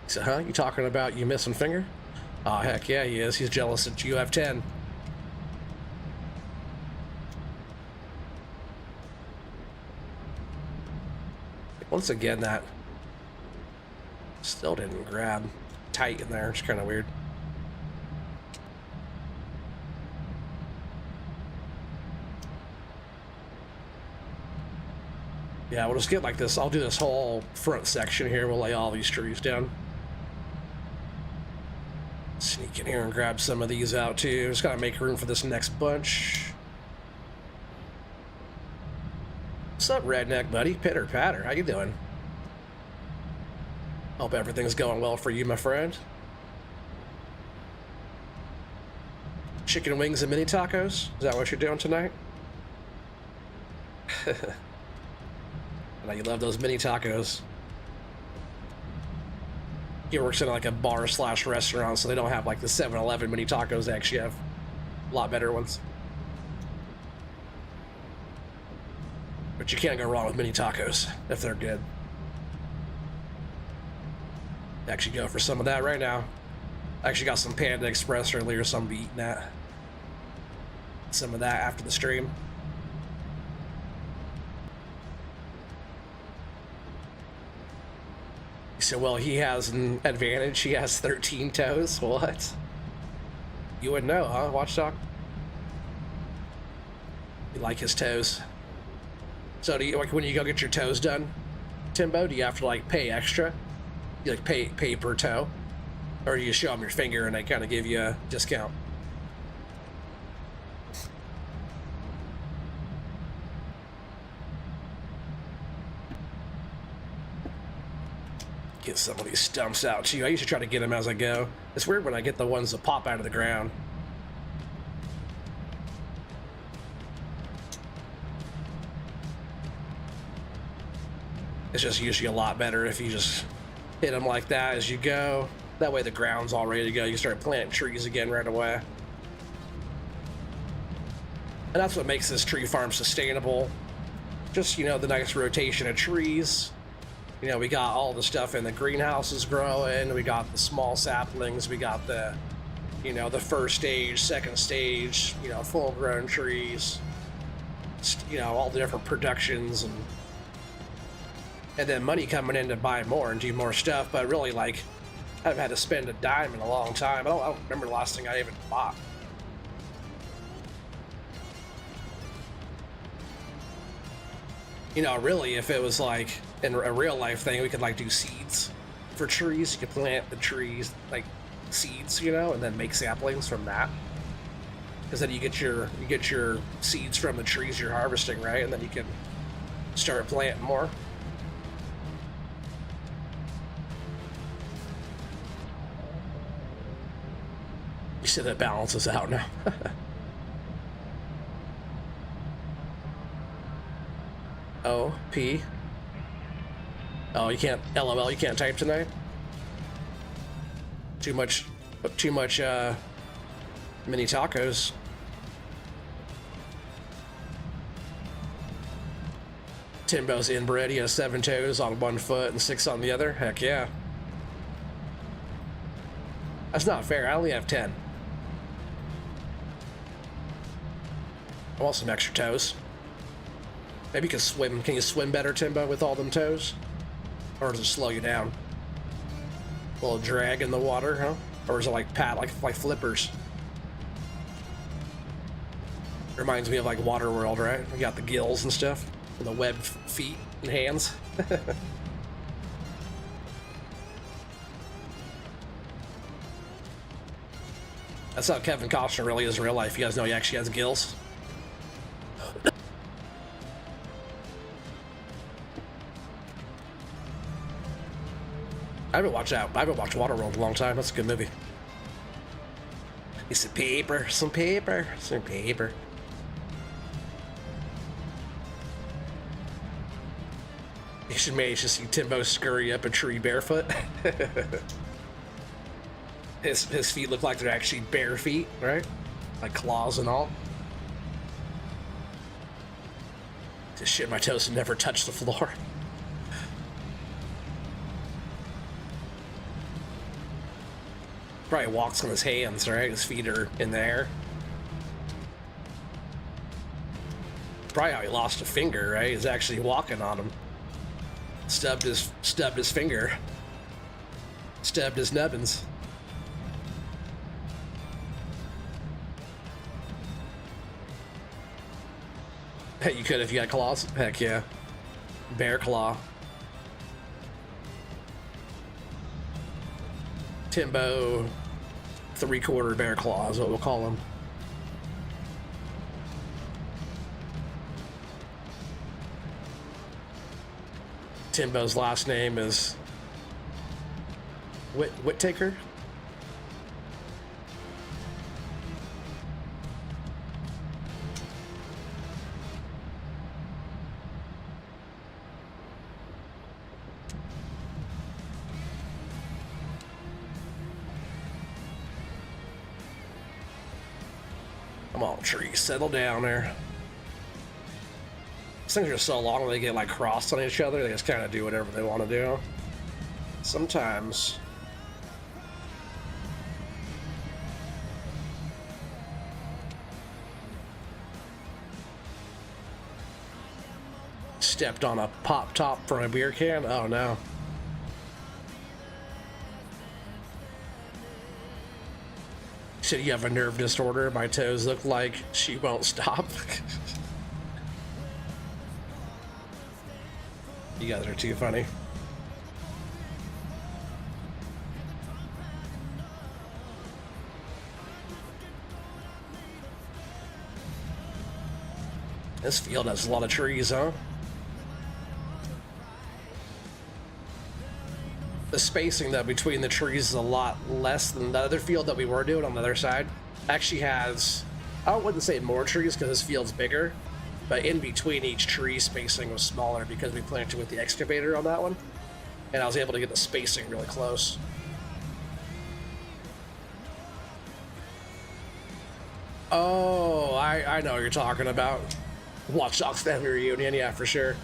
So, huh? You talking about you missing finger? Oh, heck yeah, he is. He's jealous that you have 10. Once again, that still didn't grab tight in there. It's kind of weird. Yeah, we'll just get like this. I'll do this whole front section here. We'll lay all these trees down. Sneak in here and grab some of these out too. Just gotta make room for this next bunch. What's up, redneck buddy? Pitter patter. How you doing? Hope everything's going well for you, my friend. Chicken wings and mini tacos? Is that what you're doing tonight? I know you love those mini tacos. He works in like a bar / restaurant, so they don't have like the 7-Eleven mini tacos. They actually have a lot better ones. But you can't go wrong with mini tacos if they're good. Actually go for some of that right now. I actually got some Panda Express earlier, so I'm gonna be eating that. Some of that after the stream. He said, well, he has an advantage. He has 13 toes. What? You wouldn't know, huh, Watchdog? You like his toes. So do you, like, when you go get your toes done, Timbo, do you have to like pay extra? You like pay per toe? Or you show them your finger and they kind of give you a discount? Get some of these stumps out too. I usually try to get them as I go. It's weird when I get the ones that pop out of the ground. It's just usually a lot better if you just hit them like that as you go. That way the ground's all ready to go. You start planting trees again right away. And that's what makes this tree farm sustainable. Just, you know, the nice rotation of trees. You know, we got all the stuff in the greenhouses growing. We got the small saplings. We got the, you know, the first stage, second stage, you know, full grown trees. You know, all the different productions and then money coming in to buy more and do more stuff. But really, like, I haven't had to spend a dime in a long time. I don't remember the last thing I even bought. You know, really, if it was like in a real life thing, we could like do seeds for trees. You could plant the trees like seeds, you know, and then make saplings from that. Because then you get your seeds from the trees you're harvesting, right? And then you can start planting more. You see that balances out now. O P. Oh, you can't. LOL. You can't type tonight. Too much mini tacos. Timbo's inbred. He has 7 toes on one foot and 6 on the other. Heck yeah. That's not fair. I only have 10. I want some extra toes. Maybe you can swim. Can you swim better, Timbo, with all them toes? Or does it slow you down? A little drag in the water, huh? Or is it like like flippers? Reminds me of like Waterworld, right? We got the gills and stuff, and the webbed feet and hands. That's how Kevin Costner really is in real life. You guys know he actually has gills. I haven't watched Waterworld in a long time. That's a good movie. Some paper, some paper, some paper. You should manage to see Timbo scurry up a tree barefoot. His feet look like they're actually bare feet, right? Like claws and all. Just shit my toes and never touch the floor. Probably walks on his hands, right? His feet are in the air. Probably how he lost a finger, right? He's actually walking on him. Stubbed his finger. Stubbed his nubbins. Hey, you could if you had claws. Heck yeah. Bear claw. Timbo 3/4 bear claw is what we'll call him. Timbo's last name is Whittaker. Come on, trees, settle down there. These things are so long they get like crossed on each other. They just kind of do whatever they want to do. Sometimes. Stepped on a pop top from a beer can. Oh no. Said you have a nerve disorder. My toes look like she won't stop. You guys are too funny. This field has a lot of trees, huh? The spacing though between the trees is a lot less than the other field that we were doing on the other side. Actually has, I wouldn't say more trees because this field's bigger, but in between each tree spacing was smaller because we planted with the excavator on that one, and I was able to get the spacing really close. Oh, I know what you're talking about. Watch Dogs Family Reunion, yeah, for sure.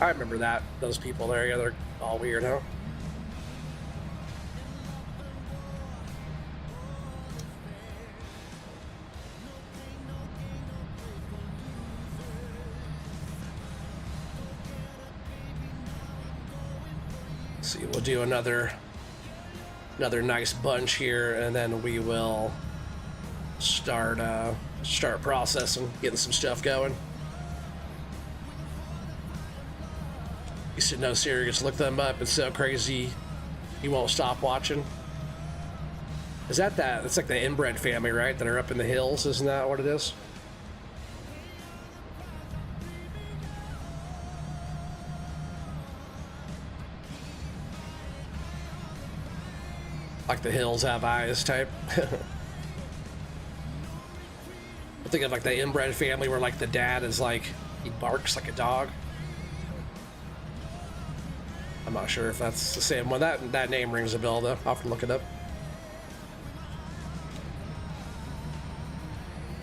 I remember that. Those people there, yeah, they're all weird, huh? See, we'll do another nice bunch here, and then we will start processing, getting some stuff going. You should know, serious. Look them up. It's so crazy, you won't stop watching. Is that? It's like the inbred family, right? That are up in the hills. Isn't that what it is? Like the hills have eyes type. I think of like the inbred family where like the dad is like, he barks like a dog. I'm not sure if that's the same one. That name rings a bell though. I'll have to look it up.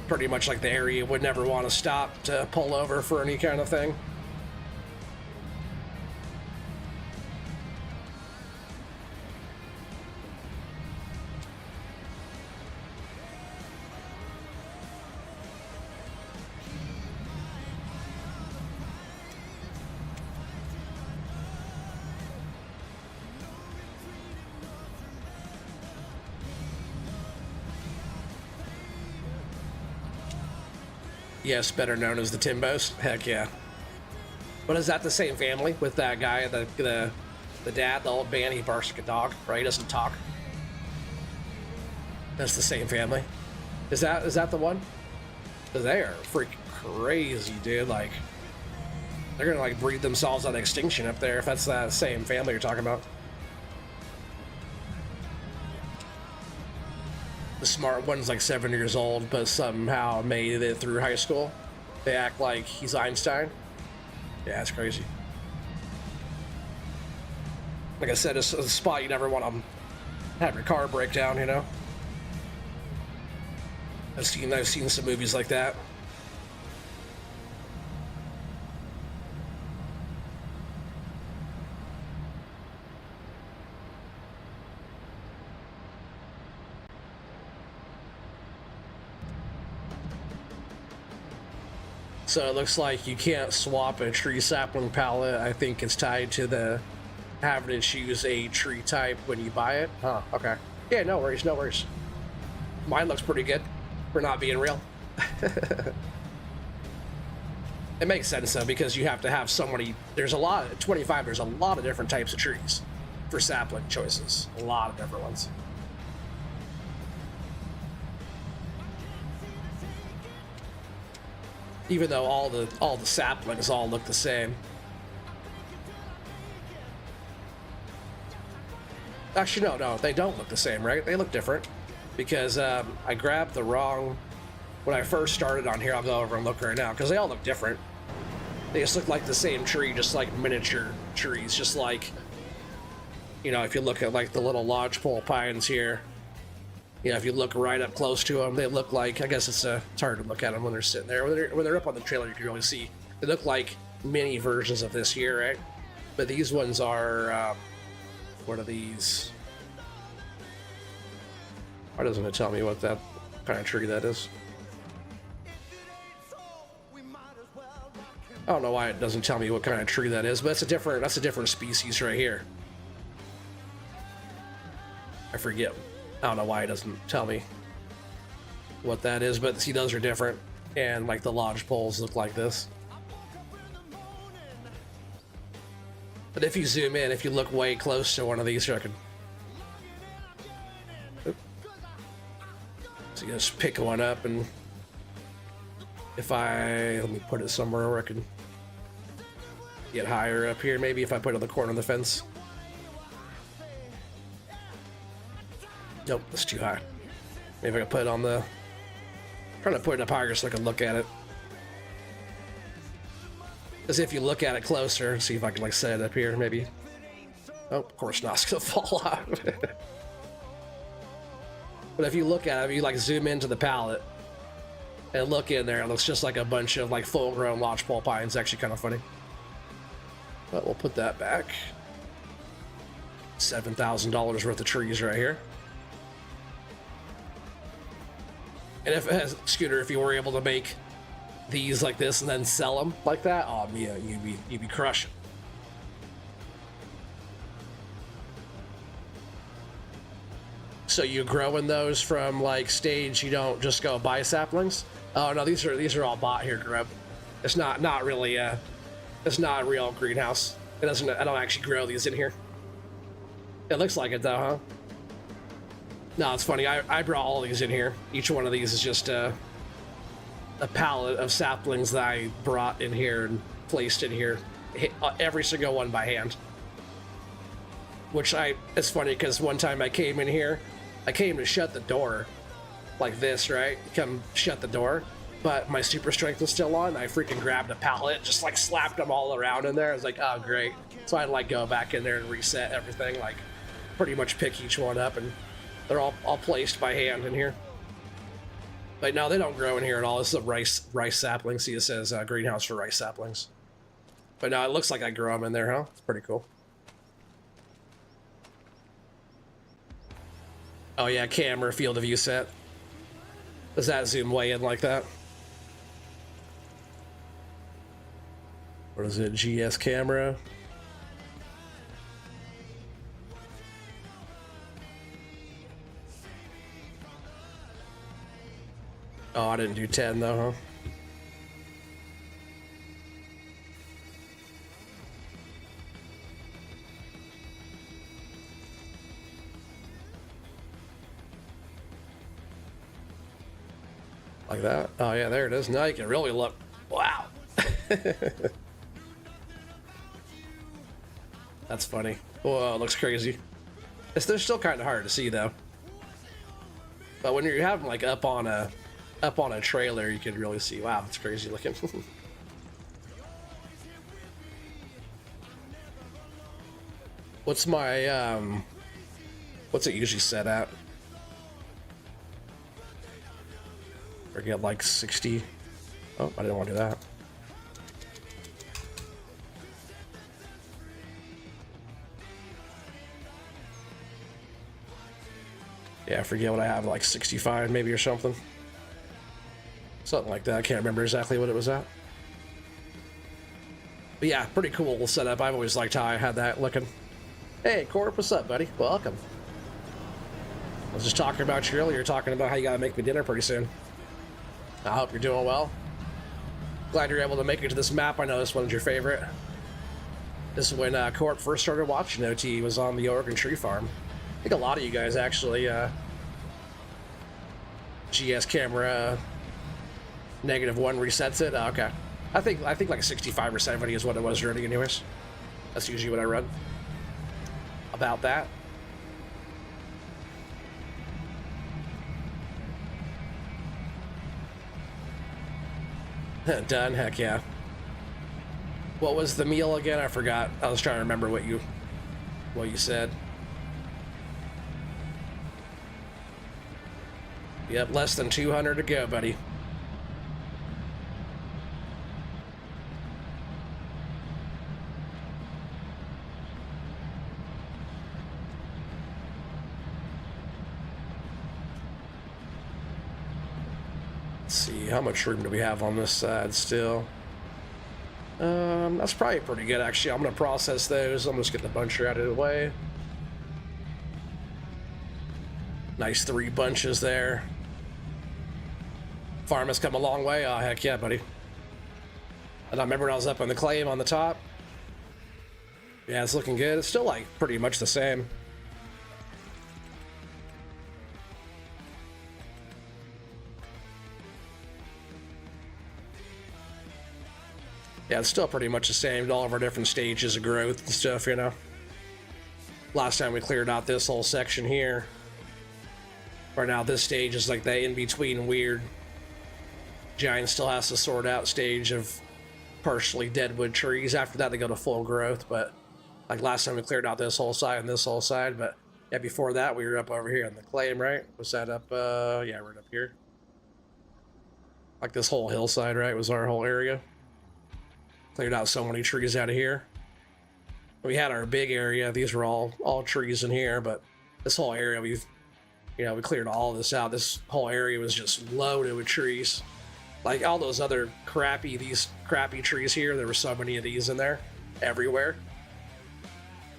Pretty much like the area would never want to stop to pull over for any kind of thing. Yes, better known as the Timbos. Heck yeah. But is that the same family with that guy, the dad, the old band? He barks like a dog, right? He doesn't talk. That's the same family. Is that the one? They are freaking crazy, dude. Like, they're gonna like breed themselves out of extinction up there if that's that same family you're talking about. The smart one's like 7 years old, but somehow made it through high school. They act like he's Einstein. Yeah, that's crazy. Like I said, it's a spot you never want to have your car break down, you know? I've seen some movies like that. So it looks like you can't swap a tree sapling pallet. I think it's tied to the having to choose a tree type when you buy it. Huh, okay. Yeah, no worries, no worries. Mine looks pretty good for not being real. It makes sense though, because you have to have so many, there's a lot, 25, there's a lot of different types of trees for sapling choices. A lot of different ones. Even though all the saplings all look the same. Actually, no, they don't look the same, right? They look different because I grabbed the wrong. When I first started on here, I'll go over and look right now because they all look different. They just look like the same tree, just like miniature trees, just like, you know, if you look at like the little lodgepole pines here. Yeah, if you look right up close to them, they look like, I guess it's hard to look at them when they're sitting there. When they're up on the trailer, you can really see. They look like mini versions of this here, right? But these ones are, what are these? Why doesn't it tell me what that kind of tree that is? I don't know why it doesn't tell me what kind of tree that is, but that's a different species right here. I forget. I don't know why it doesn't tell me what that is, but see, those are different. And like the lodge poles look like this. But if you zoom in, if you look way close to one of these, I can. So you just pick one up, and if let me put it somewhere where I can get higher up here. Maybe if I put it on the corner of the fence. Nope, that's too high. Maybe I can put it on the. I'm trying to put it up higher so I can look at it. As if you look at it closer, see if I can like set it up here, maybe. Oh, of course not. It's gonna fall off. But if you look at it, if you like zoom into the pallet and look in there, it looks just like a bunch of like full-grown lodgepole pines. Actually, kind of funny. But we'll put that back. $7,000 worth of trees right here. And if Scooter, if you were able to make these like this and then sell them like that, oh yeah, you'd be crushing. So you growing those from like stage? You don't just go buy saplings? Oh no, these are all bought here, Grub. It's not really it's not a real greenhouse. It doesn't. I don't actually grow these in here. It looks like it though, huh? No, it's funny. I brought all these in here. Each one of these is just a pallet of saplings that I brought in here and placed in here. Every single one by hand. Which it's funny because one time I came in here, I came to shut the door like this, right? Come shut the door, but my super strength was still on. I freaking grabbed a pallet, just like slapped them all around in there. I was like, oh great. So I had to like go back in there and reset everything, like pretty much pick each one up, and they're all placed by hand in here. But no, they don't grow in here at all. This is a rice sapling. See, it says greenhouse for rice saplings. But no, it looks like I grow them in there, huh? It's pretty cool. Oh yeah, camera field of view set. Does that zoom way in like that? What is it? GS camera. Oh, I didn't do 10 though, huh? Like that. Oh yeah, there it is. Now you can really look. Wow. That's funny. Whoa, it looks crazy. They're still kind of hard to see though. But when you're having like up on a trailer, you can really see. Wow, it's crazy looking. What's my what's it usually set at? Forget, like 60. Oh, I didn't want to do that. Yeah, I forget what I have, like 65 maybe or something. Something like that. I can't remember exactly what it was at. But yeah, pretty cool setup. I've always liked how I had that looking. Hey, Corp, what's up, buddy? Welcome. I was just talking about you earlier, talking about how you gotta make me dinner pretty soon. I hope you're doing well. Glad you're able to make it to this map. I know this one's your favorite. This is when Corp first started watching OT. He was on the Oregon Tree Farm. I think a lot of you guys actually GS camera -1 resets it. Oh, okay. I think like 65 or 70 is what it was running anyways. That's usually what I run. About that. Done. Heck yeah. What was the meal again? I forgot. I was trying to remember what you said. Yep, less than 200 to go, buddy. Let's see, how much room do we have on this side still? That's probably pretty good, actually. I'm gonna process those. I'm just getting the buncher out of the way. Nice 3 bunches there. Farm has come a long way. Oh, heck yeah, buddy. And I remember when I was up on the claim on the top. Yeah, it's looking good. It's still like pretty much the same. Yeah, it's still pretty much the same. All of our different stages of growth and stuff, you know. Last time we cleared out this whole section here. Right now, this stage is like the in-between weird giant still has to sort out stage of partially deadwood trees. After that, they go to full growth. But like last time, we cleared out this whole side and this whole side. But yeah, before that, we were up over here on the claim, right? Was that up? Yeah, right up here. Like this whole hillside, right? Was our whole area. Cleared out so many trees out of here. We had our big area. These were all trees in here, but this whole area we cleared all of this out. This whole area was just loaded with trees. Like all those other crappy trees here, there were so many of these in there, everywhere.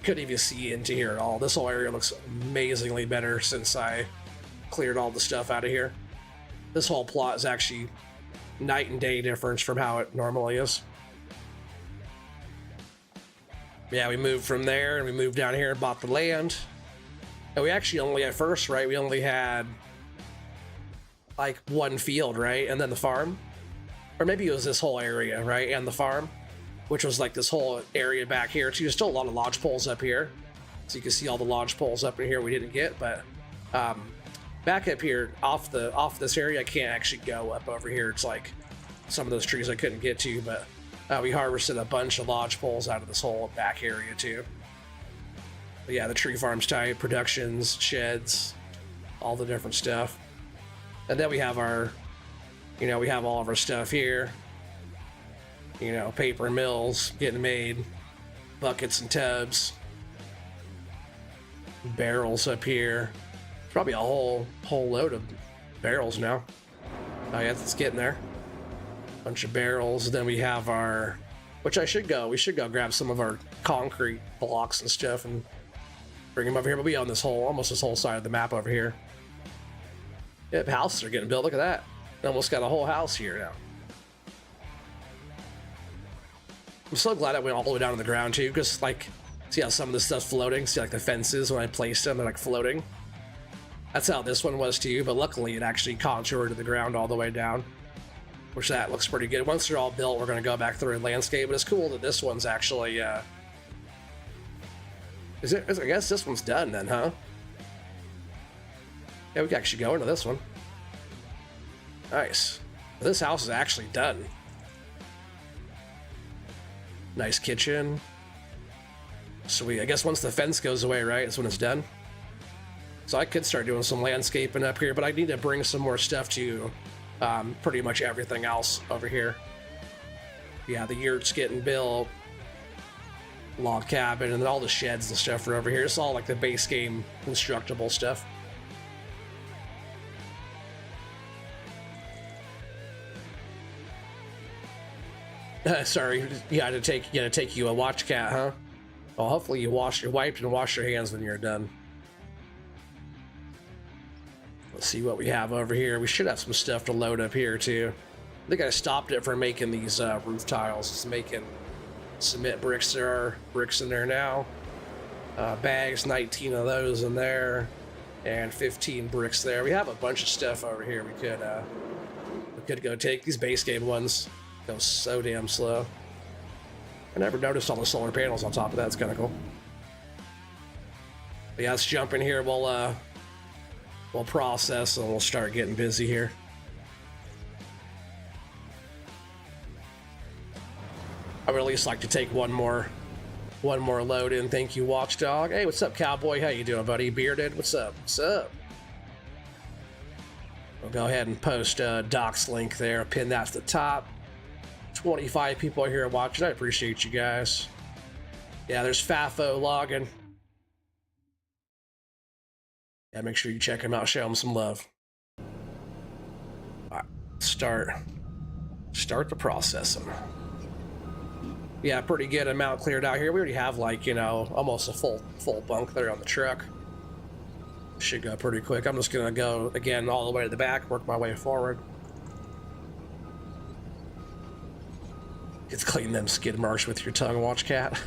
Couldn't even see into here at all. This whole area looks amazingly better since I cleared all the stuff out of here. This whole plot is actually night and day difference from how it normally is. Yeah, we moved from there and we moved down here and bought the land. And we actually only at first, right, we only had like 1 field, right? And then the farm. Or maybe it was this whole area, right? And the farm, which was like this whole area back here too. There's still a lot of lodge poles up here. So you can see all the lodge poles up in here we didn't get, but back up here off this area, I can't actually go up over here. It's like some of those trees I couldn't get to, but we harvested a bunch of lodge poles out of this whole back area too. But yeah, the tree farm's tight, productions, sheds, all the different stuff. And then we have our, we have all of our stuff here. Paper mills getting made, buckets and tubs, barrels up here. Probably a whole load of barrels now. Oh yeah, it's getting there. Bunch of barrels. Then we have our, which we should go grab some of our concrete blocks and stuff and bring them over here. But we own almost this whole side of the map over here. Yep, houses are getting built. Look at that. We almost got a whole house here now. I'm so glad I went all the way down to the ground too, because like, see how some of this stuff's floating? See like the fences when I placed them, they're like floating. That's how this one was too, but luckily it actually contoured to the ground all the way down, which that looks pretty good. Once they're all built, we're going to go back through the landscape, but it's cool that this one's actually, I guess this one's done then, huh? Yeah, we can actually go into this one. Nice. This house is actually done. Nice kitchen. Sweet. I guess once the fence goes away, right, is when it's done. So I could start doing some landscaping up here, but I need to bring some more stuff to pretty much everything else over here. Yeah, the yurt's getting built. Log cabin, and then all the sheds and stuff are over here. It's all like the base game constructible stuff. Sorry, you had to take you a watch cat, huh? Well, hopefully you wiped and washed your hands when you're done. Let's see what we have over here. We should have some stuff to load up here too. I think I stopped it from making these roof tiles. It's making cement bricks. There are bricks in there now. Bags, 19 of those in there, and 15 bricks there. We have a bunch of stuff over here. We could go take. These base game ones go so damn slow. I never noticed all the solar panels on top of that. It's kind of cool. But yeah, let's jump in here. We'll process and we'll start getting busy here. I would at least like to take one more load in. Thank you, Watchdog. Hey, what's up, Cowboy? How you doing, buddy? Bearded, what's up? What's up? We'll go ahead and post Doc's link there. Pin that to the top. 25 people here watching. I appreciate you guys. Yeah, there's Fafo logging. Yeah, make sure you check him out. Show him some love. All right, start the processing. Yeah, pretty good amount cleared out here. We already have, like, you know, almost a full bunk there on the truck. Should go pretty quick. I'm just gonna go again all the way to the back, work my way forward. It's clean them skid marks with your tongue, Watch Cat.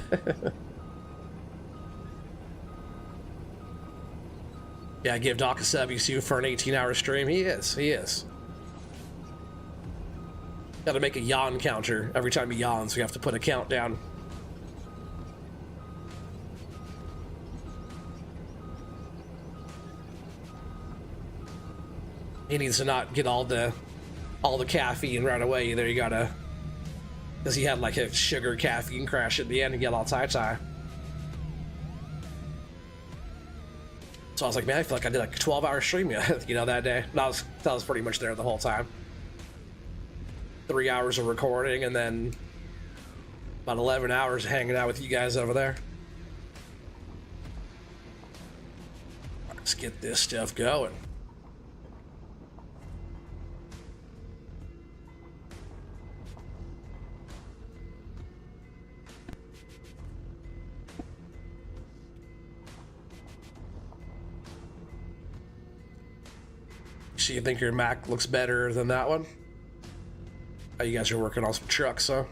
Yeah, give Doc a sub, you see, for an 18-hour stream. He is. Gotta make a yawn counter. Every time he yawns, we have to put a countdown. He needs to not get all the caffeine right away either. You gotta, because he had like a sugar caffeine crash at the end and get all tie-tie. So I was like, man, I feel like I did like a 12-hour stream, you know, that day. That was pretty much there the whole time. 3 hours of recording and then about 11 hours hanging out with you guys over there. Let's get this stuff going. So you think your Mac looks better than that one? Oh, you guys are working on some trucks, huh?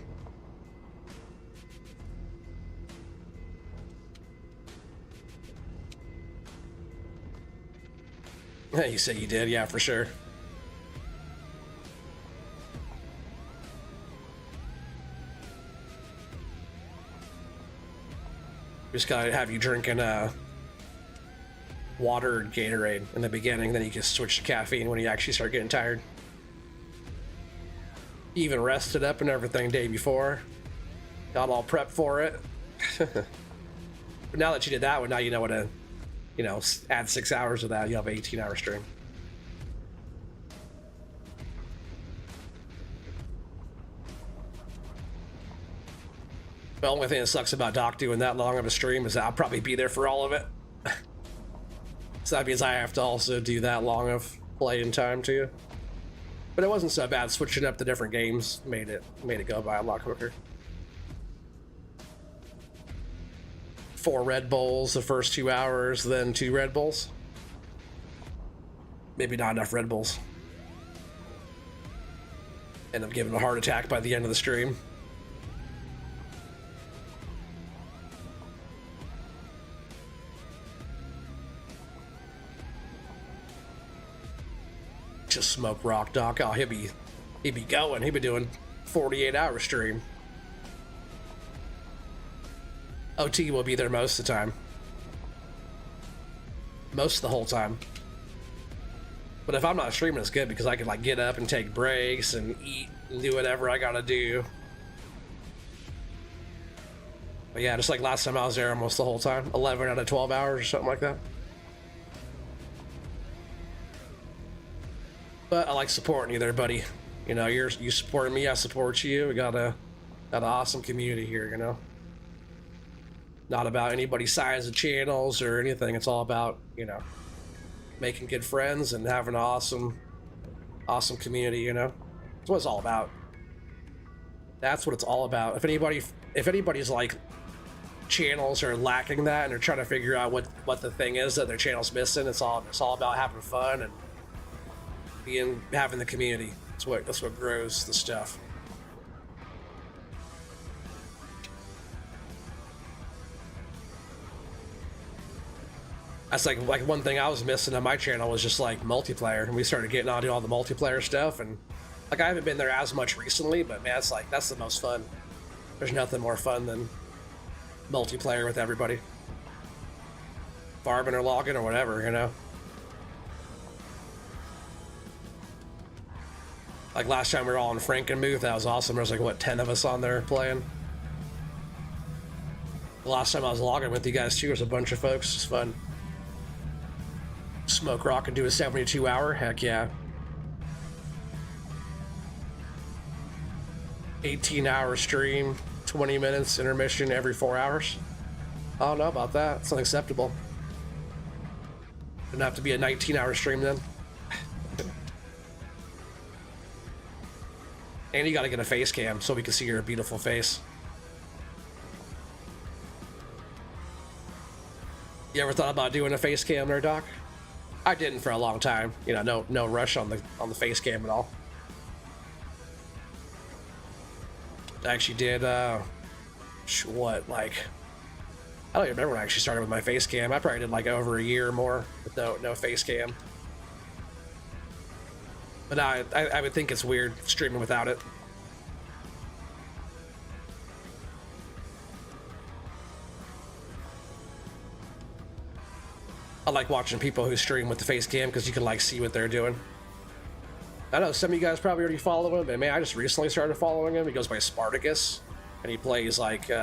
You said you did, yeah, for sure. Just gotta have you drinking water and Gatorade in the beginning, then you can switch to caffeine when you actually start getting tired. You even rested up and everything day before. Got all prepped for it. But now that you did that one, now you know what to, you know, add 6 hours of that, you have an 18-hour stream. The only thing that sucks about Doc doing that long of a stream is that I'll probably be there for all of it. So that means I have to also do that long of playing time too. But it wasn't so bad. Switching up the different games made it go by a lot quicker. 4 Red Bulls the first 2 hours, then 2 Red Bulls. Maybe not enough Red Bulls. End up giving a heart attack by the end of the stream. Just smoke rock, Doc. Oh, he'd be going. He'd be doing 48-hour stream. OT will be there most of the time. Most of the whole time. But if I'm not streaming, it's good because I can like get up and take breaks and eat and do whatever I gotta do. But yeah, just like last time I was there almost the whole time. 11 out of 12 hours or something like that. But I like supporting you there, buddy. You know, you support me, I support you. We got an awesome community here, you know. Not about anybody's size of channels or anything. It's all about, you know, making good friends and having an awesome community, you know. That's what it's all about. That's what it's all about. If anybody's like channels are lacking that and they're trying to figure out what the thing is that their channel's missing, it's all about having fun and having the community. That's what grows the stuff. That's like one thing I was missing on my channel was just like multiplayer, and we started getting on to all the multiplayer stuff, and like I haven't been there as much recently, but man, that's the most fun. There's nothing more fun than multiplayer with everybody, farming or logging or whatever, you know. Like last time we were all in Frankenmuth, that was awesome. There was like what 10 of us on there playing. The last time I was logging with you guys too, there's a bunch of folks. It's fun. Smoke rock and do a 72-hour? Heck yeah. 18-hour stream, 20 minutes intermission every 4 hours. I don't know about that. It's unacceptable. Doesn't have to be a 19-hour stream then. And you gotta get a face cam so we can see your beautiful face. You ever thought about doing a face cam there, Doc? I didn't for a long time. You know, no rush on the face cam at all. I actually did what, like, I don't even remember when I actually started with my face cam. I probably did like over a year or more with no face cam. But I would think it's weird streaming without it. I like watching people who stream with the face cam because you can like see what they're doing. I know some of you guys probably already follow him, but man, I just recently started following him. He goes by Spartacus, and he plays like, you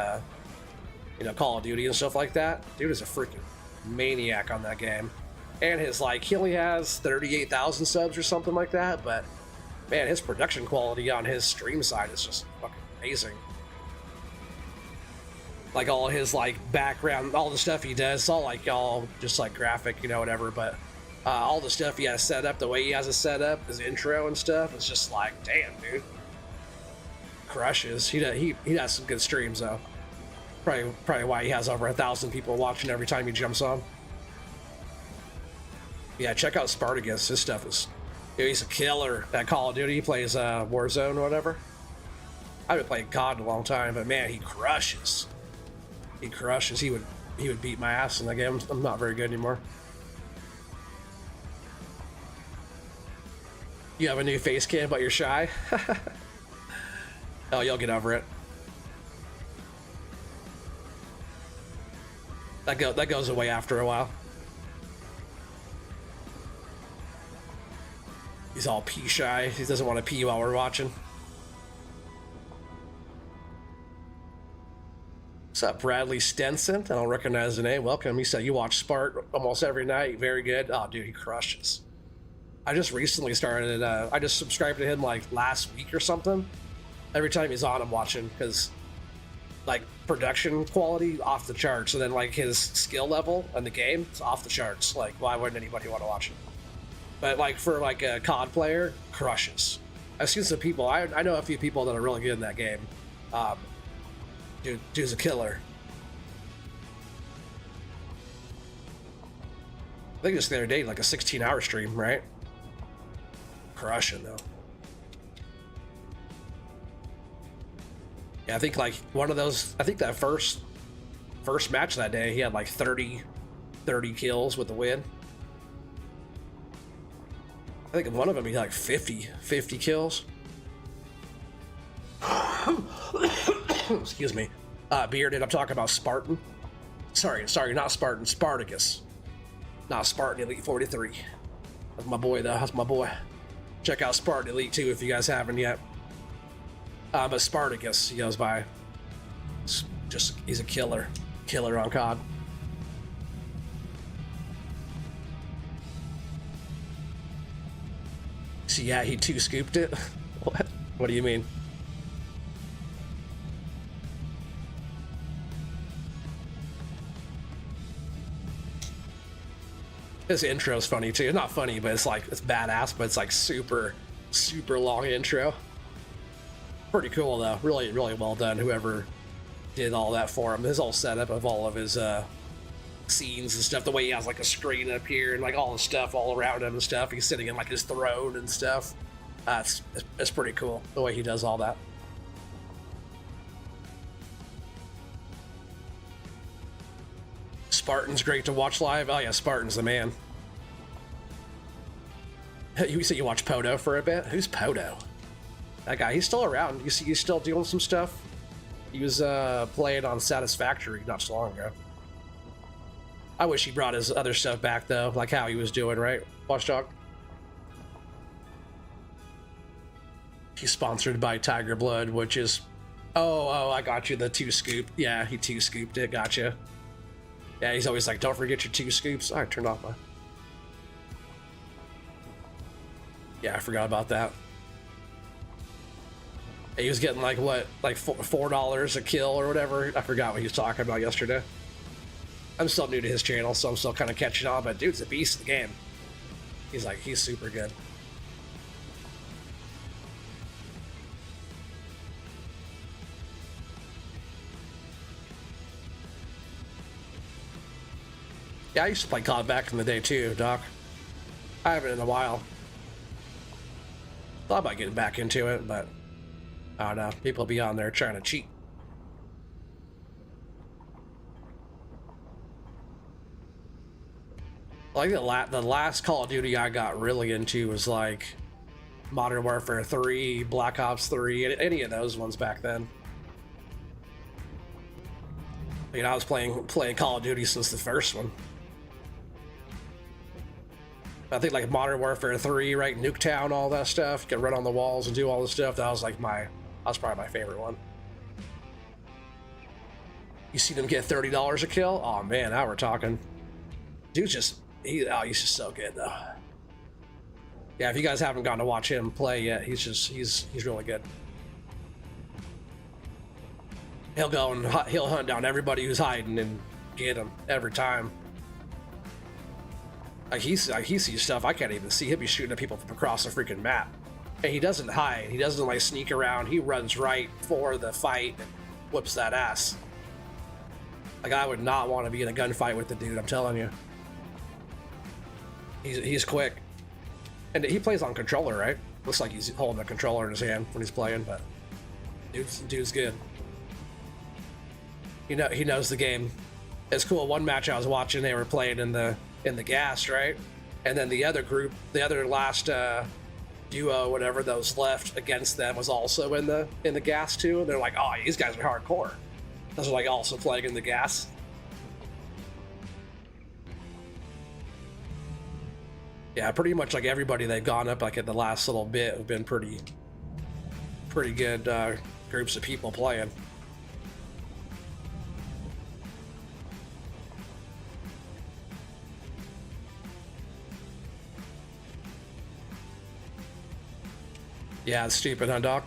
know, Call of Duty and stuff like that. Dude is a freaking maniac on that game. And his like, he only has 38,000 subs or something like that, but man, his production quality on his stream side is just fucking amazing. Like all his like background, all the stuff he does, it's all like just like graphic, you know, whatever, but all the stuff he has set up, the way he has it set up, his intro and stuff, it's just like, damn, dude. Crushes. He does some good streams though. Probably why he has over 1,000 people watching every time he jumps on. Yeah, check out Spartacus. His stuff is, he's a killer at Call of Duty. He plays Warzone or whatever. I haven't played COD in a long time, but man, he crushes. He crushes. He would beat my ass in that game. I'm not very good anymore. You have a new face cam, but you're shy? Oh, you'll get over it. That goes away after a while. He's all pee shy. He doesn't want to pee while we're watching. What's up, Bradley Stenson? I don't recognize the name. Welcome. He said you watch Spart almost every night. Very good. Oh, dude, he crushes. I just recently started. I just subscribed to him like last week or something. Every time he's on, I'm watching because like production quality off the charts, and then like his skill level in the game, it's off the charts. Like, why wouldn't anybody want to watch it? But like for like a COD player, crushes. I've seen some people. I know a few people that are really good in that game. Dude's a killer. I think just the other day, like a 16-hour stream, right? Crushing though. Yeah, I think like one of those. I think that first match that day, he had like 30 kills with the win. I think one of them he had like 50 kills. Excuse me. Bearded, I'm talking about Spartan. Sorry, not Spartan, Spartacus. Not Spartan Elite 43. That's my boy though, that's my boy. Check out Spartan Elite 2 if you guys haven't yet. But Spartacus, he goes by. He's a killer on COD. So yeah, he 2-scooped it. What do you mean? His intro's funny too. Not funny, but it's badass, but it's like super long intro. Pretty cool though. Really well done, whoever did all that for him. His whole setup of all of his scenes and stuff, the way he has like a screen up here and like all the stuff all around him and stuff. He's sitting in like his throne and stuff. It's pretty cool the way he does all that. Spartan's great to watch live. Oh yeah, Spartan's the man. You said you watch Poto for a bit? Who's Poto? That guy, he's still around. You see he's still doing some stuff. He was playing on Satisfactory not so long ago. I wish he brought his other stuff back though, like how he was doing, right? Watchdog. He's sponsored by Tiger Blood, which is... Oh, I got you, the 2-scoop. Yeah, he 2-scooped it, gotcha. Yeah, he's always like, don't forget your 2 scoops. I turned off my... Yeah, I forgot about that. He was getting like, what, like $4 a kill or whatever. I forgot what he was talking about yesterday. I'm still new to his channel, so I'm still kind of catching on, but dude's a beast in the game. He's super good. Yeah, I used to play COD back in the day too, Doc. I haven't in a while. Thought about getting back into it, but I don't know. People be on there trying to cheat. Like the last Call of Duty I got really into was like Modern Warfare 3, Black Ops 3, any of those ones back then. You know, I was playing Call of Duty since the first one. I think like Modern Warfare 3, right? Nuketown, all that stuff. You can run on the walls and do all this stuff. That was probably my favorite one. You see them get $30 a kill? Oh man, now we're talking. Dude's he's just so good though. Yeah, if you guys haven't gone to watch him play yet, he's really good. He'll go and he'll hunt down everybody who's hiding and get them every time. Like he sees stuff I can't even see. He'll be shooting at people from across the freaking map. And he doesn't hide. He doesn't like sneak around. He runs right for the fight and whoops that ass. Like I would not want to be in a gunfight with the dude, I'm telling you. He's quick. And he plays on controller, right? Looks like he's holding a controller in his hand when he's playing, but dude's good. You know, he knows the game. It's cool. One match I was watching, they were playing in the gas, right? And then the other group, the other last duo, whatever, that was left against them was also in the gas too. And they're like, oh, these guys are hardcore. Those are like also playing in the gas. Yeah, pretty much like everybody they've gone up like at the last little bit have been pretty good groups of people playing. Yeah, it's stupid, huh, Doc?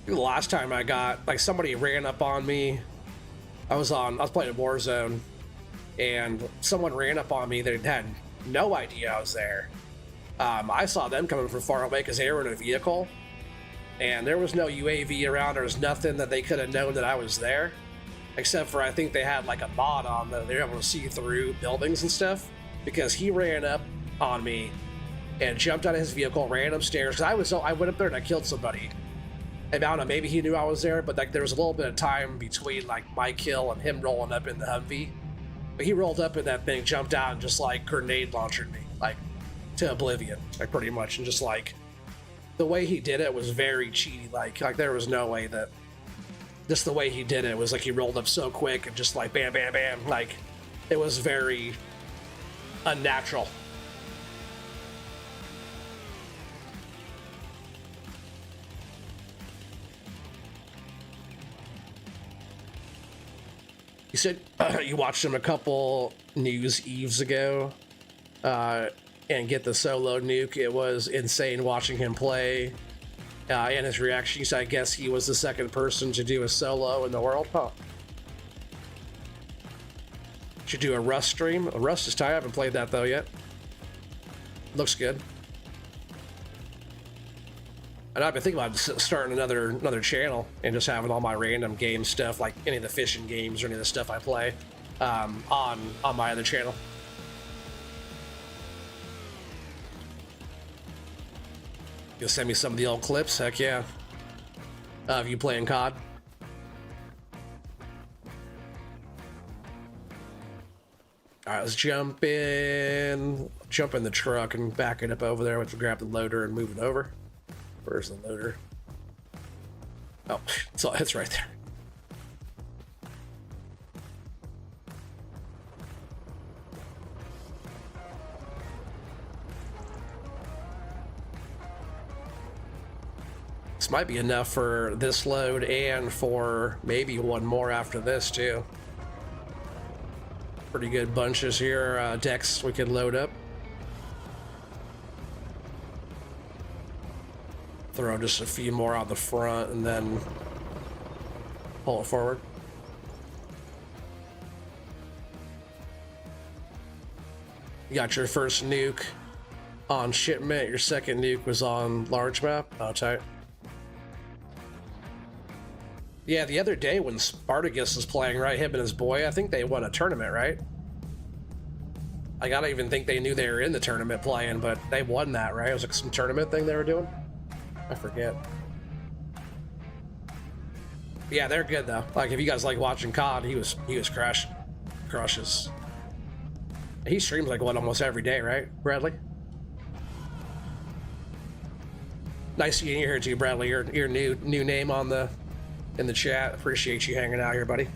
The last time I got, like, somebody ran up on me. I was playing Warzone, and someone ran up on me that had no idea I was there. I saw them coming from far away because they were in a vehicle, and there was no UAV around. There was nothing that they could have known that I was there, except for I think they had like a mod on that they were able to see through buildings and stuff, because he ran up on me and jumped out of his vehicle, ran upstairs, because I went up there and I killed somebody. And I don't know, maybe he knew I was there, but like there was a little bit of time between like my kill and him rolling up in the Humvee. But he rolled up in that thing, jumped out, and just like grenade launched me, like to oblivion, like pretty much. And just like the way he did it was very cheaty. Like there was no way that just the way he did it was like he rolled up so quick and just like bam, bam, bam. Like it was very unnatural. You said you watched him a couple News Eves ago and get the solo nuke. It was insane watching him play and his reactions. I guess he was the second person to do a solo in the world. Huh. Should do a Rust stream. Rust is tight. I haven't played that though yet. Looks good. And I've been thinking about starting another channel and just having all my random game stuff, like any of the fishing games or any of the stuff I play, on my other channel. You'll send me some of the old clips. Heck yeah. Of you playing COD. All right, let's jump in the truck and back it up over there. Let's grab the loader and move it over. Where's the loader? Oh, it's right there. This might be enough for this load and for maybe one more after this too. Pretty good bunches here, decks we could load up. Throw just a few more out the front and then pull it forward. You got your first nuke on shipment. Your second nuke was on large map. Oh, tight. Yeah, the other day when Spartacus was playing, right, him and his boy, I think they won a tournament, right? Like, I don't even think they knew they were in the tournament playing, but they won that, right? It was like some tournament thing they were doing. I forget. Yeah, they're good though. Like if you guys like watching COD, he was crushes. He streams like one almost every day, right, Bradley? Nice seeing you here too, Bradley. Your new name on in the chat. Appreciate you hanging out here, buddy.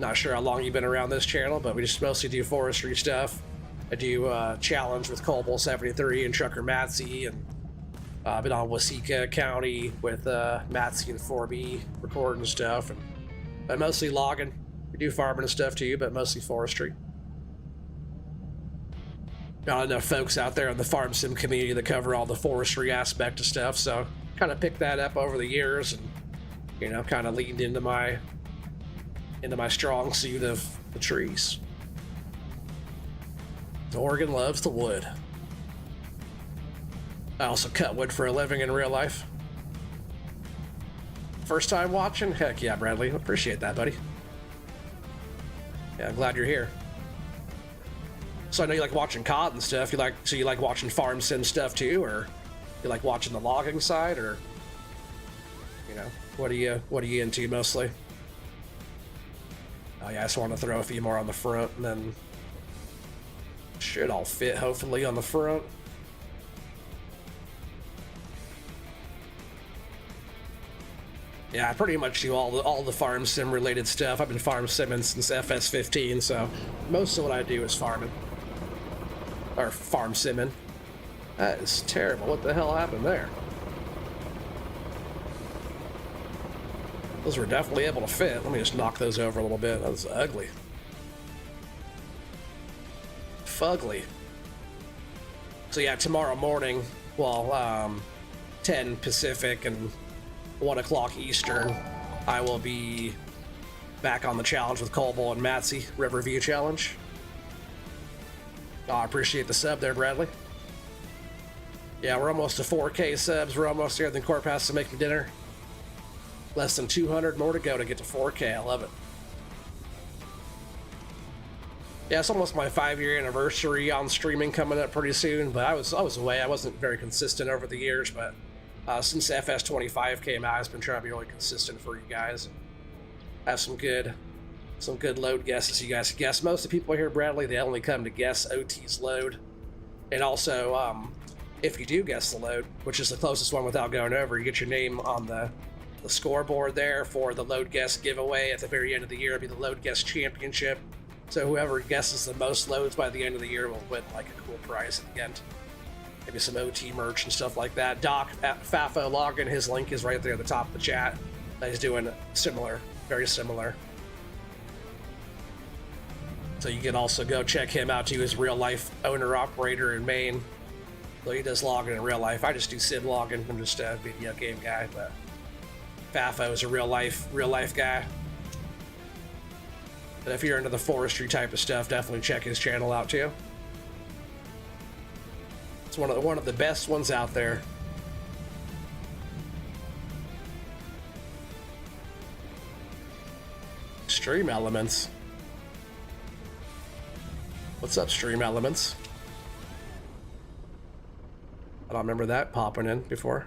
Not sure how long you've been around this channel, but we just mostly do forestry stuff. I do challenge with Cobble 73 and Trucker Matsy, and I've been on Waseca County with Matsy and 4B recording stuff, and mostly logging. We do farming and stuff too, but mostly forestry. Not enough folks out there in the farm sim community that cover all the forestry aspect of stuff, so kind of picked that up over the years, and you know, kind of leaned into my strong suit of the trees. Oregon loves the wood. I also cut wood for a living in real life. First time watching? Heck yeah, Bradley. Appreciate that, buddy. Yeah, I'm glad you're here. So I know you like watching COD and stuff. You like watching farm sim stuff too, or you like watching the logging side, or you know, what are you into mostly? Oh yeah, I just want to throw a few more on the front, and then should all fit hopefully on the front. Yeah, I pretty much do all the farm sim related stuff. I've been farm simming since FS15, so most of what I do is farming. Or farm simming. That is terrible. What the hell happened there? Those were definitely able to fit. Let me just knock those over a little bit. That was ugly. Fugly. So yeah, tomorrow morning, well, 10 Pacific and 1 o'clock Eastern, I will be back on the challenge with Colbull and Matsy, Riverview Challenge. Oh, I appreciate the sub there, Bradley. Yeah, we're almost to 4K subs. We're almost there. Then Corp has to make me dinner. Less than 200 more to go to get to 4K. I love it. Yeah, it's almost my 5-year anniversary on streaming coming up pretty soon, but I was away. I wasn't very consistent over the years, but since FS25 came out, I've been trying to be really consistent for you guys. Have some good Some good load guesses you guys can guess. Most of the people here, Bradley, they only come to guess OT's load. And also, if you do guess the load, which is the closest one without going over, you get your name on the scoreboard there for the load guess giveaway at the very end of the year. It'll be the load guess championship. So whoever guesses the most loads by the end of the year will win like a cool prize at the end. Maybe some OT merch and stuff like that. Doc at Fafo login, his link is right there at the top of the chat. He's doing similar, very similar. So you can also go check him out too. He's real life owner operator in Maine. So he does login in real life. I just do sim login. I'm just a video game guy, but Fafo is a real life guy. But if you're into the forestry type of stuff, definitely check his channel out too. It's one of the best ones out there. Stream Elements. What's up, Stream Elements? I don't remember that popping in before.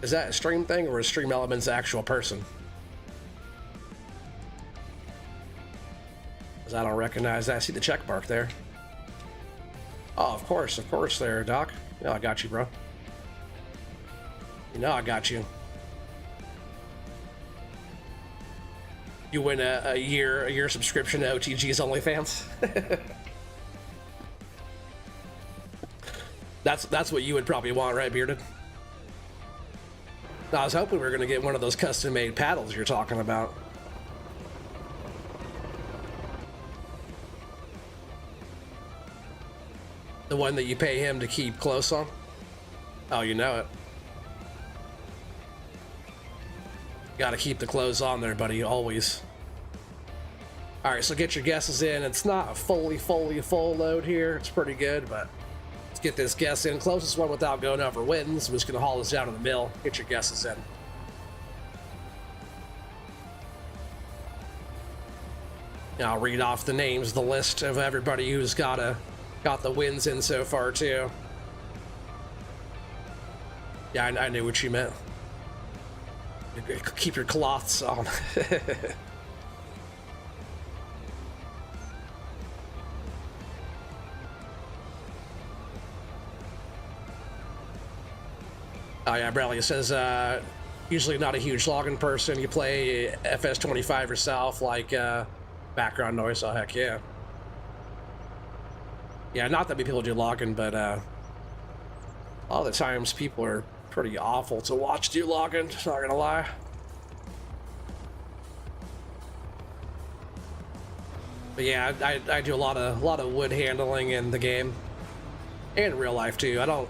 Is that a stream thing or is Stream Elements actual person? Because I don't recognize that. I see the check mark there. Oh, of course there, Doc. You know I got you, bro. You know I got you. You win a year subscription to OTG's OnlyFans. That's what you would probably want, right, Bearded? I was hoping we were going to get one of those custom-made paddles you're talking about. The one that you pay him to keep close on? Oh, you know it. Gotta keep the clothes on there, buddy, always. Alright, so get your guesses in. It's not a fully full load here. It's pretty good, but let's get this guess in. Closest one without going over wins. We're just gonna haul this down to the mill. Get your guesses in. I'll read off the names, the list of everybody who's got the wins in so far too. Yeah, I knew what you meant. Keep your cloths on. Oh yeah, Bradley says, usually not a huge login person. You play FS25 yourself, like background noise. Oh heck yeah. Yeah, not that many people do login, but a lot of the times people are pretty awful to watch do login, not gonna lie. But yeah, I do a lot of wood handling in the game, and in real life too. I don't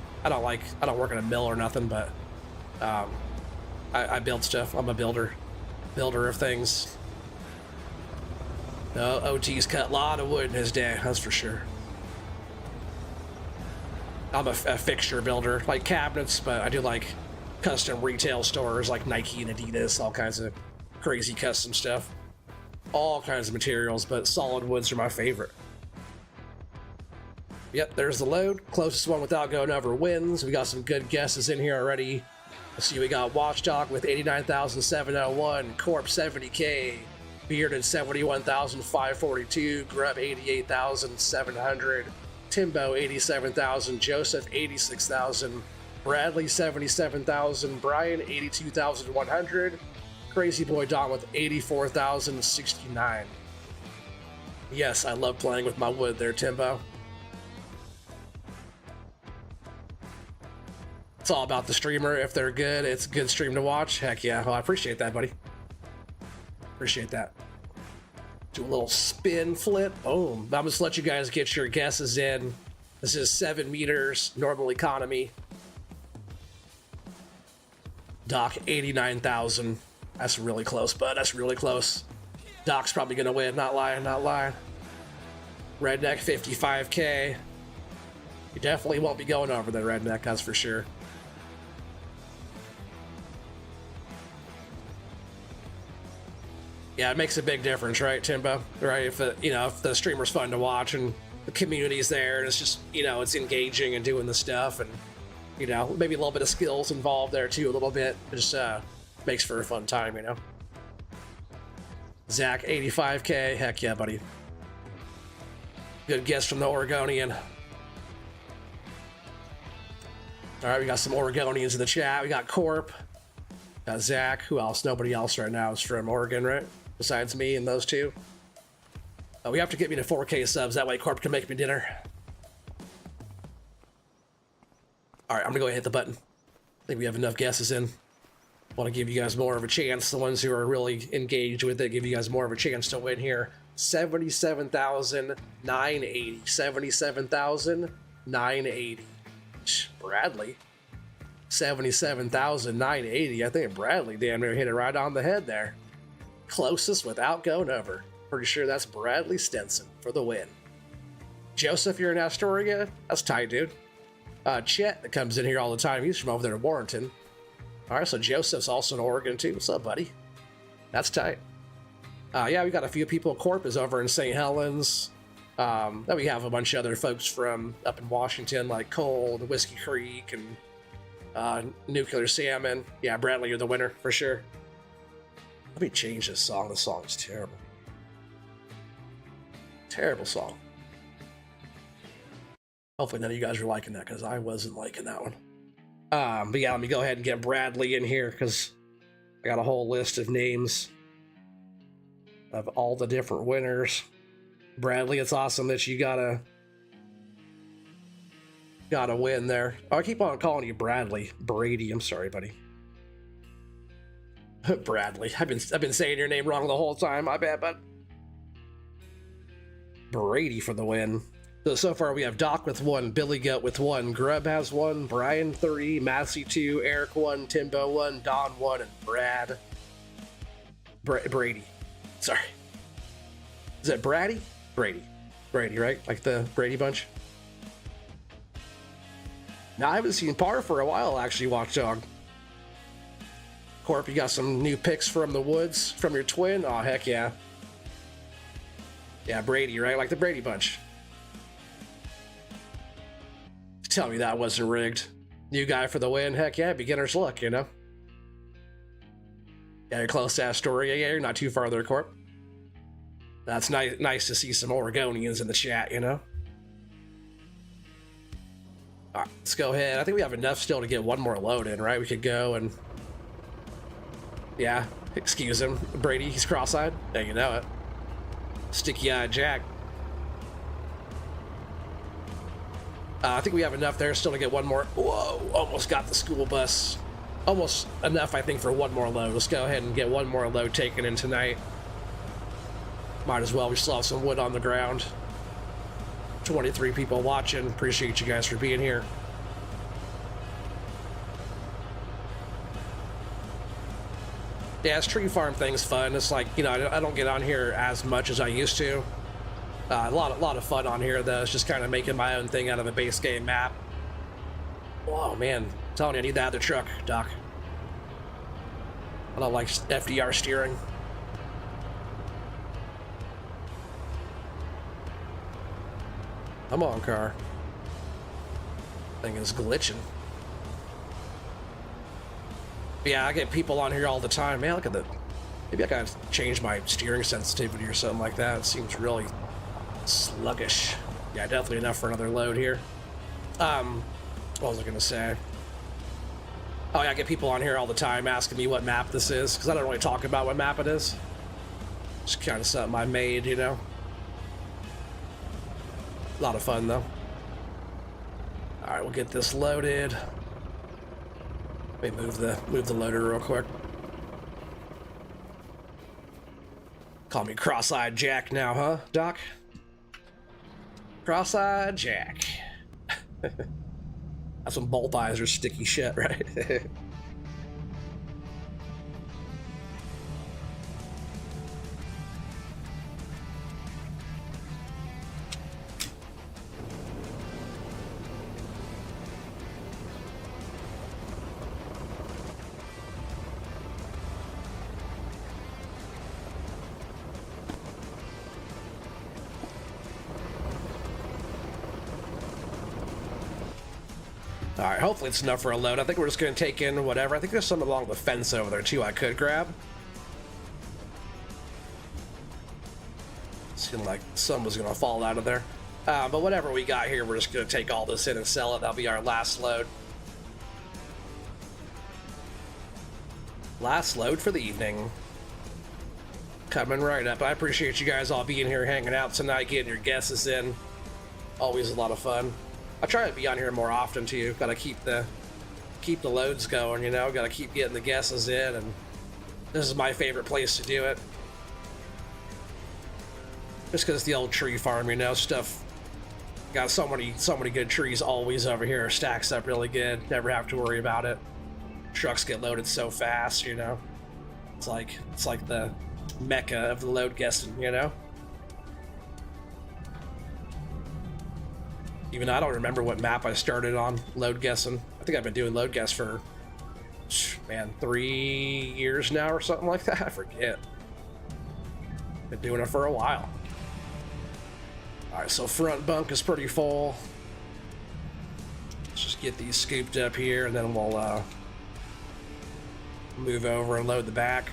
work in a mill or nothing, but I build stuff. I'm a builder of things. OT's cut a lot of wood in his day, that's for sure. I'm a fixture builder, like cabinets, but I do like custom retail stores like Nike and Adidas, all kinds of crazy custom stuff. All kinds of materials, but solid woods are my favorite. Yep, there's the load. Closest one without going over wins. We got some good guesses in here already. Let's see, we got Watchdog with 89,701, Corp 70K, Bearded 71,542, Grub 88,700, Timbo 87,000, Joseph 86,000, Bradley 77,000, Brian 82,100, Crazy Boy Don with 84,069. Yes, I love playing with my wood there, Timbo. It's all about the streamer. If they're good, it's a good stream to watch. Heck yeah. Well, I appreciate that, buddy. Appreciate that. Do a little spin flip. Boom. I'm just let you guys get your guesses in. This is 7 meters, normal economy. Doc 89,000. That's really close, bud. That's really close. Doc's probably gonna win. Not lying, not lying. Redneck 55K. You definitely won't be going over there, Redneck, that's for sure. Yeah, it makes a big difference, right, Timbo? Right, if the streamer's fun to watch and the community's there, and it's just, you know, it's engaging and doing the stuff, and, you know, maybe a little bit of skills involved there too, a little bit. It just makes for a fun time, you know. Zach, 85K. Heck yeah, buddy. Good guess from the Oregonian. All right, we got some Oregonians in the chat. We got Corp, got Zach. Who else? Nobody else right now is from Oregon, right? Besides me and those two. We have to get me to 4K subs. That way Corp can make me dinner. All right, I'm gonna go ahead and hit the button. I think we have enough guesses in. Want to give you guys more of a chance. The ones who are really engaged with it, give you guys more of a chance to win here. 77,980. 77,980. Bradley. 77,980. I think Bradley damn near hit it right on the head there. Closest without going over. Pretty sure that's Bradley Stenson for the win. Joseph, you're in Astoria? That's tight, dude. Chet that comes in here all the time. He's from over there in Warrenton. All right, so Joseph's also in Oregon too. What's up, buddy? That's tight. Yeah, we got a few people. Corp is over in St. Helens. Then we have a bunch of other folks from up in Washington, like Cole and Whiskey Creek and Nuclear Salmon. Yeah, Bradley, you're the winner for sure. Let me change this song. This song is terrible. Terrible song. Hopefully none of you guys are liking that, because I wasn't liking that one. But yeah, let me go ahead and get Bradley in here, because I got a whole list of names of all the different winners. Bradley, it's awesome that you got a win there. Oh, I keep on calling you Bradley. Brady, I'm sorry, buddy. Bradley. I've been saying your name wrong the whole time. My bad, bud. Brady for the win. So far we have Doc with 1, Billy Goat with 1, Grub has 1, Brian 3, Massey 2, Eric 1, Timbo 1, Don 1, and Brad. Brady. Sorry. Is that Brady? Brady, right? Like the Brady Bunch? Now, I haven't seen Par for a while, actually, Watchdog. Corp, you got some new picks from the woods from your twin? Oh, heck yeah. Yeah, Brady, right? Like the Brady Bunch. Tell me that wasn't rigged. New guy for the win? Heck yeah, beginner's luck, you know? Yeah, you're close to Astoria. Yeah, you're not too far there, Corp. That's nice to see some Oregonians in the chat, you know? All right, let's go ahead. I think we have enough still to get one more load in, right? We could go and... Yeah, excuse him. Brady, he's cross-eyed. Yeah, you know it. Sticky-eyed Jack. I think we have enough there still to get one more. Whoa, almost got the school bus. Almost enough, I think, for one more load. Let's go ahead and get one more load taken in tonight. Might as well. We still have some wood on the ground. 23 people watching. Appreciate you guys for being here. Yeah, this tree farm thing's fun. It's like, you know, I don't get on here as much as I used to. A lot of fun on here, though. It's just kind of making my own thing out of a base game map. Whoa, man. I'm telling you, I need that other truck, Doc. I don't like FDR steering. Come on, car. Thing is glitching. Yeah, I get people on here all the time. Man, look at that. Maybe I gotta change my steering sensitivity or something like that. It seems really sluggish. Yeah, definitely enough for another load here. What was I gonna say? Oh yeah, I get people on here all the time asking me what map this is, because I don't really talk about what map it is. Just kind of something I made, you know. A lot of fun though. All right, we'll get this loaded. Let me move the loader real quick. Call me Cross-Eyed Jack now, huh, Doc? Cross-Eyed Jack. That's when both eyes are sticky shit, right? All right, hopefully it's enough for a load. I think we're just gonna take in whatever. I think there's some along the fence over there too I could grab. Seemed like some was gonna fall out of there. But whatever we got here, we're just gonna take all this in and sell it. That'll be our last load. Last load for the evening. Coming right up. I appreciate you guys all being here, hanging out tonight, getting your guesses in. Always a lot of fun. I try to be on here more often too. Gotta keep the loads going, you know. Gotta keep getting the guesses in, and this is my favorite place to do it. Just because it's the old tree farm, you know, stuff. Got so many good trees always over here. Stacks up really good. Never have to worry about it. Trucks get loaded so fast, you know. It's like the mecca of the load guessing, you know. Even I don't remember what map I started on load guessing. I think I've been doing load guess for, man, 3 years now or something like that. I forget. Been doing it for a while. All right, so front bunk is pretty full. Let's just get these scooped up here, and then we'll move over and load the back.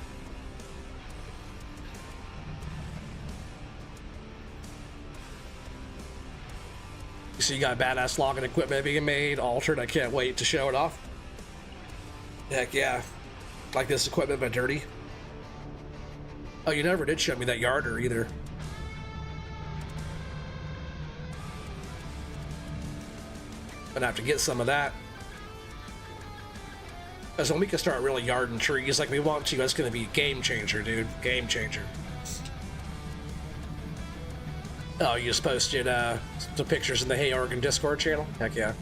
So you got badass logging equipment being made, altered. I can't wait to show it off. Heck yeah. Like this equipment, but dirty. Oh, you never did show me that yarder either. Gonna have to get some of that. Because when we can start really yarding trees like we want to, that's gonna be a game changer, dude. Game changer. Oh, you just posted some pictures in the Hey Oregon Discord channel? Heck yeah.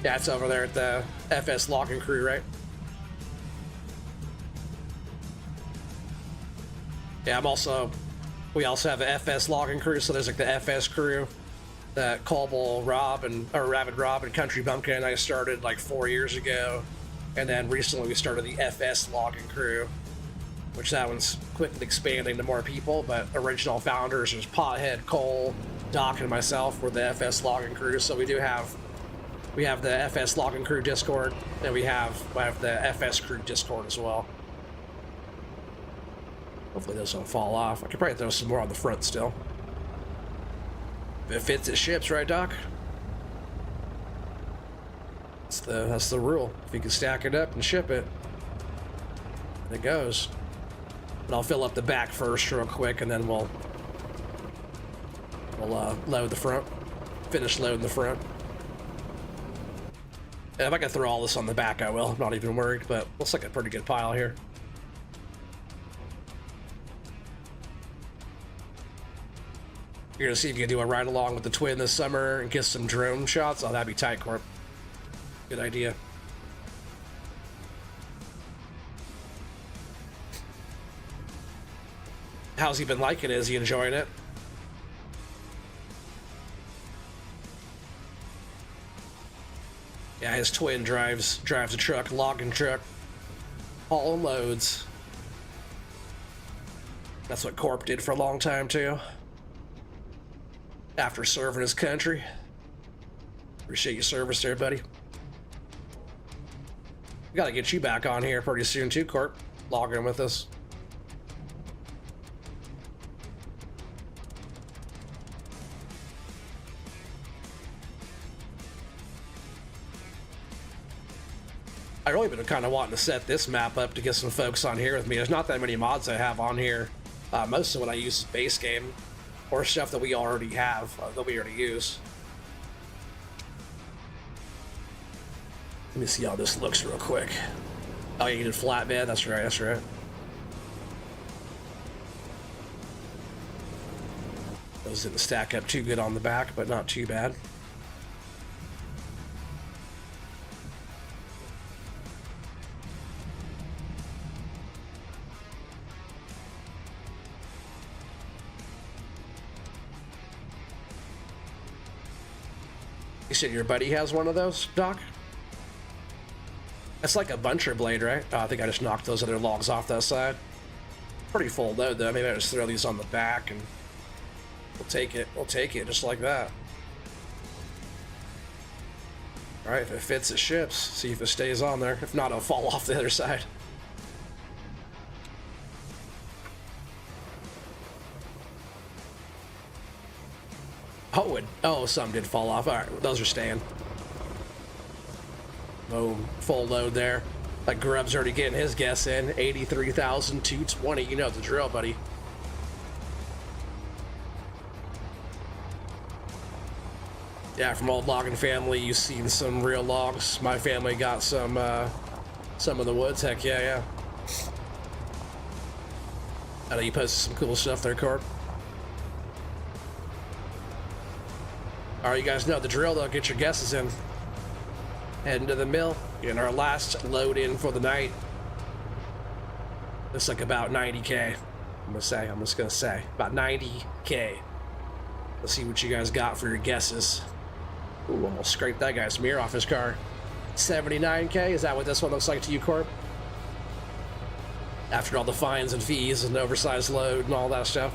Yeah, it's over there at the FS Logging Crew, right? Yeah, we also have the FS Logging Crew, so there's like the FS crew that Cobble Rob or Rabbit Rob and Country Bumpkin and I started like 4 years ago. And then recently we started the FS Logging Crew, which that one's quickly expanding to more people, but original founders was Pothead, Cole, Doc, and myself were the FS Logging Crew. So we have the FS Logging Crew Discord, and we have the FS Crew Discord as well. Hopefully those don't fall off. I could probably throw some more on the front still. If it fits, it ships, right, Doc? That's the rule. If you can stack it up and ship it, it goes. But I'll fill up the back first real quick, and then we'll load the front. Finish loading the front. And if I can throw all this on the back, I will. I'm not even worried, but looks like a pretty good pile here. You're gonna see if you can do a ride along with the twin this summer and get some drone shots. Oh, that'd be tight, Corp. Good idea. How's he been liking it? Is he enjoying it? Yeah, his twin drives a truck, logging truck, hauling loads. That's what Corp did for a long time too. After serving his country. Appreciate your service there, buddy. We gotta get you back on here pretty soon too, Corp. Logging with us. I've really been kind of wanting to set this map up to get some folks on here with me. There's not that many mods I have on here. Most of what I use is base game or stuff that we already have, that we already use. Let me see how this looks real quick. Oh, you did flatbed? That's right, that's right. Those didn't stack up too good on the back, but not too bad. You said your buddy has one of those, Doc? That's like a buncher blade, right? Oh, I think I just knocked those other logs off that side. Pretty full load though. Maybe I just throw these on the back and we'll take it. We'll take it just like that. All right, if it fits, it ships. See if it stays on there. If not, it'll fall off the other side. Oh, some did fall off. All right, those are staying. Boom, full load there. Like Grub's already getting his guess in. 83,220. You know the drill, buddy. Yeah, from old logging family, you've seen some real logs. My family got some in the woods. Heck yeah, yeah. I know you posted some cool stuff there, Corp. All right, you guys know the drill, though. Get your guesses in. Heading to the mill. Getting our last load in for the night. Looks like about 90K. I'm just gonna say about 90K. Let's see what you guys got for your guesses. Ooh, almost scraped that guy's mirror off his car. 79K, is that what this one looks like to you, Corp? After all the fines and fees and oversized load and all that stuff.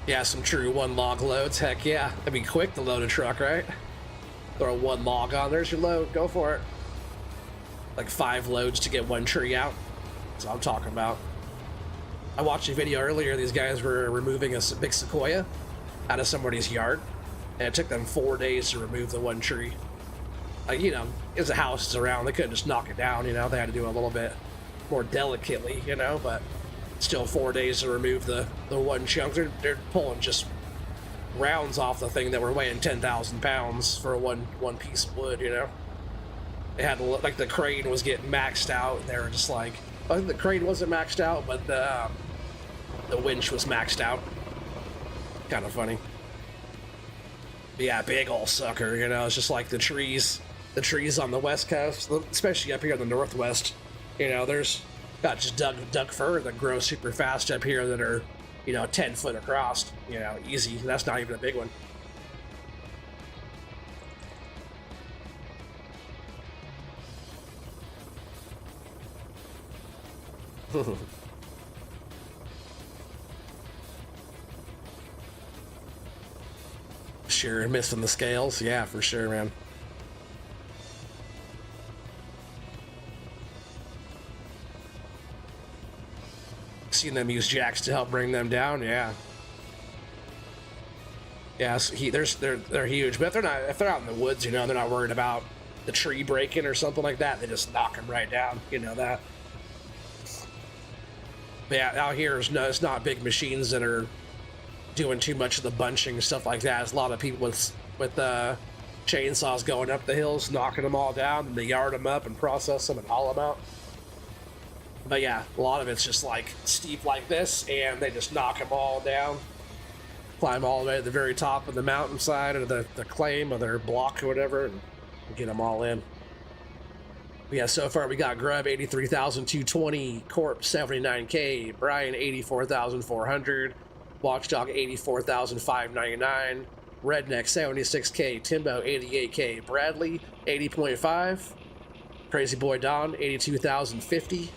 Yeah, some true one log loads. Heck yeah, that'd be quick to load a truck, right? Throw one log on, there's your load, go for it. Like 5 loads to get one tree out. That's what I'm talking about. I watched a video earlier, these guys were removing a big sequoia out of somebody's yard, and it took them 4 days to remove the one tree. Like, you know, as the house is around, they couldn't just knock it down, you know, they had to do it a little bit more delicately, you know, but still 4 days to remove the one chunk. They're pulling just rounds off the thing that were weighing 10,000 pounds for one piece of wood, you know. They had to look like the crane was getting maxed out, and they were just like, I think the crane wasn't maxed out, but the winch was maxed out. Kind of funny. But yeah, big old sucker, you know. It's just like the trees on the west coast, especially up here in the northwest. You know, there's got just Doug fir that grow super fast up here that are, you know, 10 foot across. You know, easy. And that's not even a big one. Sure, missing the scales. Yeah, for sure, man. Seen them use jacks to help bring them down. Yeah. Yeah, so they're huge, but if they're out in the woods, you know, they're not worried about the tree breaking or something like that. They just knock them right down. You know that. But yeah, out here it's not big machines that are doing too much of the bunching and stuff like that. It's a lot of people with chainsaws going up the hills, knocking them all down, and they yard them up and process them and haul them out. But yeah, a lot of it's just like steep like this, and they just knock them all down, climb all the way to the very top of the mountainside or the claim or their block or whatever, and get them all in. But yeah, so far we got Grub 83,220, Corp 79K, Brian 84,400, Watchdog 84,599, Redneck 76K, Timbo 88K, Bradley 80.5, Crazy Boy Don 82,050.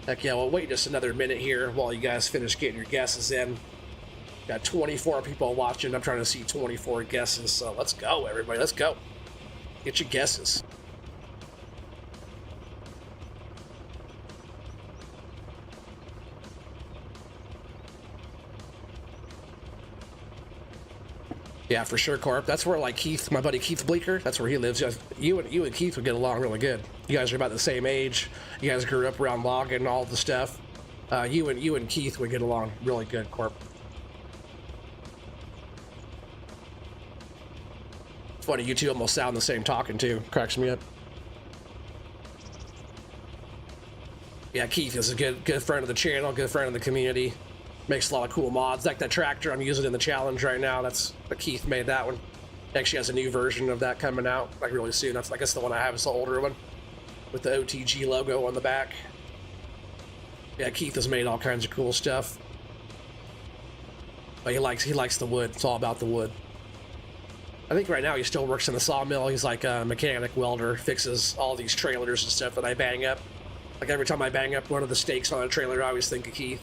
Heck yeah, we'll wait just another minute here while you guys finish getting your guesses in. Got 24 people watching. I'm trying to see 24 guesses, so let's go, everybody. Let's go. Get your guesses. Yeah, for sure, Corp. That's where, like, Keith, my buddy Keith Bleeker, that's where he lives. You and Keith would get along really good. You guys are about the same age. You guys grew up around logging and all the stuff. You and Keith would get along really good, Corp. It's funny, you two almost sound the same talking, too. Cracks me up. Yeah, Keith is a good friend of the channel, good friend of the community. Makes a lot of cool mods, like that tractor I'm using in the challenge right now. That's Keith made that one. He actually has a new version of that coming out like really soon. That's, I guess, the one I have is the older one with the OTG logo on the back. Yeah, Keith has made all kinds of cool stuff. But he likes the wood. It's all about the wood. I think right now he still works in the sawmill. He's like a mechanic welder, fixes all these trailers and stuff that I bang up. Like every time I bang up one of the stakes on a trailer, I always think of Keith.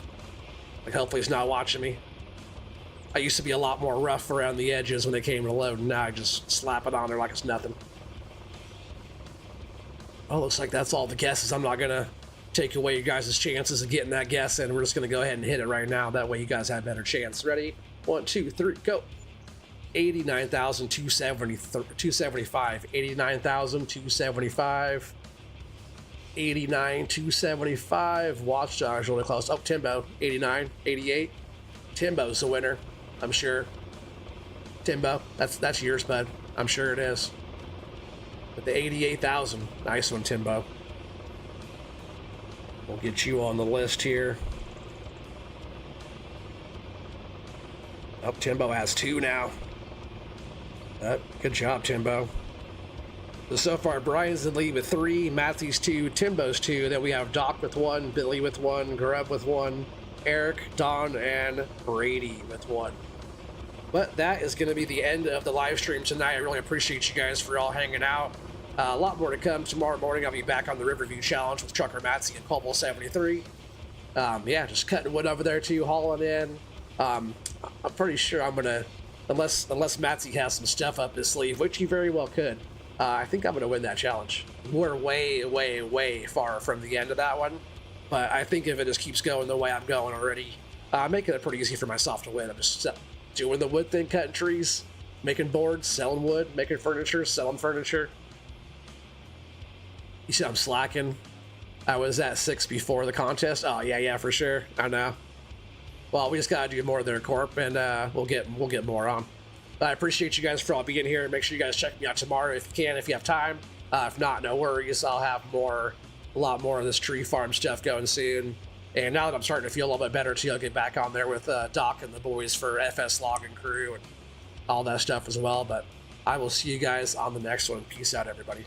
Like, hopefully he's not watching me. I used to be a lot more rough around the edges when they came to load, and now I just slap it on there like it's nothing. Oh, looks like that's all the guesses. I'm not gonna take away you guys' chances of getting that guess in. We're just gonna go ahead and hit it right now. That way you guys have a better chance. Ready? 1, 2, 3, go. 89,275. 89,275. 89,275. Watchdogs really close. Oh, Timbo. 89, 88. Timbo's the winner, I'm sure. Timbo, that's yours, bud. I'm sure it is. With the 88,000. Nice one, Timbo. We'll get you on the list here. Oh, Timbo has 2 now. Good job, Timbo. So far, Brian's in the lead with 3, Matthew's 2, Timbo's 2. Then we have Doc with 1, Billy with 1, Grub with 1, Eric, Don, and Brady with 1. But that is going to be the end of the live stream tonight. I really appreciate you guys for all hanging out. A lot more to come tomorrow morning. I'll be back on the Riverview Challenge with Trucker Matsy and Cobble 73. Yeah, just cutting wood over there too, hauling in. I'm pretty sure I'm gonna, unless Matsy has some stuff up his sleeve, which he very well could. I think I'm gonna win that challenge. We're way far from the end of that one, but I think if it just keeps going the way I'm going already, making it pretty easy for myself to win. I'm just doing the wood thing, cutting trees, making boards, selling wood, making furniture, selling furniture. You see I'm slacking. I was at 6 before the contest. Oh yeah, for sure. I know. Well, we just gotta do more there, Corp, and we'll get more on. I appreciate you guys for all being here. Make sure you guys check me out tomorrow if you can, if you have time. If not, no worries. I'll have a lot more of this tree farm stuff going soon. And now that I'm starting to feel a little bit better too, I'll get back on there with Doc and the boys for FS Log and Crew and all that stuff as well. But I will see you guys on the next one. Peace out, everybody.